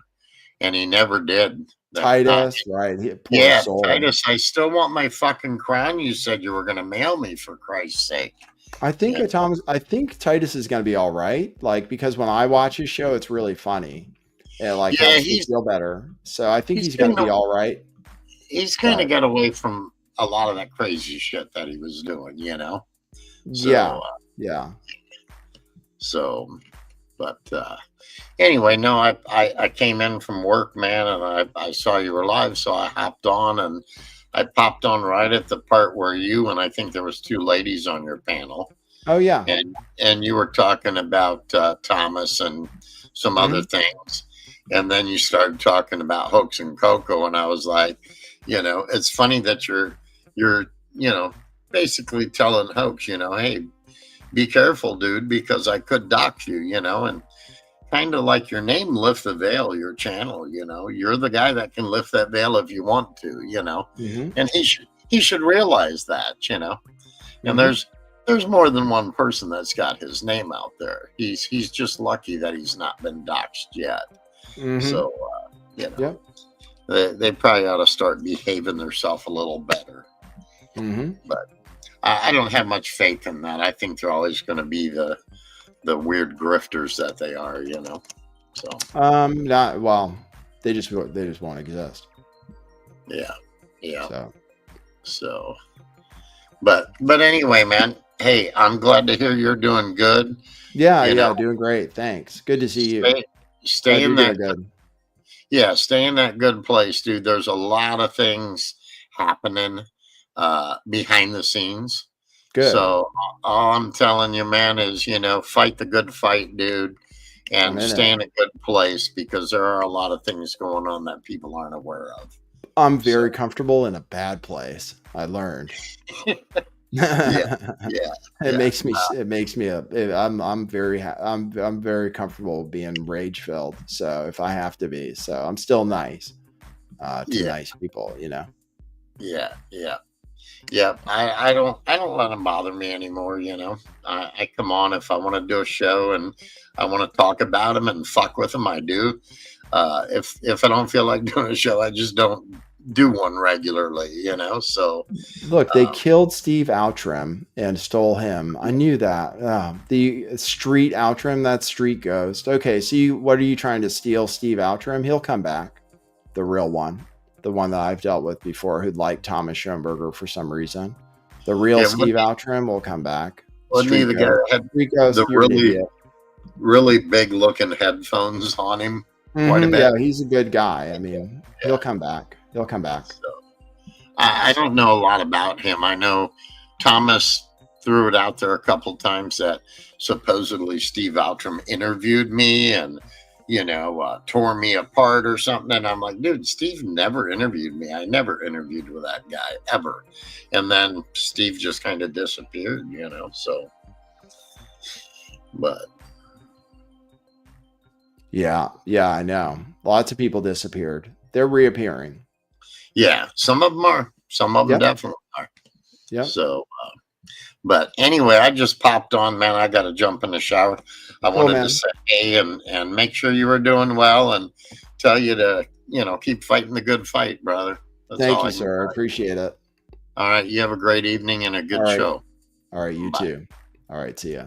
and he never did. Titus, right? Poor Yeah, soul. Titus, I still want my fucking crown. You said you were going to mail me, for Christ's sake. I think I think Titus is going to be all right. Like, because when I watch his show, it's really funny. It like helps me feel better. So I think he's going to be all right. He's kind of got away from a lot of that crazy shit that he was doing, you know? So, yeah. So, but anyway, no, I came in from work, man, and I saw you were live, so I hopped on, and I popped on right at the part where you and I think there was two ladies on your panel. Oh yeah, and you were talking about Thomas and some other things, and then you started talking about Hoax and Coco, and I was like, you know, it's funny that you're basically telling Hoax, hey, be careful, dude, because I could dox you, and kind of like your name, Lift the Veil, your channel, you're the guy that can lift that veil if you want to, and he should realize that, and there's more than one person that's got his name out there. He's just lucky that he's not been doxxed yet. So, they probably ought to start behaving themselves a little better. But I don't have much faith in that. I think they're always going to be the weird grifters that they are, So not well. They just won't exist. Yeah. So, but anyway, man. Hey, I'm glad to hear you're doing good. Yeah, doing great. Thanks. Good to see you. Stay in that good. Yeah, stay in that good place, dude. There's a lot of things happening behind the scenes. Good. So all I'm telling you, man, is fight the good fight, dude, and stay in a good place, because there are a lot of things going on that people aren't aware of. I'm very comfortable in a bad place. I learned. It makes me I'm very comfortable being rage filled. So if I have to be, so I'm still nice to nice people, Yeah. I don't let them bother me anymore. I come on if I want to do a show and I want to talk about them and fuck with them. I do. If I don't feel like doing a show, I just don't do one regularly. So look, they killed Steve Outram and stole him. I knew that. The street Outram, that street ghost. Okay, so what are you trying to steal, Steve Outram? He'll come back, the real one. The one that I've dealt with before, who'd like Thomas Schoenberger for some reason. The real Steve Outram will come back. Street the guy had the really big looking headphones on him. Yeah, he's a good guy. I mean, he'll come back. He'll come back. So, I don't know a lot about him. I know Thomas threw it out there a couple times that supposedly Steve Outram interviewed me and tore me apart or something. And I'm like, dude, Steve never interviewed me. I never interviewed with that guy ever. And then Steve just kind of disappeared, so, but. Yeah, I know. Lots of people disappeared. They're reappearing. Yeah, some of them are. Some of them definitely are. Yeah. So, but anyway, I just popped on, man. I got to jump in the shower. I wanted to say hey and make sure you were doing well and tell you to, keep fighting the good fight, brother. Thank you, sir. I appreciate it. All right. You have a great evening and a good show. All right. You too. All right. See ya.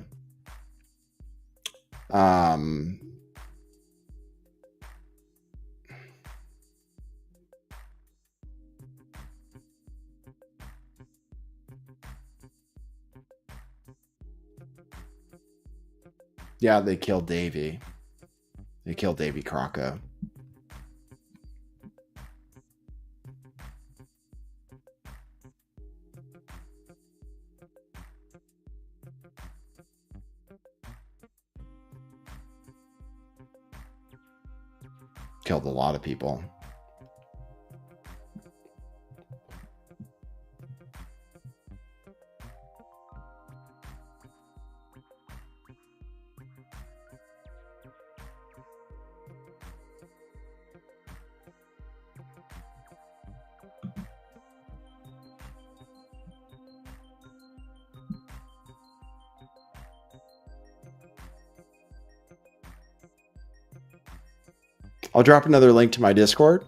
Yeah, they killed Davey. They killed Davey Crocco. Killed a lot of people. I'll drop another link to my Discord.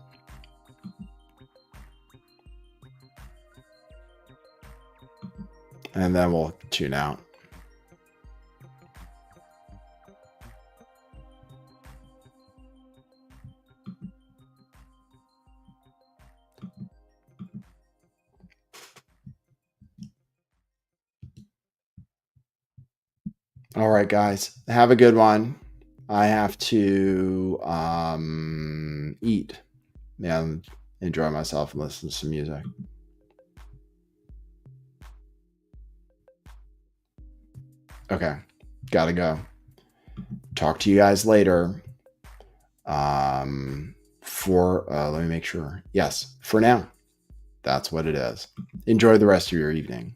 and then we'll tune out. All right, guys, have a good one. I have to eat and enjoy myself and listen to some music. Okay, gotta go. Talk to you guys later. Let me make sure. Yes, for now, that's what it is. Enjoy the rest of your evening.